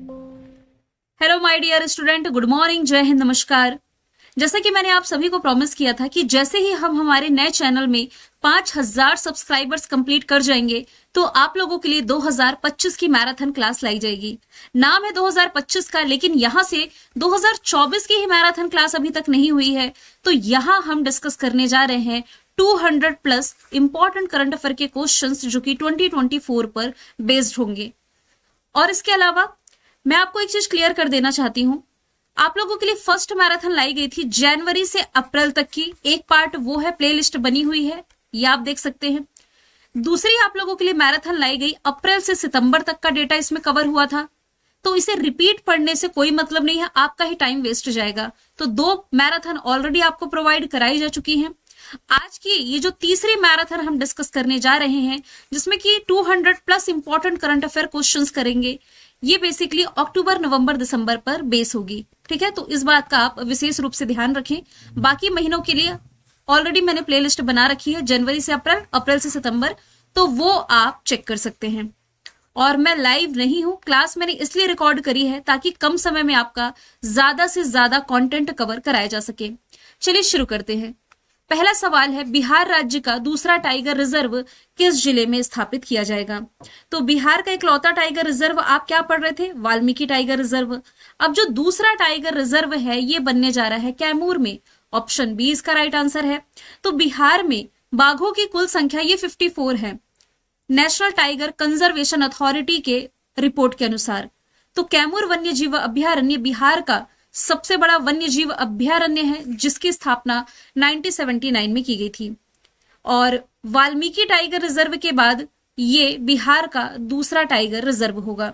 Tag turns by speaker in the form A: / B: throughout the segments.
A: Hello my dear student, good morning, जय हिंद, नमस्कार। जैसा कि मैंने आप सभी को प्रॉमिस किया था कि जैसे ही हम हमारे नए चैनल में 5000 सब्सक्राइबर्स कंप्लीट कर जाएंगे तो आप लोगों के लिए 2025 की मैराथन क्लास लाई जाएगी। नाम है 2025 का, लेकिन यहां से 2024 की ही मैराथन क्लास अभी तक नहीं हुई है। तो यहां हम डिस्कस करने जा रहे हैं 200 प्लस इंपॉर्टेंट करंट अफेयर के क्वेश्चंस जो कि 2024 पर बेस्ड होंगे। और इसके अलावा मैं आपको एक चीज क्लियर कर देना चाहती हूं, आप लोगों के लिए फर्स्ट मैराथन लाई गई थी जनवरी से अप्रैल तक की। एक पार्ट वो है, प्लेलिस्ट बनी हुई है, ये आप देख सकते हैं। दूसरी आप लोगों के लिए मैराथन लाई गई अप्रैल से सितंबर तक का डेटा इसमें कवर हुआ था। तो इसे रिपीट पढ़ने से कोई मतलब नहीं है, आपका ही टाइम वेस्ट जाएगा। तो 2 मैराथन ऑलरेडी आपको प्रोवाइड कराई जा चुकी हैं। आज की ये जो तीसरी मैराथन हम डिस्कस करने जा रहे हैं, जिसमें कि 200 plus important current affair questions करेंगे, ये बेसिकली अक्टूबर, नवंबर, दिसंबर पर बेस होगी। ठीक है, तो इस बात का आप विशेष रूप से ध्यान रखें। बाकी महीनों के लिए ऑलरेडी मैंने प्लेलिस्ट बना रखी है, जनवरी से अप्रैल, अप्रैल से सितंबर, तो वो आप चेक कर सकते हैं। और मैं लाइव नहीं हूं, क्लास मैंने इसलिए रिकॉर्ड करी है ताकि कम समय में आपका ज्यादा से ज्यादा कंटेंट कवर कराया जा सके। चलिए शुरू करते हैं। पहला सवाल है, बिहार राज्य का दूसरा टाइगर रिजर्व किस जिले में स्थापित किया जाएगा? तो बिहार का इकलौता टाइगर रिजर्व आप क्या पढ़ रहे थे? Valmiki tiger reserve. अब जो दूसरा टाइगर रिजर्व है ये बनने जा रहा है कैमूर में। ऑप्शन बी इसका राइट आंसर है। तो बिहार में बाघों की कुल संख्या ये 54 है, नेशनल टाइगर कंजर्वेशन अथॉरिटी के रिपोर्ट के अनुसार। तो कैमूर वन्य जीव अभ्यारण्य बिहार का सबसे बड़ा वन्य जीव अभ्यारण्य है, जिसकी स्थापना 1979 में की गई थी। और वाल्मीकि टाइगर रिजर्व के बाद ये बिहार का दूसरा टाइगर रिजर्व होगा।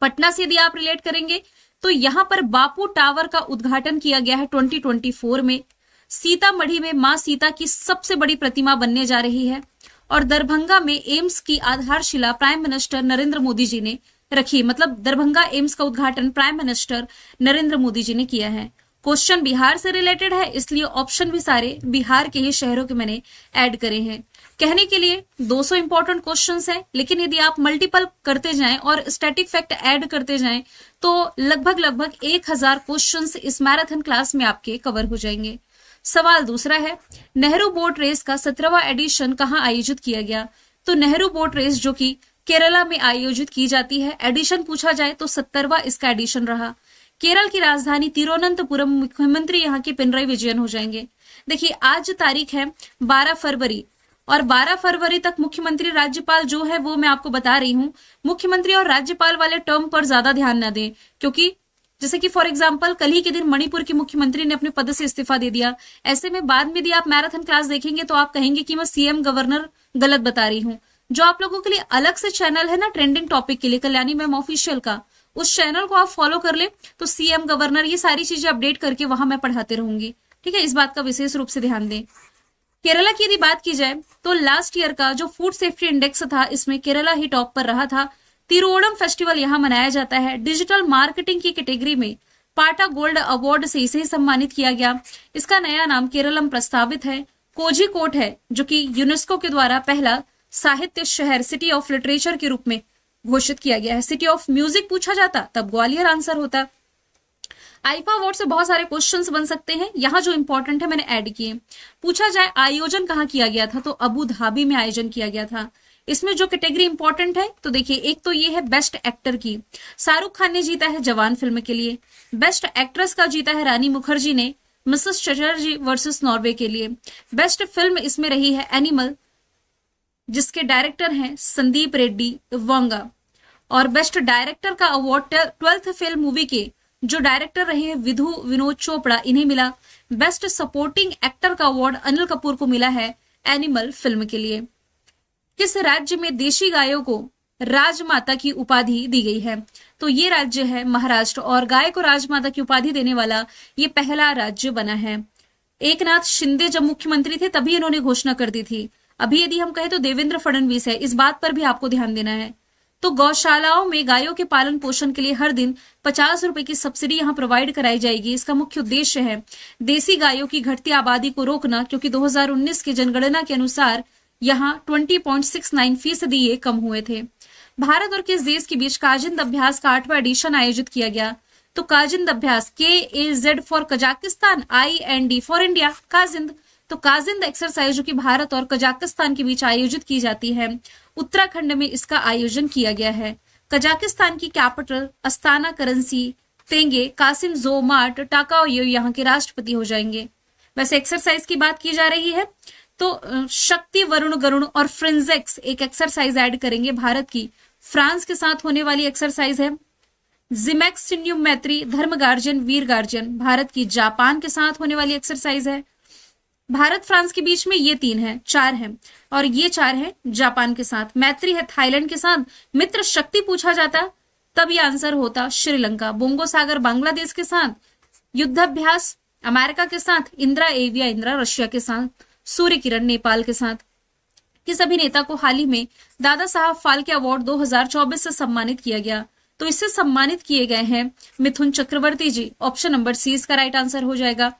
A: पटना से यदि आप रिलेट करेंगे तो यहां पर बापू टावर का उद्घाटन किया गया है 2024 में। सीतामढ़ी में मां सीता की सबसे बड़ी प्रतिमा बनने जा रही है। और दरभंगा में एम्स की आधारशिला प्राइम मिनिस्टर नरेंद्र मोदी जी ने रखी, मतलब दरभंगा एम्स का उद्घाटन प्राइम मिनिस्टर नरेंद्र मोदी जी ने किया है। क्वेश्चन बिहार से रिलेटेड है, इसलिए ऑप्शन भी सारे बिहार के ही शहरों के मैंने ऐड करे हैं। कहने के लिए 200 इंपॉर्टेंट क्वेश्चंस हैं, लेकिन यदि आप मल्टीपल करते जाएं और स्टैटिक फैक्ट ऐड करते जाएं तो लगभग 1000 क्वेश्चंस इस मैराथन क्लास में आपके कवर हो जाएंगे। सवाल दूसरा है, नेहरू बोट रेस का 17वां एडिशन कहां आयोजित किया गया? तो नेहरू बोट रेस जो कि केरला में आयोजित की जाती है, एडिशन पूछा जाए तो 70वां इसका एडिशन रहा। केरल की राजधानी तिरुवनंतपुरम, मुख्यमंत्री यहाँ के पिनराई विजयन हो जाएंगे। देखिए आज तारीख है 12 फरवरी और 12 फरवरी तक मुख्यमंत्री राज्यपाल जो है वो मैं आपको बता रही हूँ, मुख्यमंत्री और राज्यपाल वाले टर्म पर ज्यादा ध्यान न दें, क्योंकि जैसे कि फॉर एग्जाम्पल कल ही के दिन मणिपुर के मुख्यमंत्री ने अपने पद से इस्तीफा दे दिया। ऐसे में बाद में यदि आप मैराथन क्लास देखेंगे तो आप कहेंगे कि मैं सीएम गवर्नर गलत बता रही हूँ। जो आप लोगों के लिए अलग से चैनल है ना ट्रेंडिंग टॉपिक के लिए, कल्याणी मैम ऑफिशियल का, उस चैनल को आप फॉलो कर ले तो सीएम गवर्नर ये सारी चीजें अपडेट करके वहां मैं पढ़ाते रहूंगी। ठीक है, इस बात का विशेष रूप से ध्यान दें। केरला की यदि बात की जाए तो लास्ट ईयर का जो फूड सेफ्टी इंडेक्स था इसमें केरला ही टॉप पर रहा था। तिरुओणम फेस्टिवल यहाँ मनाया जाता है। डिजिटल मार्केटिंग की कैटेगरी में पाटा गोल्ड अवार्ड से इसे सम्मानित किया गया। इसका नया नाम केरलम प्रस्तावित है। कोझिकोड है जो कि यूनेस्को के द्वारा पहला साहित्य शहर, सिटी ऑफ लिटरेचर के रूप में घोषित किया गया है। सिटी ऑफ म्यूजिक पूछा जाता तब ग्वालियर आंसर होता। आईफा अवार्ड से बहुत सारे क्वेश्चंस बन सकते हैं, यहाँ जो इंपॉर्टेंट है मैंने ऐड किए। पूछा जाए आयोजन कहाँ किया गया था, तो अबू धाबी में आयोजन किया गया था। इसमें जो कैटेगरी इंपॉर्टेंट है तो देखिए, एक तो ये है बेस्ट एक्टर की, शाहरुख खान ने जीता है जवान फिल्म के लिए। बेस्ट एक्ट्रेस का जीता है रानी मुखर्जी ने मिसेस चटर्जी वर्सेस नॉर्वे के लिए। बेस्ट फिल्म इसमें रही है एनिमल, जिसके डायरेक्टर हैं संदीप रेड्डी वांगा। और बेस्ट डायरेक्टर का अवार्ड 12th फिल्म मूवी के जो डायरेक्टर रहे हैं विनोद चोपड़ा, इन्हें मिला। बेस्ट सपोर्टिंग एक्टर का अवार्ड अनिल कपूर को मिला है एनिमल फिल्म के लिए। किस राज्य में देशी गायों को राजमाता की उपाधि दी गई है? तो ये राज्य है महाराष्ट्र, और गाय को राजमाता की उपाधि देने वाला ये पहला राज्य बना है। एकनाथ शिंदे जब मुख्यमंत्री थे तभी इन्होंने घोषणा कर दी थी। अभी यदि हम कहें तो देवेंद्र फडणवीस है, इस बात पर भी आपको ध्यान देना है। तो गौशालाओं में गायों के पालन पोषण के लिए हर दिन 50 रुपए की सब्सिडी यहाँ प्रोवाइड कराई जाएगी। इसका मुख्य उद्देश्य है देसी गायों की घटती आबादी को रोकना, क्योंकि 2019 की जनगणना के अनुसार यहाँ 20.69% ये कम हुए थे। भारत और किस देश के बीच काजिंद अभ्यास का 8वां एडिशन आयोजित किया गया? तो काजिंद अभ्यास, KAZ for Kazakhstan, IND for India, Kazind. तो काजिंद एक्सरसाइज जो कि भारत और कजाकिस्तान के बीच आयोजित की जाती है, उत्तराखंड में इसका आयोजन किया गया है। कजाकिस्तान की कैपिटल अस्ताना, करेंसी तेंगे, कासिम जोमार्ट टाकाओयेव यहाँ के राष्ट्रपति हो जाएंगे। वैसे एक्सरसाइज की बात की जा रही है तो शक्ति, वरुण, गरुण और फ्रिंजेक्स एक एक्सरसाइज ऐड करेंगे भारत की फ्रांस के साथ होने वाली एक्सरसाइज है। जिमेक्स, चिन्युम मैत्री, धर्म गार्जन, वीर गार्जन भारत की जापान के साथ होने वाली एक्सरसाइज है। भारत फ्रांस के बीच में ये 3 है, 4 है, और ये 4 है जापान के साथ। मैत्री है थाईलैंड के साथ। मित्र शक्ति पूछा जाता तब ये आंसर होता श्रीलंका। बोंगो सागर बांग्लादेश के साथ। युद्धाभ्यास अमेरिका के साथ। इंदिरा एविया, इंदिरा रशिया के साथ। सूर्य किरण नेपाल के साथ। किस अभिनेता को हाल ही में दादा साहब फाल्के अवार्ड 2024 से सम्मानित किया गया? तो इससे सम्मानित किए गए हैं मिथुन चक्रवर्ती जी। ऑप्शन नंबर सी इसका राइट आंसर हो जाएगा।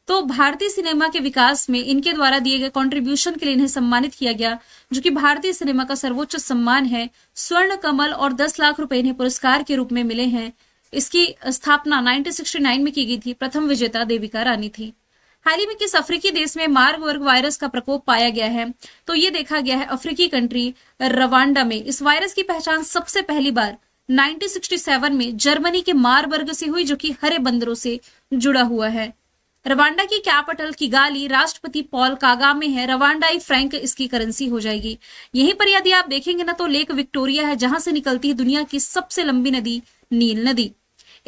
A: तो भारतीय सिनेमा के विकास में इनके द्वारा दिए गए कंट्रीब्यूशन के लिए इन्हें सम्मानित किया गया, जो कि भारतीय सिनेमा का सर्वोच्च सम्मान है। स्वर्ण कमल और 10 लाख रुपए इन्हें पुरस्कार के रूप में मिले हैं। इसकी स्थापना 1969 में की गई थी। प्रथम विजेता देविका रानी थी। हाल ही में किस अफ्रीकी देश में मार्बर्ग वायरस का प्रकोप पाया गया है? तो ये देखा गया है अफ्रीकी कंट्री रवांडा में। इस वायरस की पहचान सबसे पहली बार 1967 में जर्मनी के मार्बर्ग से हुई, जो कि हरे बंदरों से जुड़ा हुआ है। रवांडा की कैपिटल किगाली, राष्ट्रपति पॉल कागामे है। रवांडाई फ्रैंक इसकी करेंसी हो जाएगी। यहीं पर यदि आप देखेंगे ना तो लेक विक्टोरिया है, जहां से निकलती है दुनिया की सबसे लंबी नदी नील नदी।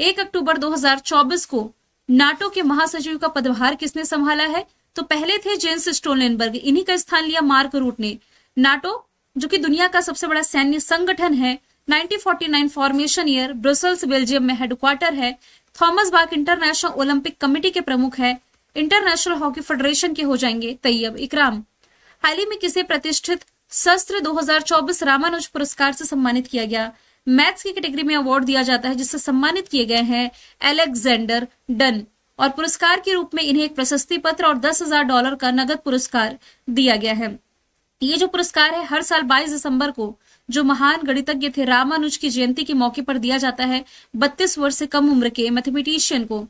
A: 1 अक्टूबर 2024 को नाटो के महासचिव का पदभार किसने संभाला है? तो पहले थे जेन्स स्टोलनबर्ग, इन्हीं का स्थान लिया मार्क रूट ने। नाटो जो कि दुनिया का सबसे बड़ा सैन्य संगठन है, 1949 फॉर्मेशन ईयर, ब्रसेल्स बेल्जियम में हेडक्वार्टर है। Thomas Bach international Olympic committee के प्रमुख है। इंटरनेशनल हॉकी फेडरेशन के हो जाएंगे तैयब इकराम। हाल ही में किसे प्रतिष्ठित शस्त्र 2024 रामानुज पुरस्कार से सम्मानित किया गया? मैथ्स की कैटेगरी में अवार्ड दिया जाता है, जिससे सम्मानित किए गए हैं अलेक्जेंडर डन, और पुरस्कार के रूप में इन्हें एक प्रशस्ति पत्र और $10,000 का नगद पुरस्कार दिया गया है। ये जो पुरस्कार है हर साल 22 दिसंबर को जो महान गणितज्ञ थे रामानुज की जयंती के मौके पर दिया जाता है 32 वर्ष से कम उम्र के मैथमेटिशियन को।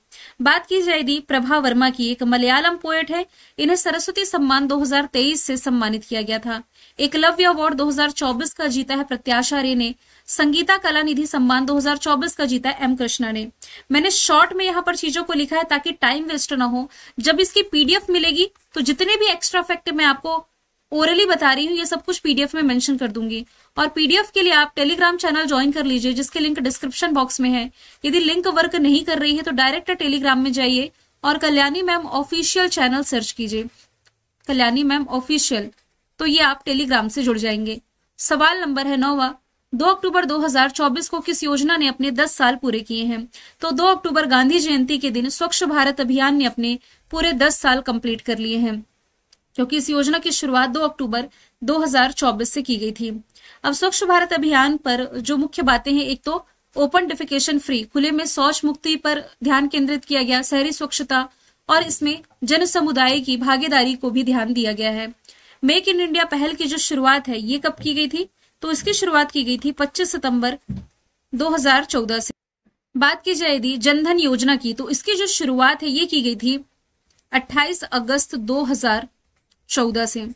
A: बात की जाएगी प्रभा वर्मा की, एक मलयालम पोएट है। इन्हें सरस्वती सम्मान 2023 से सम्मानित किया गया था। एकलव्य अवार्ड 2024 का जीता है प्रत्याशा रे ने। संगीता कला निधि सम्मान 2024 का जीता है M कृष्णा ने। मैंने शॉर्ट में यहाँ पर चीजों को लिखा है ताकि टाइम वेस्ट ना हो। जब इसकी PDF मिलेगी तो जितने भी एक्स्ट्रा फैक्ट मैं आपको ओरली बता रही हूँ ये सब कुछ PDF में मेंशन कर दूंगी। और PDF के लिए आप टेलीग्राम चैनल ज्वाइन कर लीजिए, जिसके लिंक डिस्क्रिप्शन बॉक्स में है। यदि लिंक वर्क नहीं कर रही है तो डायरेक्ट टेलीग्राम में जाइए और Kalyani ma'am official channel search कीजिए, कल्याणी मैम ऑफिशियल, तो ये आप टेलीग्राम से जुड़ जाएंगे। सवाल नंबर है 9वां, 2 अक्टूबर 2024 को किस योजना ने अपने 10 साल पूरे किए हैं? तो 2 अक्टूबर गांधी जयंती के दिन स्वच्छ भारत अभियान ने अपने पूरे 10 साल कंप्लीट कर लिए हैं, क्योंकि इस योजना की शुरुआत 2 अक्टूबर 2024 से की गई थी। अब स्वच्छ भारत अभियान पर जो मुख्य बातें हैं, एक तो ओपन डिफिकेशन फ्री, खुले में शौच मुक्ति पर ध्यान केंद्रित किया गया, शहरी स्वच्छता, और इसमें जन समुदाय की भागीदारी को भी ध्यान दिया गया है। मेक इन इंडिया पहल की जो शुरुआत है ये कब की गई थी? तो इसकी शुरुआत की गई थी 25 सितंबर 2014 से। बात की जाएगी जनधन योजना की, तो इसकी जो शुरुआत है ये की गई थी 28 अगस्त 2014 से।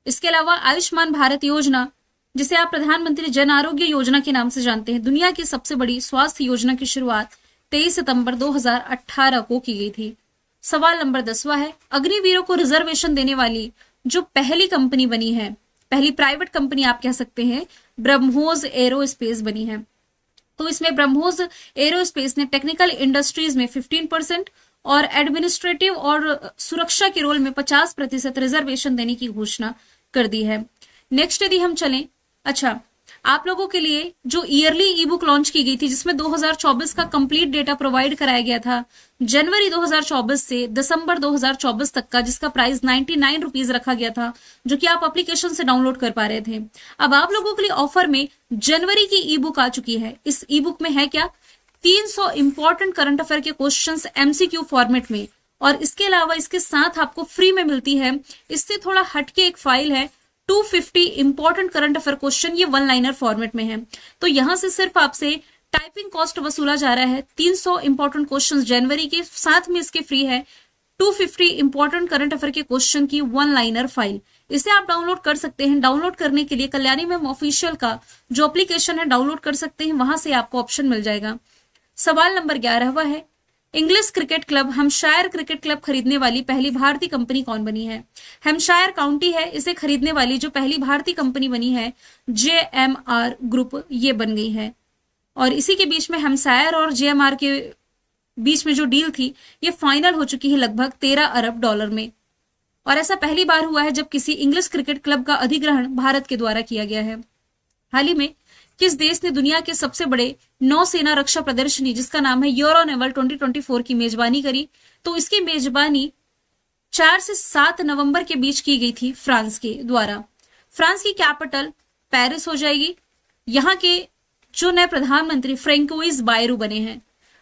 A: इसके अलावा आयुष्मान भारत योजना, जिसे आप प्रधानमंत्री जन आरोग्य योजना के नाम से जानते हैं, दुनिया की सबसे बड़ी स्वास्थ्य योजना की शुरुआत 23 सितंबर 2018 को की गई थी। सवाल नंबर 10वां है, अग्निवीरों को रिजर्वेशन देने वाली जो पहली कंपनी बनी है, पहली प्राइवेट कंपनी आप कह सकते हैं, ब्रह्मोस एरोस्पेस बनी है। तो इसमें ब्रह्मोस एरोस्पेस ने टेक्निकल इंडस्ट्रीज में 15% और एडमिनिस्ट्रेटिव और सुरक्षा के रोल में 50% रिजर्वेशन देने की घोषणा कर दी है। नेक्स्ट यदि हम चलें, अच्छा आप लोगों के लिए जो ईयरली ई बुक लॉन्च की गई थी, जिसमें 2024 का कंप्लीट डेटा प्रोवाइड कराया गया था जनवरी 2024 से दिसंबर 2024 तक का, जिसका प्राइस 99 रुपीज रखा गया था, जो कि आप एप्लीकेशन से डाउनलोड कर पा रहे थे। अब आप लोगों के लिए ऑफर में जनवरी की ई बुक आ चुकी है। इस ई बुक में है क्या? 300 इंपॉर्टेंट करंट अफेयर के क्वेश्चंस MCQ फॉर्मेट में, और इसके अलावा इसके साथ आपको फ्री में मिलती है, इससे थोड़ा हटके एक फाइल है 250 इंपॉर्टेंट करंट अफेयर क्वेश्चन, ये वन लाइनर फॉर्मेट में है। तो यहां से सिर्फ आपसे टाइपिंग कॉस्ट वसूला जा रहा है 300 इंपॉर्टेंट क्वेश्चंस जनवरी के, साथ में इसके फ्री है 250 इंपॉर्टेंट करंट अफेयर के क्वेश्चन की वन लाइनर फाइल। इसे आप डाउनलोड कर सकते हैं। डाउनलोड करने के लिए कल्याणी मैम ऑफिशियल का जो एप्लीकेशन है डाउनलोड कर सकते हैं, वहां से आपको ऑप्शन मिल जाएगा। सवाल नंबर 11वां है, English cricket club Hampshire cricket club खरीदने वाली पहली भारतीय कंपनी कौन बनी है? हैम्पशायर काउंटी है, इसे खरीदने वाली जो पहली भारतीय कंपनी बनी है JMR ग्रुप, ये बन गई है। और इसी के बीच में हैम्पशायर और JMR के बीच में जो डील थी ये फाइनल हो चुकी है लगभग 13 अरब डॉलर में। और ऐसा पहली बार हुआ है जब किसी इंग्लिश क्रिकेट क्लब का अधिग्रहण भारत के द्वारा किया गया है। हाल ही में किस देश ने दुनिया के सबसे बड़े नौसेना रक्षा प्रदर्शनी जिसका नाम है यूरो नेवल 2024 की मेजबानी करी? तो इसकी मेजबानी 4 से 7 नवंबर के बीच की गई थी फ्रांस के द्वारा। फ्रांस की कैपिटल पेरिस हो जाएगी। यहाँ के जो नए प्रधानमंत्री फ्रेंकोइस बायरू बने हैं।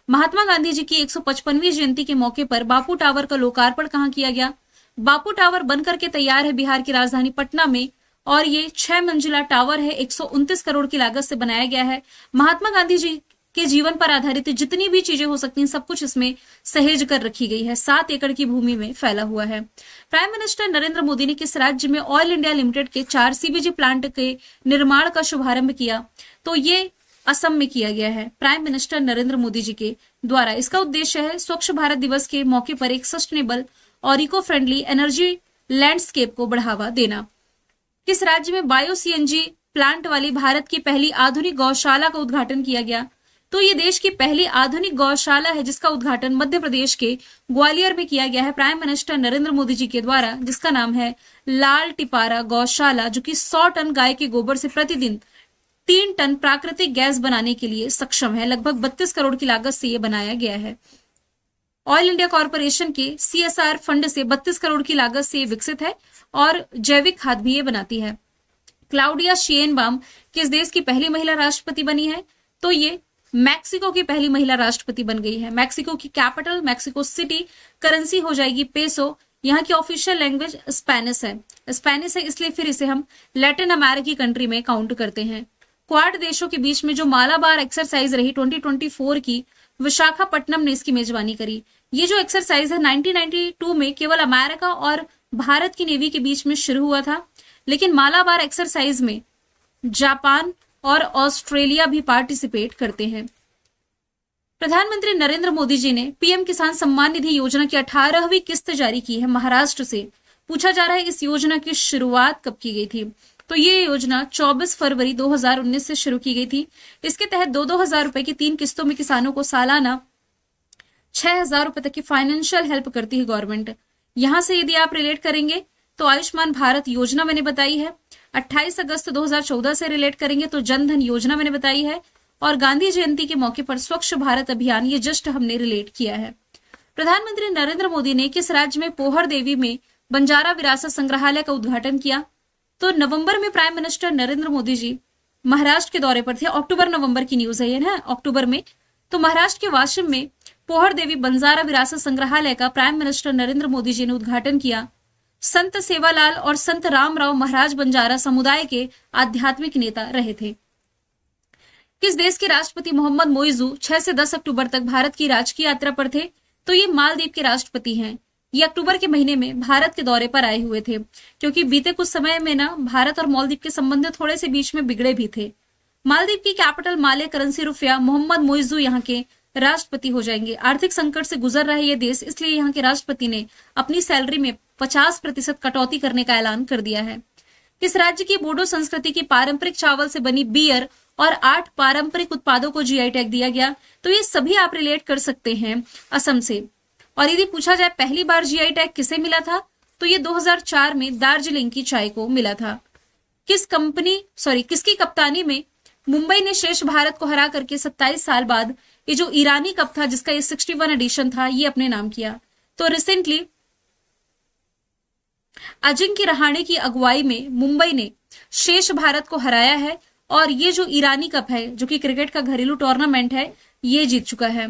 A: महात्मा गांधी जी की 155वीं जयंती के मौके पर बापू टावर का लोकार्पण कहाँ किया गया? बापू टावर बनकर के तैयार है बिहार की राजधानी पटना में, और ये 6 मंजिला टावर है, 129 करोड़ की लागत से बनाया गया है। महात्मा गांधी जी के जीवन पर आधारित जितनी भी चीजें हो सकती हैं सब कुछ इसमें सहेज कर रखी गई है। 7 एकड़ की भूमि में फैला हुआ है। प्राइम मिनिस्टर नरेंद्र मोदी ने किस राज्य में ऑयल इंडिया लिमिटेड के 4 CBG प्लांट के निर्माण का शुभारंभ किया? तो ये असम में किया गया है प्राइम मिनिस्टर नरेंद्र मोदी जी के द्वारा। इसका उद्देश्य है स्वच्छ भारत दिवस के मौके पर एक सस्टेनेबल और इको फ्रेंडली एनर्जी लैंडस्केप को बढ़ावा देना। किस राज्य में बायो CNG प्लांट वाली भारत की पहली आधुनिक गौशाला का उद्घाटन किया गया? तो ये देश की पहली आधुनिक गौशाला है जिसका उद्घाटन मध्य प्रदेश के ग्वालियर में किया गया है प्राइम मिनिस्टर नरेंद्र मोदी जी के द्वारा, जिसका नाम है लाल टिपारा गौशाला, जो कि 100 टन गाय के गोबर से प्रतिदिन 3 टन प्राकृतिक गैस बनाने के लिए सक्षम है। लगभग 32 करोड़ की लागत से यह बनाया गया है। ऑयल इंडिया कॉर्पोरेशन के CSR फंड से 32 करोड़ की लागत से विकसित है और जैविक खाद भी ये बनाती है। क्लाउडिया शिएनबाम किस देश की पहली महिला राष्ट्रपति बनी है? तो ये मैक्सिको की पहली महिला राष्ट्रपति बन गई है। मैक्सिको की कैपिटल मैक्सिको सिटी, करेंसी हो जाएगी पेसो। यहाँ की ऑफिशियल लैंग्वेज स्पेनिश है। स्पेनिश है इसलिए फिर इसे हम लैटिन अमेरिकी कंट्री में काउंट करते हैं। क्वाड देशों के बीच में जो मालाबार एक्सरसाइज रही 2024 की, विशाखापट्टनम ने इसकी मेजबानी करी। ये जो एक्सरसाइज है 1992 में केवल अमेरिका और भारत की नेवी के बीच में शुरू हुआ था, लेकिन मालाबार एक्सरसाइज में जापान और ऑस्ट्रेलिया भी पार्टिसिपेट करते हैं। प्रधानमंत्री नरेंद्र मोदी जी ने PM किसान सम्मान निधि योजना की 18वीं किस्त जारी की है महाराष्ट्र से। पूछा जा रहा है इस योजना की शुरुआत कब की गई थी? तो ये योजना 24 फरवरी 2019 से शुरू की गई थी। इसके तहत 2-2 हजार रुपए की 3 किस्तों में किसानों को सालाना 6,000 रुपए तक की फाइनेंशियल हेल्प करती है गवर्नमेंट। यहां से यदि आप रिलेट करेंगे तो आयुष्मान भारत योजना मैंने बताई है। 28 अगस्त 2014 से रिलेट करेंगे तो जन धन योजना मैंने बताई है। और गांधी जयंती के मौके पर स्वच्छ भारत अभियान, ये जस्ट हमने रिलेट किया है। प्रधानमंत्री नरेंद्र मोदी ने किस राज्य में पोहर देवी में बंजारा विरासत संग्रहालय का उद्घाटन किया? तो नवंबर में प्राइम मिनिस्टर नरेंद्र मोदी जी महाराष्ट्र के दौरे पर थे। अक्टूबर-नवंबर की न्यूज है ये ना, अक्टूबर में। तो महाराष्ट्र के वाशिम में पोहर देवी बंजारा विरासत संग्रहालय का प्राइम मिनिस्टर नरेंद्र मोदी जी ने उद्घाटन किया। संत सेवालाल और संत रामराव महाराज बंजारा समुदाय के आध्यात्मिक नेता रहे थे। किस देश के राष्ट्रपति मोहम्मद मोइजू 6 से 10 अक्टूबर तक भारत की राजकीय यात्रा पर थे? तो ये मालदीव के राष्ट्रपति हैं। ये अक्टूबर के महीने में भारत के दौरे पर आए हुए थे, क्योंकि बीते कुछ समय में ना भारत और मालदीव के संबंध थोड़े से बीच में बिगड़े भी थे। मालदीव की कैपिटल माले, करेंसी रुपया। मोहम्मद मोइजू यहाँ के राष्ट्रपति हो जाएंगे। आर्थिक संकट से गुजर रहा है ये देश, इसलिए यहाँ के राष्ट्रपति ने अपनी सैलरी में 50% कटौती करने का ऐलान कर दिया है। किस राज्य की बोडो संस्कृति की पारंपरिक चावल से बनी बियर और 8 पारंपरिक उत्पादों को GI टैग दिया गया? तो ये सभी आप रिलेट कर सकते हैं असम से। और यदि पूछा जाए पहली बार GI टैग किसे मिला था, तो ये 2004 में दार्जिलिंग की चाय को मिला था। किसकी कप्तानी में मुंबई ने शेष भारत को हरा करके 27 साल बाद ये जो ईरानी कप था, जिसका ये 61 एडिशन था, ये अपने नाम किया? तो रिसेंटली अजिंक्य रहाणे की अगुवाई में मुंबई ने शेष भारत को हराया है और ये जो ईरानी कप है, जो कि क्रिकेट का घरेलू टूर्नामेंट है, ये जीत चुका है।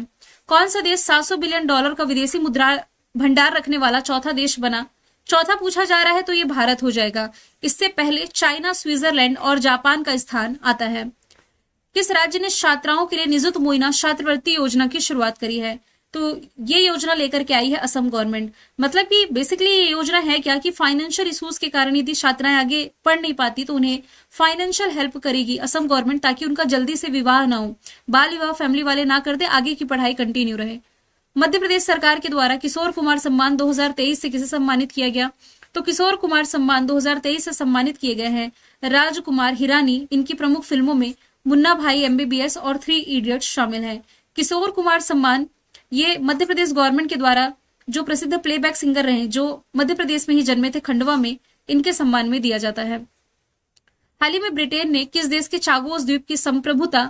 A: कौन सा देश $700 बिलियन का विदेशी मुद्रा भंडार रखने वाला चौथा देश बना? चौथा पूछा जा रहा है तो ये भारत हो जाएगा। इससे पहले चाइना, स्विट्जरलैंड और जापान का स्थान आता है। किस राज्य ने छात्राओं के लिए निजुत मुइना छात्रवृत्ति योजना की शुरुआत करी है? तो ये योजना लेकर के आई है असम गवर्नमेंट। मतलब कि बेसिकली ये योजना है क्या कि फाइनेंशियल इश्यूज के कारण यदि छात्राएं आगे पढ़ नहीं पाती तो उन्हें फाइनेंशियल हेल्प करेगी असम गवर्नमेंट, ताकि उनका जल्दी से विवाह ना हो, बाल विवाह फैमिली वाले ना कर दे, आगे की पढ़ाई कंटिन्यू रहे। मध्य प्रदेश सरकार के द्वारा किशोर कुमार सम्मान 2023 से किसे सम्मानित किया गया? तो किशोर कुमार सम्मान 2023 से सम्मानित किए गए हैं राजकुमार हिरानी। इनकी प्रमुख फिल्मों में मुन्ना भाई, MBBS और 3 इडियट्स शामिल हैं। किशोर कुमार सम्मान ये मध्य प्रदेश गवर्नमेंट के द्वारा जो प्रसिद्ध प्लेबैक सिंगर रहे, जो मध्य प्रदेश में ही जन्मे थे, खंडवा में, इनके सम्मान में दिया जाता है। हाल ही में ब्रिटेन ने किस देश के चागोस द्वीप की संप्रभुता,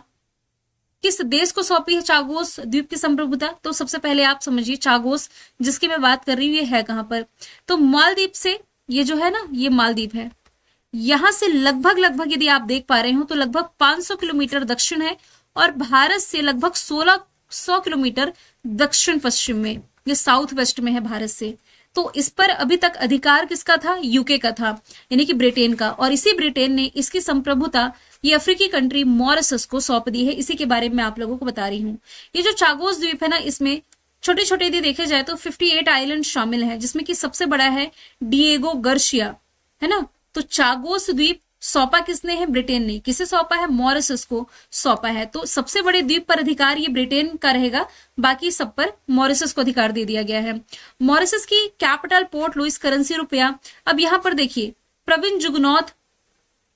A: किस देश को सौंपी है चागोस द्वीप की संप्रभुता? तो सबसे पहले आप समझिए चागोस जिसकी मैं बात कर रही हूँ ये है कहां पर? तो मालदीव से, ये जो है ना, ये मालदीव है। यहां से लगभग यदि आप देख पा रहे हो तो लगभग 500 किलोमीटर दक्षिण है और भारत से लगभग 1600 किलोमीटर दक्षिण पश्चिम में, ये साउथ वेस्ट में है भारत से। तो इस पर अभी तक अधिकार किसका था? यूके का था, यानी कि ब्रिटेन का। और इसी ब्रिटेन ने इसकी संप्रभुता ये अफ्रीकी कंट्री मॉरिशस को सौंप दी है। इसी के बारे में आप लोगों को बता रही हूँ। ये जो चागोस द्वीप है ना, इसमें छोटे छोटे यदि देखे जाए तो 58 आइलैंड शामिल है, जिसमें कि सबसे बड़ा है डिएगो गार्सिया, है ना। तो चागोस द्वीप सौंपा किसने है? ब्रिटेन ने। किसे सौंपा है? मॉरिशस को सौंपा है। तो सबसे बड़े द्वीप पर अधिकार ये ब्रिटेन का रहेगा, बाकी सब पर मॉरिशस को अधिकार दे दिया गया है। मॉरिशस की कैपिटल पोर्ट लुइस, करेंसी रुपया। अब यहाँ पर देखिए प्रवीण जुगनौथ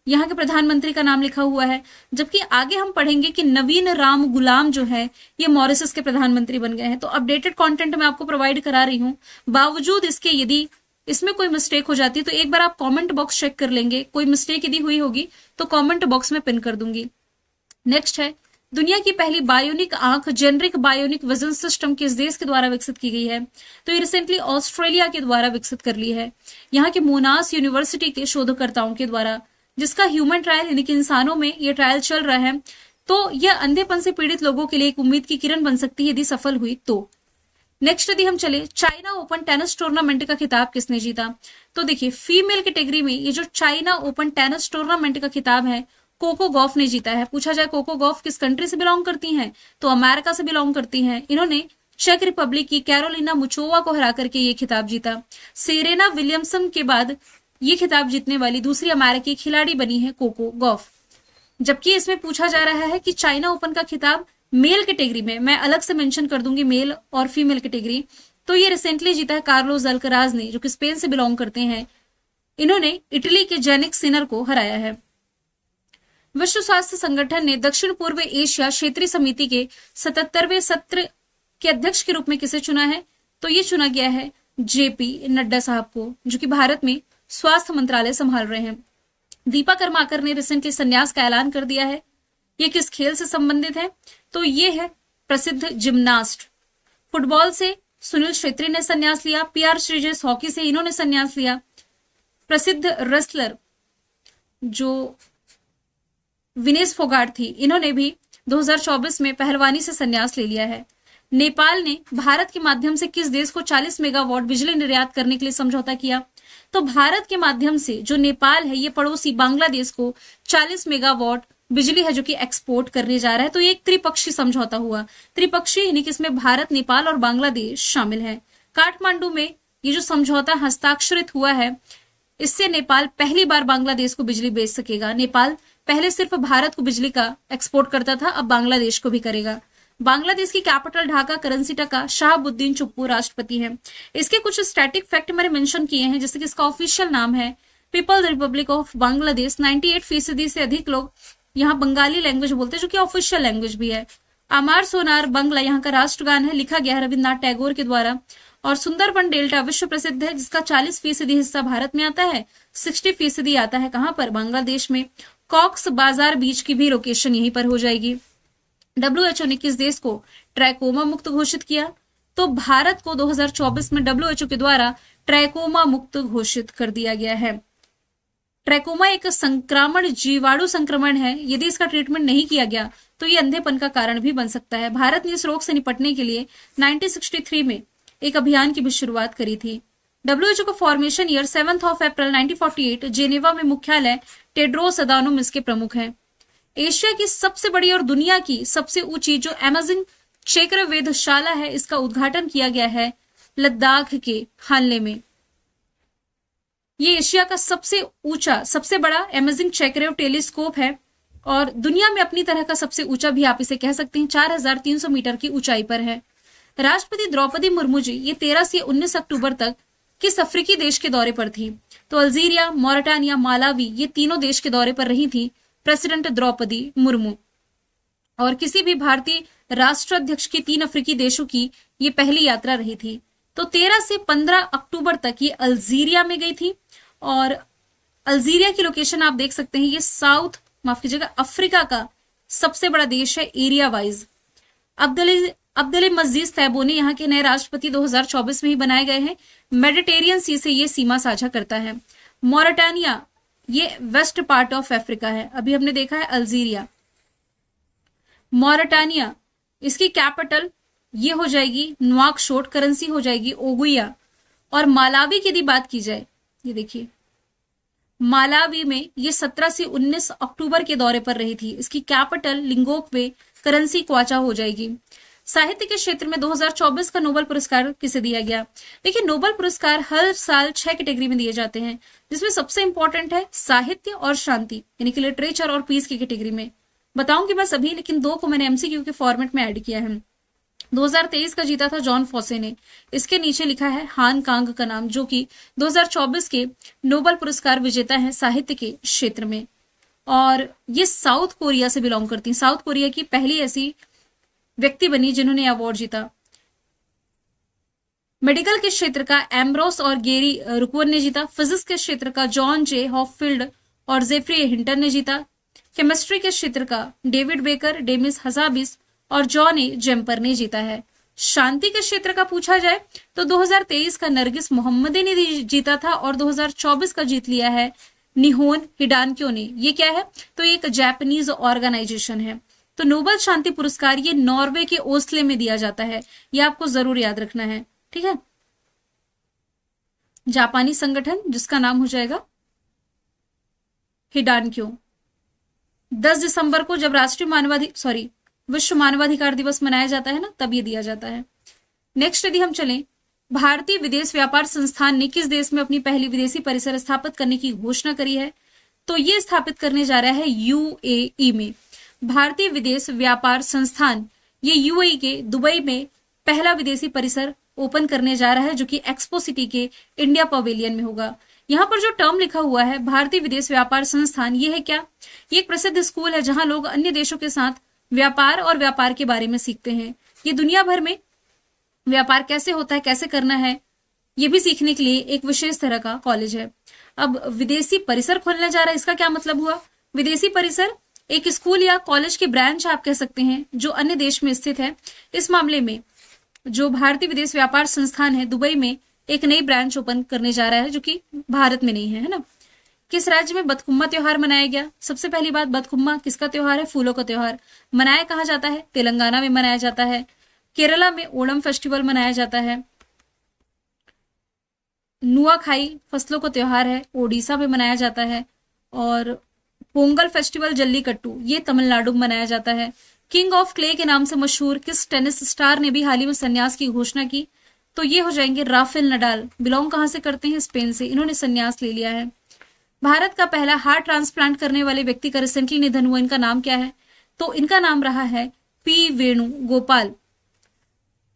A: यहाँ के प्रधानमंत्री का नाम लिखा हुआ है, जबकि आगे हम पढ़ेंगे कि नवीन राम गुलाम जो है ये मॉरिशस के प्रधानमंत्री बन गए हैं। तो अपडेटेड कंटेंट मैं आपको प्रोवाइड करा रही हूँ। बावजूद इसके यदि इसमें कोई मिस्टेक हो जाती है तो एक बार आप कमेंट बॉक्स चेक कर लेंगे, कोई मिस्टेक यदि हुई होगी तो कमेंट बॉक्स में पिन कर दूंगी। नेक्स्ट है दुनिया की पहली बायोनिक आंख, जेनरिक बायोनिक विजन सिस्टम किस देश के द्वारा विकसित की गई है? तो ये रिसेंटली ऑस्ट्रेलिया के द्वारा विकसित कर ली है, यहाँ के मोनास यूनिवर्सिटी के शोधकर्ताओं के द्वारा, जिसका ह्यूमन ट्रायल यानी कि इंसानों में ये ट्रायल चल रहा है। तो यह अंधेपन से पीड़ित लोगों के लिए एक उम्मीद की किरण बन सकती है यदि सफल हुई तो। नेक्स्ट यदि हम चले, चाइना ओपन टेनिस टूर्नामेंट का खिताब किसने जीता? तो देखिए फीमेल कैटेगरी में ये जो चाइना ओपन टेनिस टूर्नामेंट का खिताब है कोको गॉफ ने जीता है। पूछा जाए कोको गॉफ किस कंट्री से बिलोंग करती हैं? तो अमेरिका से बिलोंग करती हैं। इन्होंने चेक रिपब्लिक की कैरोलिना मुचोवा को हरा करके ये खिताब जीता। सेरेना विलियमसन के बाद ये खिताब जीतने वाली दूसरी अमेरिकी खिलाड़ी बनी है कोको गॉफ। जबकि इसमें पूछा जा रहा है कि चाइना ओपन का खिताब मेल कैटेगरी में, मैं अलग से मेंशन कर दूंगी मेल और फीमेल कैटेगरी, तो ये रिसेंटली जीता है कार्लोस अल्कराज ने, जो कि स्पेन से बिलोंग करते हैं। इन्होंने इटली के जेनिक सिनर को हराया है। विश्व स्वास्थ्य संगठन ने दक्षिण पूर्व एशिया क्षेत्रीय समिति के 77वें सत्र के अध्यक्ष के रूप में किसे चुना है? तो ये चुना गया है JP नड्डा साहब को, जो कि भारत में स्वास्थ्य मंत्रालय संभाल रहे हैं। दीपा कर्माकर ने रिसेंटली संन्यास का ऐलान कर दिया है। ये किस खेल से संबंधित है? तो ये है प्रसिद्ध जिम्नास्ट। फुटबॉल से सुनील छेत्री ने संन्यास लिया। PR श्रीजेश हॉकी से इन्होंने संन्यास लिया। प्रसिद्ध रेसलर जो विनेश फोगाट थी, इन्होंने भी 2024 में पहलवानी से संन्यास ले लिया है। नेपाल ने भारत के माध्यम से किस देश को 40 मेगावाट बिजली निर्यात करने के लिए समझौता किया? तो भारत के माध्यम से जो नेपाल है ये पड़ोसी बांग्लादेश को 40 मेगावाट बिजली है जो कि एक्सपोर्ट करने जा रहा है। तो ये एक त्रिपक्षीय समझौता हुआ। त्रिपक्षीय यानी कि इसमें भारत, नेपाल और बांग्लादेश शामिल है। काठमांडू में ये जो समझौता हस्ताक्षरित हुआ है, इससे नेपाल पहली बार बांग्लादेश को बिजली बेच सकेगा। नेपाल पहले सिर्फ भारत को बिजली का एक्सपोर्ट करता था, अब बांग्लादेश को भी करेगा। बांग्लादेश की कैपिटल ढाका, करेंसी टका, शाहबुद्दीन चुप्पू राष्ट्रपति हैं। इसके कुछ स्टैटिक फैक्ट मैंने मेंशन किए हैं, जैसे कि इसका ऑफिशियल नाम है पीपल्स रिपब्लिक ऑफ बांग्लादेश। 98% से अधिक लोग यहाँ बंगाली लैंग्वेज बोलते हैं, जो कि ऑफिशियल लैंग्वेज भी है। अमार सोनार बंगला यहाँ का राष्ट्रगान है, लिखा गया है रविन्द्रनाथ टैगोर के द्वारा। और सुंदरबन डेल्टा विश्व प्रसिद्ध है, जिसका 40% हिस्सा भारत में आता है, 60% आता है कहाँ पर? बांग्लादेश में। कॉक्स बाजार बीच की भी लोकेशन यहीं पर हो जाएगी। WHO ने किस देश को ट्रैकोमा मुक्त घोषित किया? तो भारत को 2024 में WHO के द्वारा ट्रैकोमा मुक्त घोषित कर दिया गया है। ट्रैकोमा एक संक्रामण, जीवाणु संक्रमण है। यदि इसका ट्रीटमेंट नहीं किया गया तो ये अंधेपन का कारण भी बन सकता है। भारत ने इस रोग से निपटने के लिए 1963 में एक अभियान की भी शुरुआत करी थी। WHO का फॉर्मेशन ईयर 7 अप्रैल 1948, जेनेवा में मुख्यालय, टेड्रोस अदानोम इसके प्रमुख हैं। एशिया की सबसे बड़ी और दुनिया की सबसे ऊंची जो अमेजिंग चक्र वेधशाला है, इसका उद्घाटन किया गया है लद्दाख के हानले में। ये एशिया का सबसे ऊंचा, सबसे बड़ा अमेजिंग चक्र टेलीस्कोप है और दुनिया में अपनी तरह का सबसे ऊंचा भी आप इसे कह सकते हैं, 4300 मीटर की ऊंचाई पर है। राष्ट्रपति द्रौपदी मुर्मू जी ये 13 से 19 अक्टूबर तक किस अफ्रीकी देश के दौरे पर थी? तो अल्जीरिया, मॉरिटानिया, मालावी, ये तीनों देश के दौरे पर रही थी प्रेसिडेंट द्रौपदी मुर्मू। और किसी भी भारतीय राष्ट्राध्यक्ष की 3 अफ्रीकी देशों की ये पहली यात्रा रही थी। तो 13 से 15 अक्टूबर तक ये अल्जीरिया में गई थी और अल्जीरिया की लोकेशन आप देख सकते हैं, ये माफ कीजिएगा, अफ्रीका का सबसे बड़ा देश है एरिया वाइज। अब्दुल मजीद तैबूनी यहाँ के नए राष्ट्रपति 2024 में ही बनाए गए हैं। मेडिटेरियन सी से ये सीमा साझा करता है। मॉरिटानिया ये वेस्ट पार्ट ऑफ अफ्रीका है, अभी हमने देखा है अल्जीरिया। मॉरिटानिया इसकी कैपिटल ये हो जाएगी नुआकशोट, करेंसी हो जाएगी ओगुया। और मालावी की यदि बात की जाए, ये देखिए मालावी में ये 17 से 19 अक्टूबर के दौरे पर रही थी। इसकी कैपिटल लिंगोक्वे, करेंसी क्वाचा हो जाएगी। साहित्य के क्षेत्र में 2024 का नोबेल पुरस्कार किसे दिया गया? देखिए नोबेल पुरस्कार हर साल 6 कैटेगरी में दिए जाते हैं, जिसमें सबसे इंपॉर्टेंट है साहित्य और शांति, यानी कि लिटरेचर और पीस की कैटेगरी में। बताऊंगी मैं सभी, लेकिन 2 को मैंने एमसीक्यू के फॉर्मेट में ऐड किया है। 2023 का जीता था जॉन फॉसे ने। इसके नीचे लिखा है हान कांग का नाम, जो कि 2024 के नोबेल पुरस्कार विजेता है साहित्य के क्षेत्र में। और ये साउथ कोरिया से बिलोंग करती हैं। साउथ कोरिया की पहली ऐसी व्यक्ति बनी जिन्होंने अवार्ड जीता। मेडिकल के क्षेत्र का एम्ब्रोस और गेरी रुकवन ने जीता। फिजिक्स के क्षेत्र का जॉन जे हॉफफील्ड और जेफ्री हिंटन ने जीता। केमिस्ट्री के क्षेत्र का डेविड बेकर, डेमिस हजाबिस और जॉन ए जेम्पर ने जीता है। शांति के क्षेत्र का पूछा जाए तो 2023 का नरगिस मोहम्मदी ने जीता था और 2024 का जीत लिया है निहोन हिडानक्यो ने। ये क्या है? तो एक जापानीज ऑर्गेनाइजेशन है। तो नोबेल शांति पुरस्कार ये नॉर्वे के ओस्ले में दिया जाता है, ये आपको जरूर याद रखना है, ठीक है। जापानी संगठन जिसका नाम हो जाएगा हिडानक्यो। 10 दिसंबर को जब विश्व मानवाधिकार दिवस मनाया जाता है ना, तब ये दिया जाता है। नेक्स्ट यदि हम चलें, भारतीय विदेश व्यापार संस्थान ने किस देश में अपनी पहली विदेशी परिसर स्थापित करने की घोषणा करी है? तो ये स्थापित करने जा रहा है यूएई में। भारतीय विदेश व्यापार संस्थान ये यूएई के दुबई में पहला विदेशी परिसर ओपन करने जा रहा है, जो कि एक्सपो सिटी के इंडिया पवेलियन में होगा। यहाँ पर जो टर्म लिखा हुआ है भारतीय विदेश व्यापार संस्थान, ये है क्या? ये एक प्रसिद्ध स्कूल है जहां लोग अन्य देशों के साथ व्यापार और व्यापार के बारे में सीखते हैं। ये दुनिया भर में व्यापार कैसे होता है, कैसे करना है, ये भी सीखने के लिए एक विशेष तरह का कॉलेज है। अब विदेशी परिसर खोलने जा रहा है, इसका क्या मतलब हुआ? विदेशी परिसर एक स्कूल या कॉलेज की ब्रांच आप कह सकते हैं जो अन्य देश में स्थित है। इस मामले में जो भारतीय विदेश व्यापार संस्थान है दुबई में एक नई ब्रांच ओपन करने जा रहा है, जो कि भारत में नहीं है, है ना। किस राज्य में बतखुम्मा त्योहार मनाया गया? सबसे पहली बात, बतखुम्मा किसका त्योहार है? फूलों का त्योहार। मनाया कहाँ जाता है? तेलंगाना में मनाया जाता है। केरला में ओणम फेस्टिवल मनाया जाता है। नुआखाई फसलों का त्योहार है, ओडिशा में मनाया जाता है। और पोंगल फेस्टिवल जल्लीकट्टू ये तमिलनाडु में मनाया जाता है। किंग ऑफ क्ले के नाम से मशहूर किस टेनिस स्टार ने भी हाल ही में संन्यास की घोषणा की? तो ये हो जाएंगे राफेल नडाल। बिलोंग कहां से करते हैं? स्पेन से। इन्होंने संन्यास ले लिया है। भारत का पहला हार्ट ट्रांसप्लांट करने वाले व्यक्ति का रिसेंटली निधन हुआ, इनका नाम क्या है? तो इनका नाम रहा है पी वेणु गोपाल।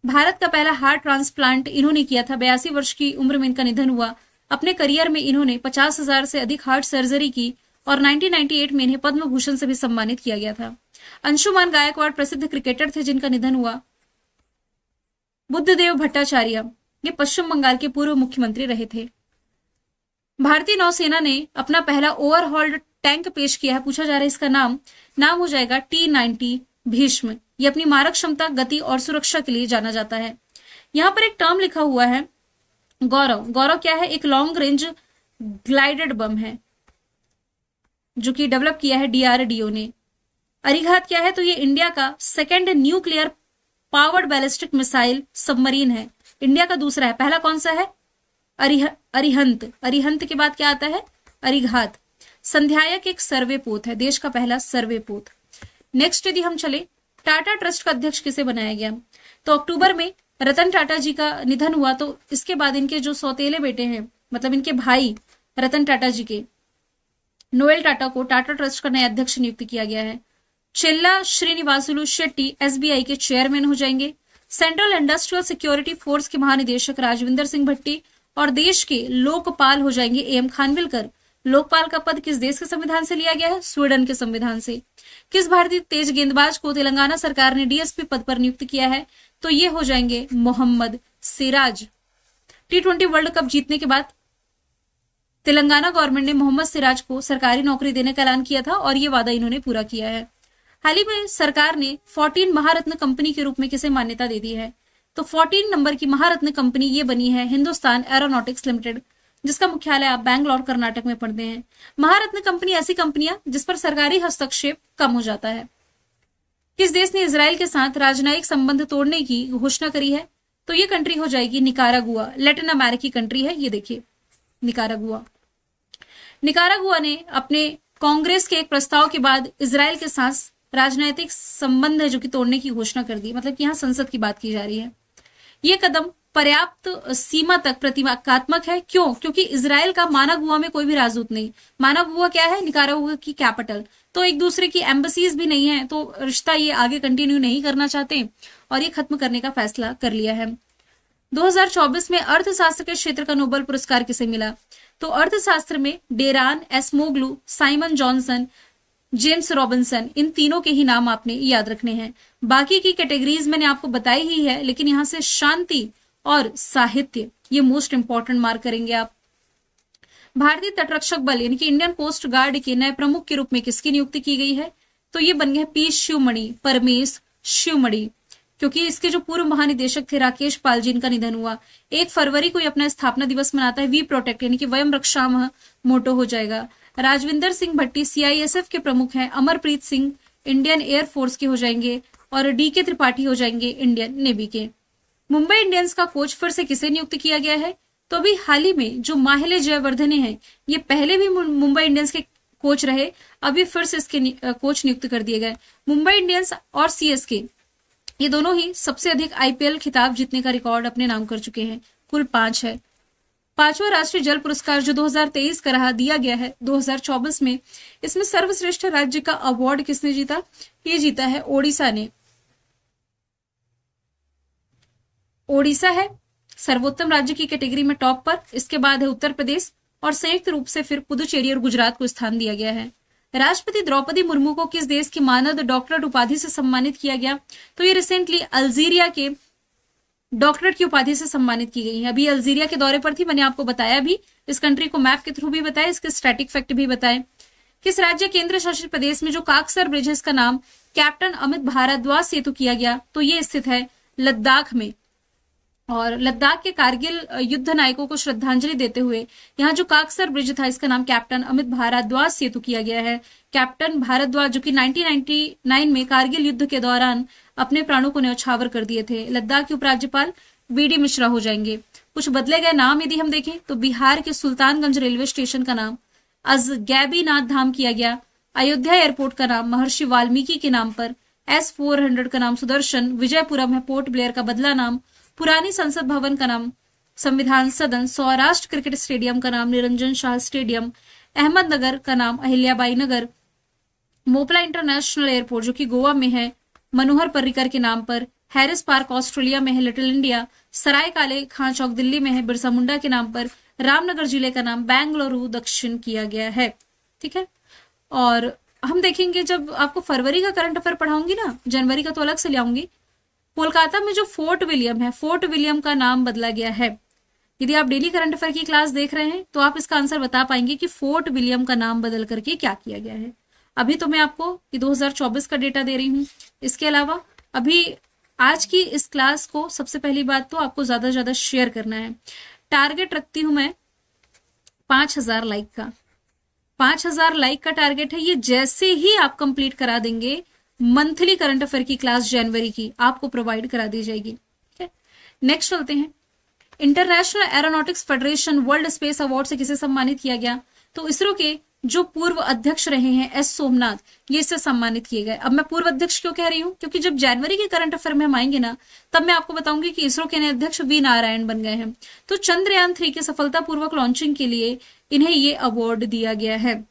A: भारत का पहला हार्ट ट्रांसप्लांट इन्होंने किया था। 82 वर्ष की उम्र में इनका निधन हुआ। अपने करियर में इन्होंने 50,000 से अधिक हार्ट सर्जरी की और 1998 में इन्हें पद्म भूषण से भी सम्मानित किया गया था। अंशुमान गायकवाड़ प्रसिद्ध क्रिकेटर थे जिनका निधन हुआ। बुद्धदेव भट्टाचार्य ये पश्चिम बंगाल के पूर्व मुख्यमंत्री रहे थे। भारतीय नौसेना ने अपना पहला ओवरहॉल्ड टैंक पेश किया है। पूछा जा रहा है इसका नाम हो जाएगा T-90 भीष्म। ये अपनी मारक क्षमता, गति और सुरक्षा के लिए जाना जाता है। यहाँ पर एक टर्म लिखा हुआ है गौरव। गौरव क्या है? एक लॉन्ग रेंज ग्लाइडेड बम है जो कि डेवलप किया है DRDO ने। अरिघात क्या है? तो ये इंडिया का second nuclear powered ballistic missile submarine है। इंडिया का दूसरा है, पहला कौन सा है? अरिहंत, अरिहंत के बाद क्या आता है? अरिघात। संध्यायक एक सर्वे पोत है, देश का पहला सर्वे पोत। नेक्स्ट यदि हम चले, टाटा ट्रस्ट का अध्यक्ष किसे बनाया गया? तो अक्टूबर में रतन टाटा जी का निधन हुआ, तो इसके बाद इनके जो सौतेले बेटे हैं, मतलब इनके भाई रतन टाटा जी के, नोएल टाटा को टाटा ट्रस्ट का नया अध्यक्ष नियुक्त किया गया है। चेल्ला श्रीनिवासुलु शेट्टी एसबीआई के चेयरमैन हो जाएंगे। सेंट्रल इंडस्ट्रियल सिक्योरिटी फोर्स के महानिदेशक राजविंदर सिंह भट्टी और देश के लोकपाल हो जाएंगे एम खानविलकर। लोकपाल का पद किस देश के संविधान से लिया गया है? स्वीडन के संविधान से। किस भारतीय तेज गेंदबाज को तेलंगाना सरकार ने डीएसपी पद पर नियुक्त किया है? तो ये हो जाएंगे Mohammad Siraj. T20 world cup जीतने के बाद तेलंगाना गवर्नमेंट ने मोहम्मद सिराज को सरकारी नौकरी देने का ऐलान किया था और ये वादा इन्होंने पूरा किया है। हाल ही में सरकार ने 14 महारत्न कंपनी के रूप में किसे मान्यता दे दी है? तो 14 नंबर की महारत्न कंपनी ये बनी है हिंदुस्तान एरोनॉटिक्स लिमिटेड, जिसका मुख्यालय आप बैंगलोर कर्नाटक में पढ़ते हैं। महारत्न कंपनी ऐसी कंपनियां जिस पर सरकारी हस्तक्षेप कम हो जाता है। किस देश ने इजराइल के साथ राजनयिक संबंध तोड़ने की घोषणा करी है? तो ये कंट्री हो जाएगी निकारागुआ, लैटिन अमेरिकी कंट्री है। ये देखिए निकारागुआ। निकारागुआ ने अपने कांग्रेस के एक प्रस्ताव के बाद इजराइल के साथ राजनैतिक संबंध है जो कि तोड़ने की घोषणा कर दी, मतलब कि यहाँ संसद की बात की जा रही है। ये कदम पर्याप्त सीमा तक प्रतीकात्मक है। क्यों? क्योंकि इजराइल का मानागुआ में कोई भी राजदूत नहीं। मानागुआ क्या है? निकारागुआ की कैपिटल। तो एक दूसरे की एम्बेसीज भी नहीं है, तो रिश्ता ये आगे कंटिन्यू नहीं करना चाहते और ये खत्म करने का फैसला कर लिया है। 2024 में अर्थशास्त्र के क्षेत्र का नोबेल पुरस्कार किसे मिला? तो अर्थशास्त्र में डेरान एस्मोग्लू, साइमन जॉनसन, जेम्स रॉबिन्सन, इन तीनों के ही नाम आपने याद रखने हैं। बाकी की कैटेगरीज मैंने आपको बताई ही है, लेकिन यहां से शांति और साहित्य ये मोस्ट इंपॉर्टेंट मार्क करेंगे आप। भारतीय तटरक्षक बल यानी कि इंडियन कोस्ट गार्ड के नए प्रमुख के रूप में किसकी नियुक्ति की गई है? तो ये बन गए पी शिवमणि, परमेश शिवमणि, क्योंकि इसके जो पूर्व महानिदेशक थे राकेश पाल जी, इनका निधन हुआ। 1 फरवरी को अपना स्थापना दिवस मनाता है। वी प्रोटेक्ट यानी कि वयम रक्षामः मोटो हो जाएगा। राजविंदर सिंह भट्टी सीआईएसएफ के प्रमुख हैं। अमरप्रीत सिंह इंडियन एयरफोर्स के हो जाएंगे और डीके त्रिपाठी हो जाएंगे इंडियन नेवी के। मुंबई इंडियंस का कोच फिर से किसे नियुक्त किया गया है? तो अभी हाल ही में जो माहिले जयवर्धने हैं, ये पहले भी मुंबई इंडियंस के कोच रहे, अभी फिर से इसके कोच नियुक्त कर दिए गए। मुंबई इंडियंस और सीएसके ये दोनों ही सबसे अधिक आईपीएल खिताब जीतने का रिकॉर्ड अपने नाम कर चुके हैं, कुल 5 है। 5वां राष्ट्रीय जल पुरस्कार जो 2023 का रहा दिया गया है 2024 में, इसमें सर्वश्रेष्ठ राज्य का अवार्ड किसने जीता? ये जीता है ओडिशा ने। ओडिशा है सर्वोत्तम राज्य की कैटेगरी में टॉप पर, इसके बाद है उत्तर प्रदेश और संयुक्त रूप से फिर पुदुचेरी और गुजरात को स्थान दिया गया है। राष्ट्रपति द्रौपदी मुर्मू को किस देश की मानद डॉक्टरेट उपाधि से सम्मानित किया गया? तो ये रिसेंटली अल्जीरिया के डॉक्टरेट की उपाधि से सम्मानित की गई है। अभी अल्जीरिया के दौरे पर थी, मैंने आपको बताया भी, इस कंट्री को मैप के थ्रू भी बताया, इसके स्टैटिक फैक्ट भी बताए। किस राज्य केंद्र शासित प्रदेश में जो काकसर ब्रिज है इसका नाम कैप्टन अमित भारद्वाज सेतु किया गया? तो ये स्थित है लद्दाख में। और लद्दाख के कारगिल युद्ध नायकों को श्रद्धांजलि देते हुए यहाँ जो काकसर ब्रिज था इसका नाम कैप्टन अमित भारद्वाज सेतु किया गया है। कैप्टन भारद्वाज जो कि 1999 में कारगिल युद्ध के दौरान अपने प्राणों को न्यौछावर कर दिए थे। लद्दाख के उपराज्यपाल बीडी मिश्रा हो जाएंगे। कुछ बदले गए नाम यदि हम देखें तो बिहार के सुल्तानगंज रेलवे स्टेशन का नाम अजगैबीनाथ धाम किया गया। अयोध्या एयरपोर्ट का नाम महर्षि वाल्मीकि के नाम पर। S-400 का नाम सुदर्शन। विजयपुरम है पोर्ट ब्लेयर का बदला नाम। पुरानी संसद भवन का नाम संविधान सदन। सौराष्ट्र क्रिकेट स्टेडियम का नाम निरंजन शाह स्टेडियम। अहमदनगर का नाम अहिल्याबाई नगर। मोपला इंटरनेशनल एयरपोर्ट जो कि गोवा में है मनोहर पर्रिकर के नाम पर। हैरिस पार्क ऑस्ट्रेलिया में है लिटिल इंडिया। सराय काले खां चौक दिल्ली में है बिरसा मुंडा के नाम पर। रामनगर जिले का नाम बेंगलुरु दक्षिण किया गया है। ठीक है, और हम देखेंगे जब आपको फरवरी का करंट अफेयर पढ़ाऊंगी ना, जनवरी का तो अलग से ले आऊंगी। कोलकाता में जो फोर्ट विलियम है, फोर्ट विलियम का नाम बदला गया है। यदि आप डेली करंट अफेयर की क्लास देख रहे हैं तो आप इसका आंसर बता पाएंगे कि फोर्ट विलियम का नाम बदल करके क्या किया गया है। अभी तो मैं आपको 2024 का डेटा दे रही हूँ। इसके अलावा अभी आज की इस क्लास को सबसे पहली बात तो आपको ज्यादा से ज्यादा शेयर करना है। टारगेट रखती हूं मैं 5000 लाइक का। 5000 लाइक का टारगेट है। ये जैसे ही आप कंप्लीट करा देंगे मंथली करंट अफेयर की क्लास जनवरी की आपको प्रोवाइड करा दी जाएगी। ठीक है, नेक्स्ट चलते हैं। International aeronautics federation world space award से किसे सम्मानित किया गया? तो इसरो के जो पूर्व अध्यक्ष रहे हैं एस सोमनाथ, ये इससे सम्मानित किए गए। अब मैं पूर्व अध्यक्ष क्यों कह रही हूँ? क्योंकि जब जनवरी के करंट अफेयर में हम आएंगे ना, तब मैं आपको बताऊंगी कि इसरो के नए अध्यक्ष वी नारायण बन गए हैं। तो चंद्रयान 3 के सफलतापूर्वक लॉन्चिंग के लिए इन्हें ये अवार्ड दिया गया है।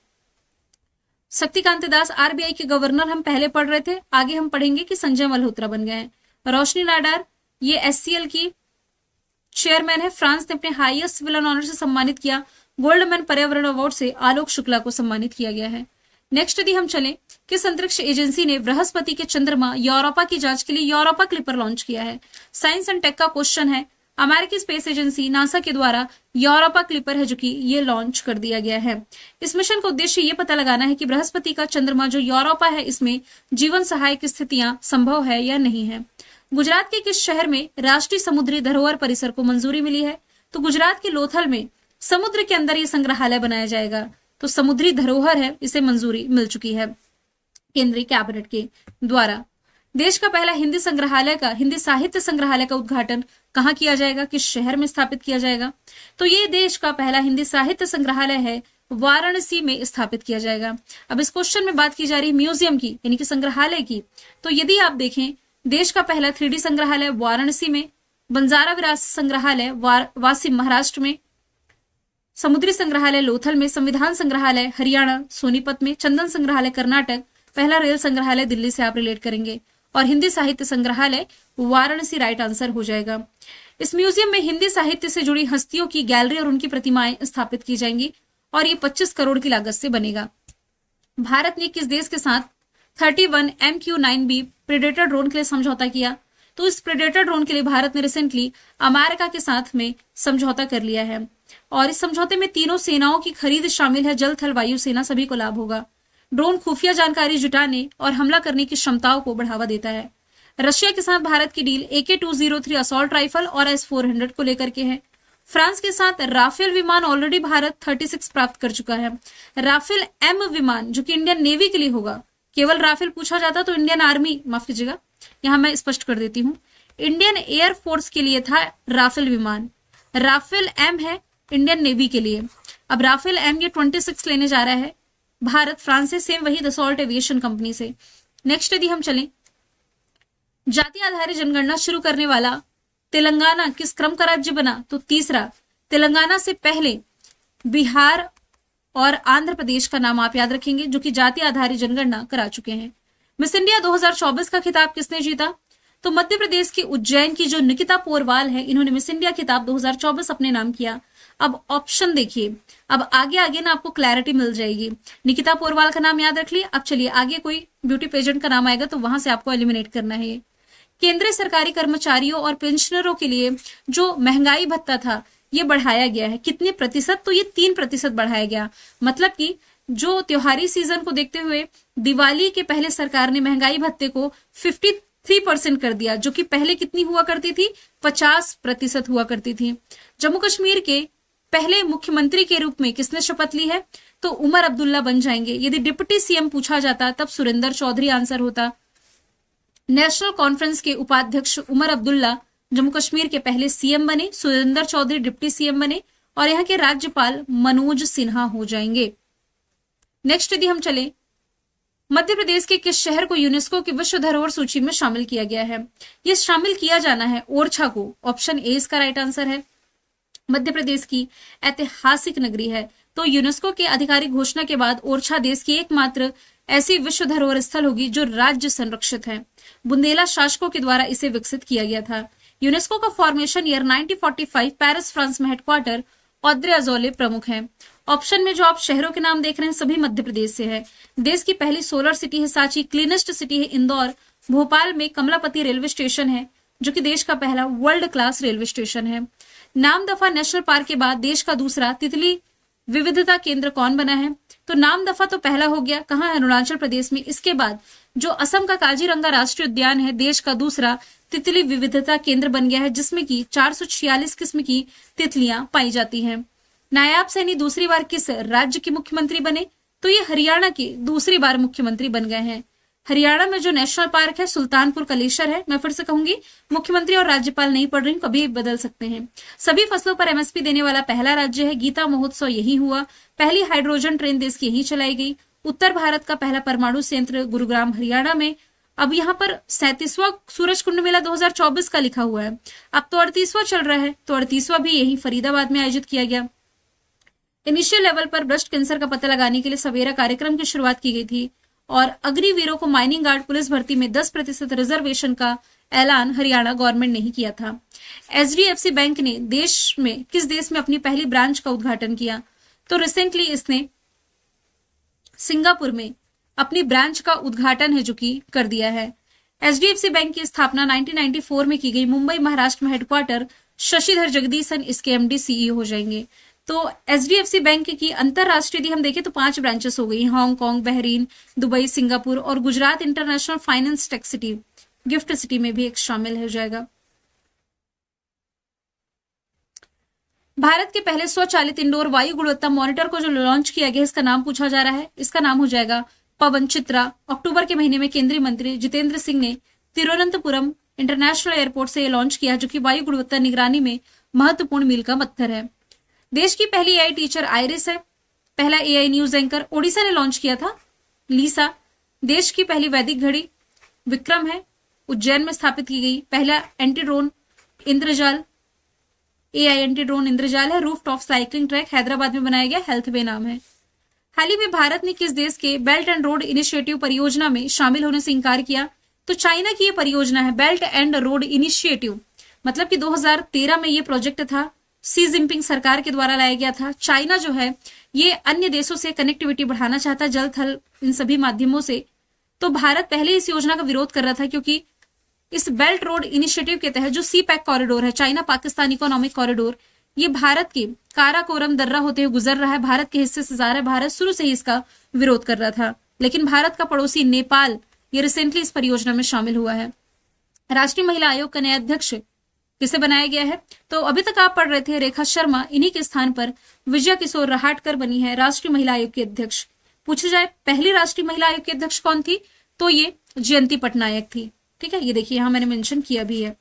A: शक्तिकांत दास आरबीआई के गवर्नर हम पहले पढ़ रहे थे, आगे हम पढ़ेंगे कि संजय मल्होत्रा बन गए हैं। रोशनी नाडार ये एससीएल की चेयरमैन है। फ्रांस ने अपने हाईएस्ट सिविल ऑनर से सम्मानित किया। गोल्डमैन पर्यावरण अवार्ड से आलोक शुक्ला को सम्मानित किया गया है। नेक्स्ट यदि हम चलें, किस अंतरिक्ष एजेंसी ने बृहस्पति के चंद्रमा यूरोपा की जांच के लिए यूरोपा क्लिपर लॉन्च किया है? साइंस एंड टेक का क्वेश्चन है। अमेरिकी स्पेस एजेंसी नासा के द्वारा यूरोपा क्लिपर है जो कि ये लॉन्च कर दिया गया है। इस मिशन का उद्देश्य ये पता लगाना है कि बृहस्पति का चंद्रमा जो यूरोपा है इसमें जीवन सहायक स्थितियां संभव है या नहीं है। गुजरात के किस शहर में राष्ट्रीय समुद्री धरोहर परिसर को मंजूरी मिली है? तो गुजरात के लोथल में समुद्र के अंदर ये संग्रहालय बनाया जाएगा। तो समुद्री धरोहर है, इसे मंजूरी मिल चुकी है केंद्रीय कैबिनेट के द्वारा। देश का पहला हिंदी साहित्य संग्रहालय का उद्घाटन कहाँ किया जाएगा? किस शहर में स्थापित किया जाएगा? तो ये देश का पहला हिंदी साहित्य संग्रहालय है, वाराणसी में स्थापित किया जाएगा। अब इस क्वेश्चन में बात की जा रही है म्यूजियम की, यानी कि संग्रहालय की। तो यदि आप देखें, देश का पहला 3D संग्रहालय वाराणसी में, बंजारा विरासत संग्रहालय वाशिम महाराष्ट्र में, समुद्री संग्रहालय लोथल में, संविधान संग्रहालय हरियाणा सोनीपत में, चंदन संग्रहालय कर्नाटक, पहला रेल संग्रहालय दिल्ली से आप रिलेट करेंगे, और हिंदी साहित्य संग्रहालय वाराणसी राइट आंसर हो जाएगा। इस म्यूजियम में हिंदी साहित्य से जुड़ी हस्तियों की गैलरी और उनकी प्रतिमाएं स्थापित की जाएंगी और ये 25 करोड़ की लागत से बनेगा। भारत ने किस देश के साथ 31 MQ-9B प्रेडेटर ड्रोन के लिए समझौता किया? तो इस प्रेडेटर ड्रोन के लिए भारत ने रिसेंटली अमेरिका के साथ में समझौता कर लिया है और इस समझौते में तीनों सेनाओं की खरीद शामिल है। जल थल वायु सेना सभी को लाभ होगा। ड्रोन खुफिया जानकारी जुटाने और हमला करने की क्षमताओं को बढ़ावा देता है। रशिया के साथ भारत की डील AK-203 असॉल्ट राइफल और S-400 को लेकर के है। फ्रांस के साथ राफेल विमान ऑलरेडी भारत 36 प्राप्त कर चुका है। राफेल M विमान जो कि इंडियन नेवी के लिए होगा, केवल राफेल पूछा जाता तो इंडियन आर्मी, माफ कीजिएगा यहां मैं स्पष्ट कर देती हूं, इंडियन एयर फोर्स के लिए था राफेल विमान। राफेल M है इंडियन नेवी के लिए। अब राफेल M ये 26 लेने जा रहा है भारत फ्रांस से, सेम वही दसॉल्ट एविएशन कंपनी से। नेक्स्ट यदि हम चलें, जाति आधारित जनगणना शुरू करने वाला तेलंगाना किस क्रम का राज्य बना? तो तीसरा। तेलंगाना से पहले बिहार और आंध्र प्रदेश का नाम आप याद रखेंगे जो कि जाति आधारित जनगणना करा चुके हैं। मिस इंडिया 2024 का खिताब किसने जीता? तो मध्य प्रदेश के उज्जैन की जो निकिता पोरवाल है, इन्होंने मिस इंडिया खिताब 2024 अपने नाम किया। अब ऑप्शन देखिए, अब आगे आगे ना आपको क्लैरिटी मिल जाएगी। निकिता पोरवाल का नाम याद रख लिए। अब चलिए आगे कोई ब्यूटी पेजेंट का नाम आएगा तो वहां से आपको एलिमिनेट करना है। केंद्रीय सरकारी कर्मचारियों और पेंशनरों के लिए जो महंगाई भत्ता था ये बढ़ाया गया है। कितने प्रतिशत? तो ये 3% बढ़ाया गया। मतलब कि जो त्योहारी सीजन को देखते हुए दिवाली के पहले सरकार ने महंगाई भत्ते को 53% कर दिया, जो कि पहले कितनी हुआ करती थी? 50% हुआ करती थी। जम्मू कश्मीर के पहले मुख्यमंत्री के रूप में किसने शपथ ली है? तो उमर अब्दुल्ला बन जाएंगे। यदि डिप्टी सीएम पूछा जाता तब सुरेंद्र चौधरी आंसर होता। नेशनल कॉन्फ्रेंस के उपाध्यक्ष उमर अब्दुल्ला जम्मू कश्मीर के पहले सीएम बने, सुरेंद्र चौधरी डिप्टी सीएम बने और यहाँ के राज्यपाल मनोज सिन्हा हो जाएंगे। नेक्स्ट यदि हम चले, मध्य प्रदेश के किस शहर को यूनेस्को की विश्व धरोहर सूची में शामिल किया गया है? ये शामिल किया जाना है ओरछा को। ऑप्शन ए इसका राइट आंसर है। मध्य प्रदेश की ऐतिहासिक नगरी है, तो यूनेस्को के आधिकारिक घोषणा के बाद ओरछा देश की एकमात्र ऐसी विश्व धरोहर स्थल होगी जो राज्य संरक्षित है। बुंदेला शासकों के द्वारा इसे विकसित किया गया था। यूनेस्को का फॉर्मेशन ईयर 1945 पेरिस फ्रांस में हेडक्वार्टर ऑद्रे अजौले प्रमुख है। ऑप्शन में जो आप शहरों के नाम देख रहे हैं सभी मध्य प्रदेश से है। देश की पहली सोलर सिटी है सांची, क्लीनेस्ट सिटी है इंदौर। भोपाल में कमलापति रेलवे स्टेशन है जो कि देश का पहला वर्ल्ड क्लास रेलवे स्टेशन है। नामदफा नेशनल पार्क के बाद देश का दूसरा तितली विविधता केंद्र कौन बना है? तो नामदफा तो पहला हो गया, कहाँ है? अरुणाचल प्रदेश में। इसके बाद जो असम का काजीरंगा राष्ट्रीय उद्यान है देश का दूसरा तितली विविधता केंद्र बन गया है, जिसमें की 446 किस्म की तितलियां पाई जाती हैं। नायाब सैनी दूसरी बार किस राज्य के मुख्यमंत्री बने? तो ये हरियाणा के दूसरी बार मुख्यमंत्री बन गए हैं। हरियाणा में जो नेशनल पार्क है सुल्तानपुर कलेसर है। मैं फिर से कहूंगी, मुख्यमंत्री और राज्यपाल नहीं पढ़ रही हूं, कभी बदल सकते हैं। सभी फसलों पर एमएसपी देने वाला पहला राज्य है। गीता महोत्सव यही हुआ। पहली हाइड्रोजन ट्रेन देश की यही चलाई गई। उत्तर भारत का पहला परमाणु संयंत्र गुरुग्राम हरियाणा में। अब यहाँ पर 37वां सूरज कुंड मेला 2024 का लिखा हुआ है। अब तो 38वां चल रहा है, तो 38वां भी यही फरीदाबाद में आयोजित किया गया। इनिशियल लेवल पर ब्रेस्ट कैंसर का पता लगाने के लिए सवेरा कार्यक्रम की शुरुआत की गई थी। और अग्निवीरों को माइनिंग गार्ड पुलिस भर्ती में 10% रिजर्वेशन का ऐलान हरियाणा गवर्नमेंट ने ही किया था। एचडीएफसी बैंक ने किस देश में अपनी पहली ब्रांच का उद्घाटन किया? तो रिसेंटली इसने सिंगापुर में अपनी ब्रांच का उद्घाटन है जो कि कर दिया है। एचडीएफसी बैंक की स्थापना 1994 में की गई। मुंबई महाराष्ट्र में हेडक्वार्टर। शशिधर जगदीशन इसके एमडी सीईओ हो जाएंगे। तो एचडीएफसी बैंक की अंतरराष्ट्रीय यदि हम देखें तो 5 ब्रांचेस हो गई, हांगकांग, बहरीन, दुबई, सिंगापुर और Gujarat international finance tech city, gift city में भी एक शामिल हो जाएगा। भारत के पहले स्वचालित इंडोर वायु गुणवत्ता मॉनिटर को जो लॉन्च किया गया, इसका नाम पूछा जा रहा है। इसका नाम हो जाएगा पवन चित्रा। अक्टूबर के महीने में केंद्रीय मंत्री जितेंद्र सिंह ने तिरुवनंतपुरम इंटरनेशनल एयरपोर्ट से लॉन्च किया, जो कि वायु गुणवत्ता निगरानी में महत्वपूर्ण मील का पत्थर है। देश की पहली एआई टीचर आयरिस है। पहला एआई न्यूज एंकर ओडिशा ने लॉन्च किया था, लीसा। देश की पहली वैदिक घड़ी विक्रम है, उज्जैन में स्थापित की गई। पहला anti drone Indrajal, AI anti drone Indrajal है। Roof top cycling track Hyderabad में बनाया गया, हेल्थ वे नाम है। हाल ही में भारत ने किस देश के बेल्ट एंड रोड इनिशिएटिव परियोजना में शामिल होने से इनकार किया? तो चाइना की ये परियोजना है बेल्ट एंड रोड इनिशिएटिव। मतलब कि 2013 में ये प्रोजेक्ट था, सी जिनपिंग सरकार के द्वारा लाया गया था। चाइना जो है ये अन्य देशों से कनेक्टिविटी बढ़ाना चाहता है, जल थल इन सभी माध्यमों से। तो भारत पहले इस योजना का विरोध कर रहा था, क्योंकि इस बेल्ट रोड इनिशिएटिव के तहत जो सी पैक कॉरिडोर है, चाइना पाकिस्तान इकोनॉमिक कॉरिडोर, ये भारत के काराकोरम दर्रा होते हुए गुजर रहा है, भारत के हिस्से से जा रहा है। भारत शुरू से ही इसका विरोध कर रहा था, लेकिन भारत का पड़ोसी नेपाल ये रिसेंटली इस परियोजना में शामिल हुआ है। राष्ट्रीय महिला आयोग का नया अध्यक्ष किसे बनाया गया है? तो अभी तक आप पढ़ रहे थे रेखा शर्मा, इन्हीं के स्थान पर विजया किशोर रहाटकर बनी है राष्ट्रीय महिला आयोग की अध्यक्ष। पूछा जाए पहली राष्ट्रीय महिला आयोग की अध्यक्ष कौन थी, तो ये जयंती पटनायक थी। ठीक है, ये देखिए यहां मैंने मेंशन किया भी है।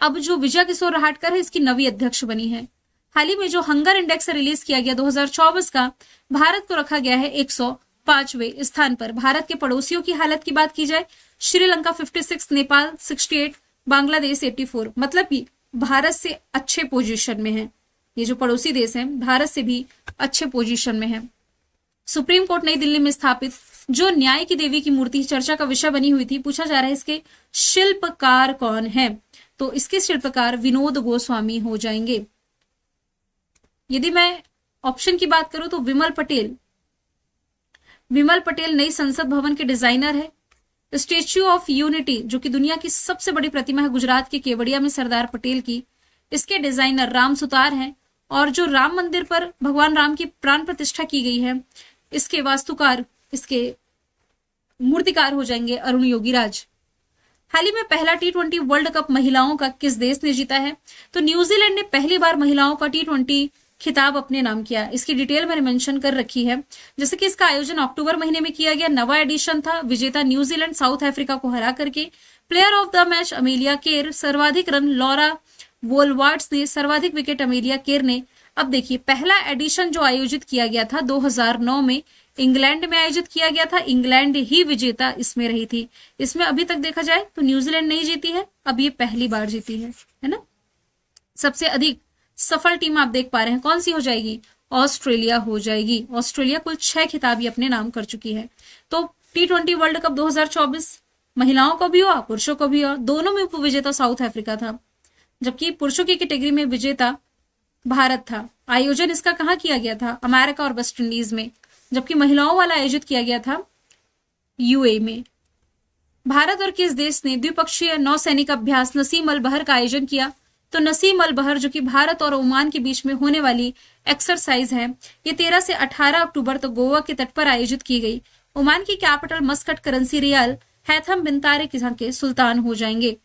A: अब जो विजया किशोर रहाटकर है, इसकी नवी अध्यक्ष बनी है। हाल ही में जो हंगर इंडेक्स रिलीज किया गया 2024 का, भारत को रखा गया है 105वें स्थान पर। भारत के पड़ोसियों की हालत की बात की जाए, श्रीलंका 56, नेपाल 68, बांग्लादेश 84। मतलब कि भारत से अच्छे पोजीशन में है। ये जो पड़ोसी देश हैं भारत से भी अच्छे पोजीशन में है। सुप्रीम कोर्ट नई दिल्ली में स्थापित जो न्याय की देवी की मूर्ति चर्चा का विषय बनी हुई थी, पूछा जा रहा है इसके शिल्पकार कौन है? तो इसके शिल्पकार विनोद गोस्वामी हो जाएंगे। यदि मैं ऑप्शन की बात करूं तो विमल पटेल नई संसद भवन के डिजाइनर है। स्टेच्यू ऑफ यूनिटी जो कि दुनिया की सबसे बड़ी प्रतिमा है गुजरात के केवड़िया में सरदार पटेल की, इसके डिजाइनर राम सुतार हैं। और जो राम मंदिर पर भगवान राम की प्राण प्रतिष्ठा की गई है, इसके वास्तुकार, इसके मूर्तिकार हो जाएंगे अरुण योगीराज। हाल ही में पहला T20 वर्ल्ड कप महिलाओं का किस देश ने जीता है? तो न्यूजीलैंड ने पहली बार महिलाओं का T20 खिताब अपने नाम किया। इसकी डिटेल मैंने मेंशन कर रखी है। जैसे कि इसका आयोजन अक्टूबर महीने में किया गया, नवा एडिशन था। विजेता न्यूजीलैंड साउथ अफ्रीका को हरा करके। Player of the match Amelia Kerr, सर्वाधिक रन लॉरा वोलवार्ड्स ने, सर्वाधिक विकेट अमेलिया केर ने। अब देखिए पहला एडिशन जो आयोजित किया गया था 2009 में इंग्लैंड में आयोजित किया गया था। इंग्लैंड ही विजेता इसमें रही थी। इसमें अभी तक देखा जाए तो न्यूजीलैंड नहीं जीती है, अब ये पहली बार जीती है ना। सबसे अधिक सफल टीम आप देख पा रहे हैं कौन सी हो जाएगी? ऑस्ट्रेलिया हो जाएगी। ऑस्ट्रेलिया कुल 6 खिताब अपने नाम कर चुकी है। तो T20 वर्ल्ड कप 2024 महिलाओं को भी हुआ, पुरुषों को भी हुआ। दोनों में उप विजेता साउथ अफ्रीका था, जबकि पुरुषों की कैटेगरी में विजेता भारत था। आयोजन इसका कहाँ किया गया था? अमेरिका और वेस्ट इंडीज में। जबकि महिलाओं वाला आयोजित किया गया था यूए में। भारत और किस देश ने द्विपक्षीय नौसैनिक अभ्यास नसीम अल बहर का आयोजन किया? तो नसीम अल बहर जो कि भारत और ओमान के बीच में होने वाली एक्सरसाइज है, ये 13 से 18 अक्टूबर तक गोवा के तट पर आयोजित की गई। ओमान की capital Muscat, currency rial, Haitham bin Tariq यहाँ के सुल्तान हो जाएंगे।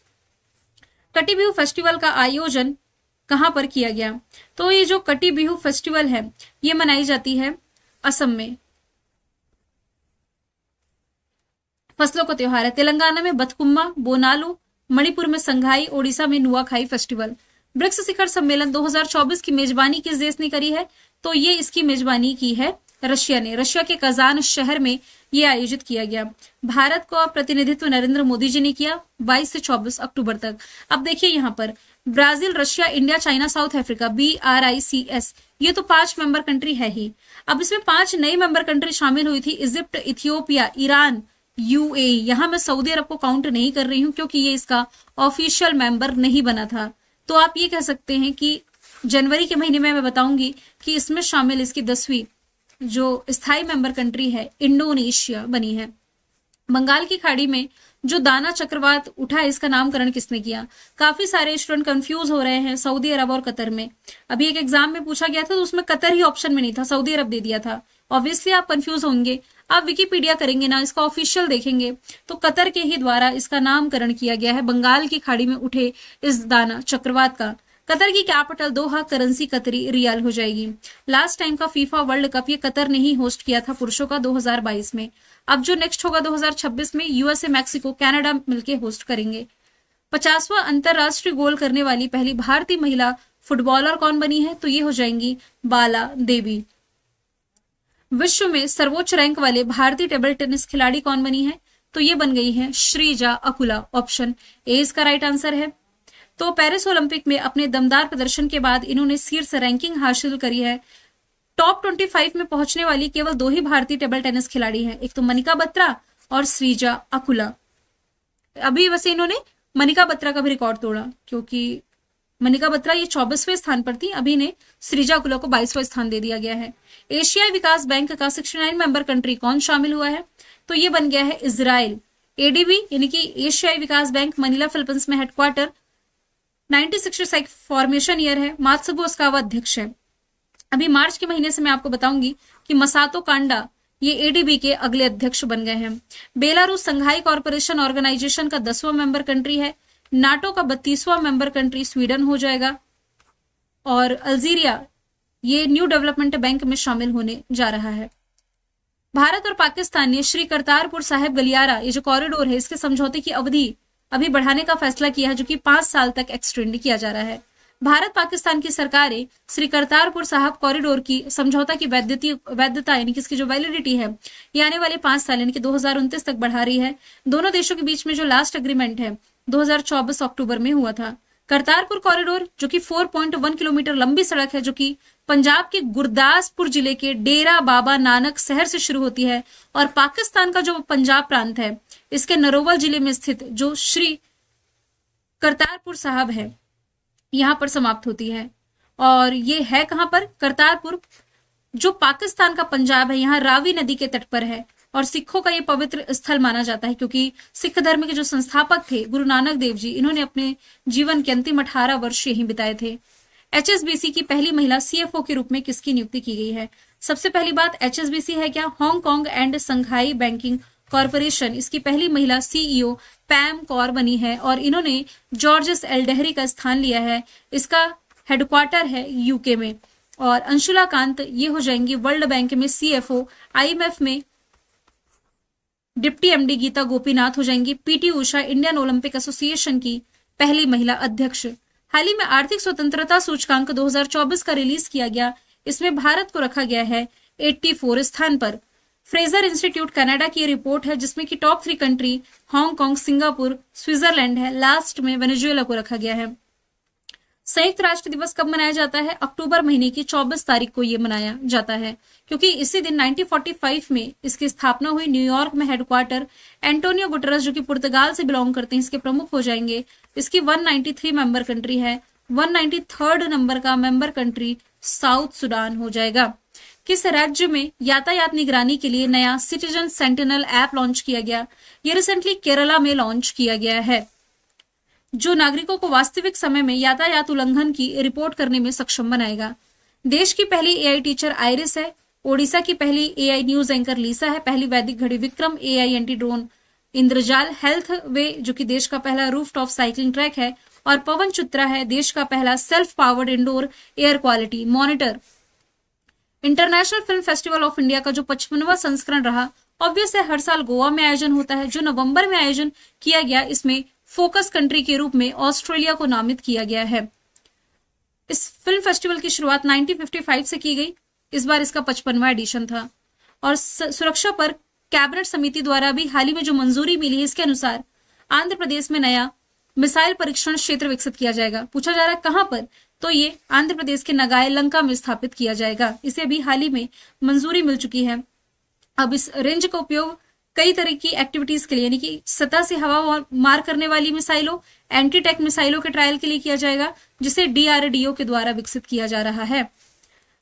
A: कटी बिहू फेस्टिवल का आयोजन कहां पर किया गया? तो ये जो कटी बिहू फेस्टिवल है ये मनाई जाती है असम में। फसलों का त्योहार है। तेलंगाना में बथकुम्मा, बोनालू, मणिपुर में संघाई, ओडिशा में नुआखाई फेस्टिवल। ब्रिक्स शिखर सम्मेलन 2024 की मेजबानी किस देश ने करी है? तो ये इसकी मेजबानी की है रशिया ने। रशिया के कजान शहर में ये आयोजित किया गया। भारत का प्रतिनिधित्व नरेंद्र मोदी जी ने किया 22 से 24 अक्टूबर तक। अब देखिए यहाँ पर Brazil, Russia, India, China, South Africa, BRICS, ये तो 5 मेंबर कंट्री है ही। अब इसमें 5 नई मेंबर कंट्री शामिल हुई थी, इजिप्ट, इथियोपिया, ईरान, UAE। यहां मैं सऊदी अरब को काउंट नहीं कर रही हूं क्योंकि ये इसका ऑफिशियल मेंबर नहीं बना था। तो आप ये कह सकते हैं कि जनवरी के महीने में मैं बताऊंगी कि इसमें शामिल इसकी 10वीं जो स्थायी मेंबर कंट्री है इंडोनेशिया बनी है। बंगाल की खाड़ी में जो दाना चक्रवात उठा है, इसका नामकरण किसने किया? काफी सारे स्टूडेंट कंफ्यूज हो रहे हैं सऊदी अरब और कतर में। अभी एक एग्जाम में पूछा गया था तो उसमें कतर ही ऑप्शन में नहीं था, सऊदी अरब दे दिया था। ऑब्वियसली आप कंफ्यूज होंगे, आप विकिपीडिया करेंगे ना, इसका ऑफिशियल देखेंगे तो कतर के ही द्वारा इसका नामकरण किया गया है, बंगाल की खाड़ी में उठे इस दाना चक्रवात का। कतर की कैपिटल दोहा, करेंसी कतरी रियाल हो जाएगी। लास्ट टाइम का फीफा वर्ल्ड कप ये कतर ने ही होस्ट किया था पुरुषों का 2022 में। अब जो नेक्स्ट होगा 2026 में USA, मैक्सिको, कनाडा मिलके होस्ट करेंगे। 50वां अंतरराष्ट्रीय गोल करने वाली पहली भारतीय महिला फुटबॉलर कौन बनी है? तो ये हो जाएंगी बाला देवी। विश्व में सर्वोच्च रैंक वाले भारतीय टेबल टेनिस खिलाड़ी कौन बनी है? तो ये बन गई है श्रीजा अकुला। ऑप्शन ए इसका राइट आंसर है। तो पेरिस ओलंपिक में अपने दमदार प्रदर्शन के बाद इन्होंने शीर्ष रैंकिंग हासिल करी है। टॉप 25 में पहुंचने वाली केवल 2 ही भारतीय टेबल टेनिस खिलाड़ी हैं, एक तो मनिका बत्रा और श्रीजा अकुला। अभी वैसे इन्होंने मनिका बत्रा का भी रिकॉर्ड तोड़ा क्योंकि मनिका बत्रा ये 24वें स्थान पर थी, अभी ने श्रीजा अकुला को 22वां स्थान दे दिया गया है। एशियाई विकास बैंक का 69 मेंबर कंट्री कौन शामिल हुआ है? तो ये बन गया है इजराइल। ADB यानी कि एशियाई विकास बैंक मनीला फिलीपींस में हेडक्वार्टर, 1966 फॉर्मेशन ईयर है। मात्सुगो उसका अध्यक्ष है। अभी मार्च के महीने से मैं आपको बताऊंगी कि मसातो कांडा ये ADB के अगले अध्यक्ष बन गए हैं। बेलारूस संघाई कॉर्पोरेशन ऑर्गेनाइजेशन का 10वां मेंबर कंट्री है। नाटो का 32वां मेंबर कंट्री स्वीडन हो जाएगा। और अल्जीरिया ये न्यू डेवलपमेंट बैंक में शामिल होने जा रहा है। भारत और पाकिस्तान ने श्री करतारपुर साहिब गलियारा ये जो कॉरिडोर है इसके समझौते की अवधि अभी बढ़ाने का फैसला किया है, जो कि 5 साल तक एक्सटेंड किया जा रहा है। भारत पाकिस्तान की सरकारें श्री करतारपुर साहिब कॉरिडोर की समझौता की वैधता यानी कि इसकी जो वैलिडिटी है ये आने वाले 5 साल यानी कि 2029 तक बढ़ा रही है। दोनों देशों के बीच में जो लास्ट एग्रीमेंट है 2024 अक्टूबर में हुआ था। करतारपुर कॉरिडोर जो कि 4.1 किलोमीटर लंबी सड़क है, जो कि पंजाब के गुरदासपुर जिले के डेरा बाबा नानक शहर से शुरू होती है और पाकिस्तान का जो पंजाब प्रांत है इसके नरोवल जिले में स्थित जो श्री करतारपुर साहिब है यहां पर समाप्त होती है। और ये है कहां पर? करतारपुर जो पाकिस्तान का पंजाब है, यहाँ रावी नदी के तट पर है और सिखों का ये पवित्र स्थल माना जाता है क्योंकि सिख धर्म के जो संस्थापक थे गुरु नानक देव जी, इन्होंने अपने जीवन के अंतिम 18 वर्ष यहीं बिताए थे। HSBC की पहली महिला CFO के रूप में किसकी नियुक्ति की गई है? सबसे पहली बात HSBC है क्या? Hong Kong and Shanghai banking corporation, इसकी पहली महिला CEO पैम कौर बनी है और इन्होंने जॉर्जस एल्डेहरी का स्थान लिया है। इसका हेडक्वार्टर है UK में। और अंशुला कांत ये हो जाएंगी वर्ल्ड बैंक में CFO। IMF में डिप्टी MD गीता गोपीनाथ हो जाएंगी। PT Usha Indian Olympic association की पहली महिला अध्यक्ष। हाल ही में आर्थिक स्वतंत्रता सूचकांक 2024 का रिलीज किया गया, इसमें भारत को रखा गया है 84 स्थान पर। फ्रेजर इंस्टीट्यूट कनाडा की रिपोर्ट है जिसमें कि top 3 country Hong Kong, Singapore, Switzerland है। लास्ट में वेनेजुएला को रखा गया है। संयुक्त राष्ट्र दिवस कब मनाया जाता है? अक्टूबर महीने की 24 तारीख को यह मनाया जाता है क्योंकि इसी दिन 1945 में इसकी स्थापना हुई। न्यूयॉर्क में हेडक्वार्टर। एंटोनियो गुटेरेस जो कि पुर्तगाल से बिलोंग करते हैं इसके प्रमुख हो जाएंगे। इसकी 193 मेंबर कंट्री है। 193 नंबर का मेंबर कंट्री साउथ सुडान हो जाएगा। किस राज्य में यातायात निगरानी के लिए नया सिटीजन सेंटिनल ऐप लॉन्च किया गया? ये रिसेंटली केरला में लॉन्च किया गया है, जो नागरिकों को वास्तविक समय में यातायात उल्लंघन की रिपोर्ट करने में सक्षम बनाएगा। देश की पहली AI टीचर आयरिस है। ओडिशा की पहली AI न्यूज एंकर लीसा है। पहली वैदिक घड़ी Vikram. AI anti drone Indrajal. Health way जो कि देश का पहला रूफटॉप साइकिलिंग ट्रैक है। और पवन चित्रा है देश का पहला self powered indoor air quality monitor. International film festival of India का जो 55वां संस्करण रहा ऑब्वियस है हर साल गोवा में आयोजन होता है। जो नवंबर में आयोजन किया गया, इसमें फोकस कंट्री के रूप में ऑस्ट्रेलिया को नामित किया गया है। इस फिल्म फेस्टिवल की शुरुआत 1955 से की गई। इस बार इसका 55वां एडिशन था। और सुरक्षा पर कैबिनेट समिति द्वारा भी हाल ही में जो मंजूरी मिली है, इसके अनुसार आंध्र प्रदेश में नया मिसाइल परीक्षण क्षेत्र विकसित किया जाएगा। पूछा जा रहा है कहां पर, तो ये आंध्र प्रदेश के नगाय लंका में स्थापित किया जाएगा। इसे अभी हाल ही में मंजूरी मिल चुकी है। अब इस रेंज का उपयोग कई तरह की एक्टिविटीज के लिए, यानी कि सतह से हवा मार करने वाली मिसाइलों, एंटी टैंक मिसाइलों के ट्रायल के लिए किया जाएगा, जिसे डीआरडीओ के द्वारा विकसित किया जा रहा है।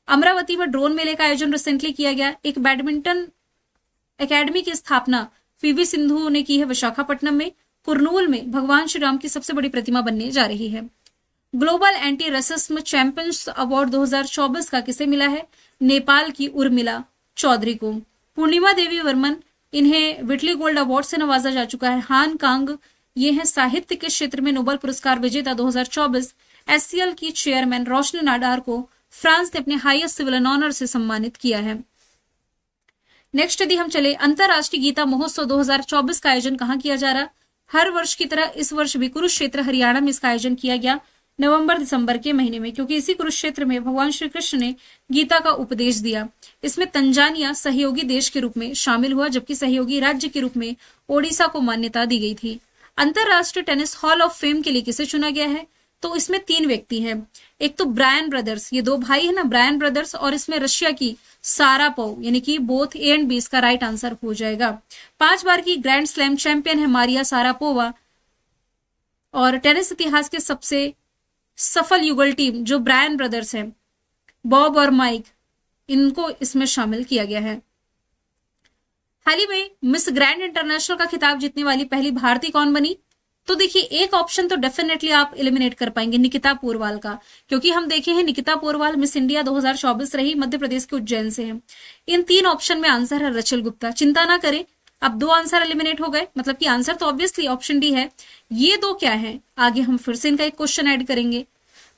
A: अमरावती में ड्रोन मेले का आयोजन रिसेंटली किया गया। एक बैडमिंटन एकेडमी की स्थापना पीवी सिंधु ने की है विशाखापट्टनम में। कुरनूल में भगवान श्री राम की सबसे बड़ी प्रतिमा बनने जा रही है। Global anti racism champions award 2024 का किसे मिला है? नेपाल की उर्मिला चौधरी को। पूर्णिमा देवी वर्मन, इन्हें विटली गोल्ड अवार्ड से नवाजा जा चुका है। हान कांग, ये हैं साहित्य के क्षेत्र में नोबेल पुरस्कार विजेता 2024। एससीएल की चेयरमैन रोशनी नाडार को फ्रांस ने अपने हाईएस्ट सिविल ऑनर से सम्मानित किया है। नेक्स्ट यदि हम चले, अंतरराष्ट्रीय गीता महोत्सव 2024 का आयोजन कहां किया जा रहा? हर वर्ष की तरह इस वर्ष भी कुरुक्षेत्र हरियाणा में इसका आयोजन किया गया नवंबर दिसंबर के महीने में, क्योंकि इसी कुरुक्षेत्र में भगवान श्री कृष्ण ने गीता का उपदेश दिया। इसमें तंजानिया सहयोगी देश के रूप में शामिल हुआ, जबकि सहयोगी राज्य के रूप में ओडिशा को मान्यता दी गई थी। अंतरराष्ट्रीय टेनिस हॉल ऑफ फेम के लिए किसे चुना गया है? तो इसमें 3 व्यक्ति हैं। एक तो ब्रायन ब्रदर्स, ये 2 भाई है ना, ब्रायन ब्रदर्स, और इसमें रशिया की सारापोव, यानी कि बोथ ए एंड बी इसका राइट आंसर हो जाएगा। 5 बार की ग्रैंड स्लैम चैंपियन है मारिया सारापोवा, और टेनिस इतिहास के सबसे सफल युगल टीम जो ब्रायन ब्रदर्स हैं, बॉब और माइक, इनको इसमें शामिल किया गया है। हाल ही में मिस ग्रैंड इंटरनेशनल का खिताब जीतने वाली पहली भारतीय कौन बनी? तो देखिए, एक ऑप्शन तो डेफिनेटली आप एलिमिनेट कर पाएंगे, निकिता पोरवाल का, क्योंकि हम देखे हैं निकिता पोरवाल मिस इंडिया 2024 रही, मध्य प्रदेश के उज्जैन से है। इन 3 ऑप्शन में आंसर है रचल गुप्ता। चिंता ना करें, अब 2 आंसर एलिमिनेट हो गए, मतलब कि आंसर तो ऑब्वियसली ऑप्शन डी है। ये 2 क्या है, आगे हम फिर से इनका एक क्वेश्चन ऐड करेंगे।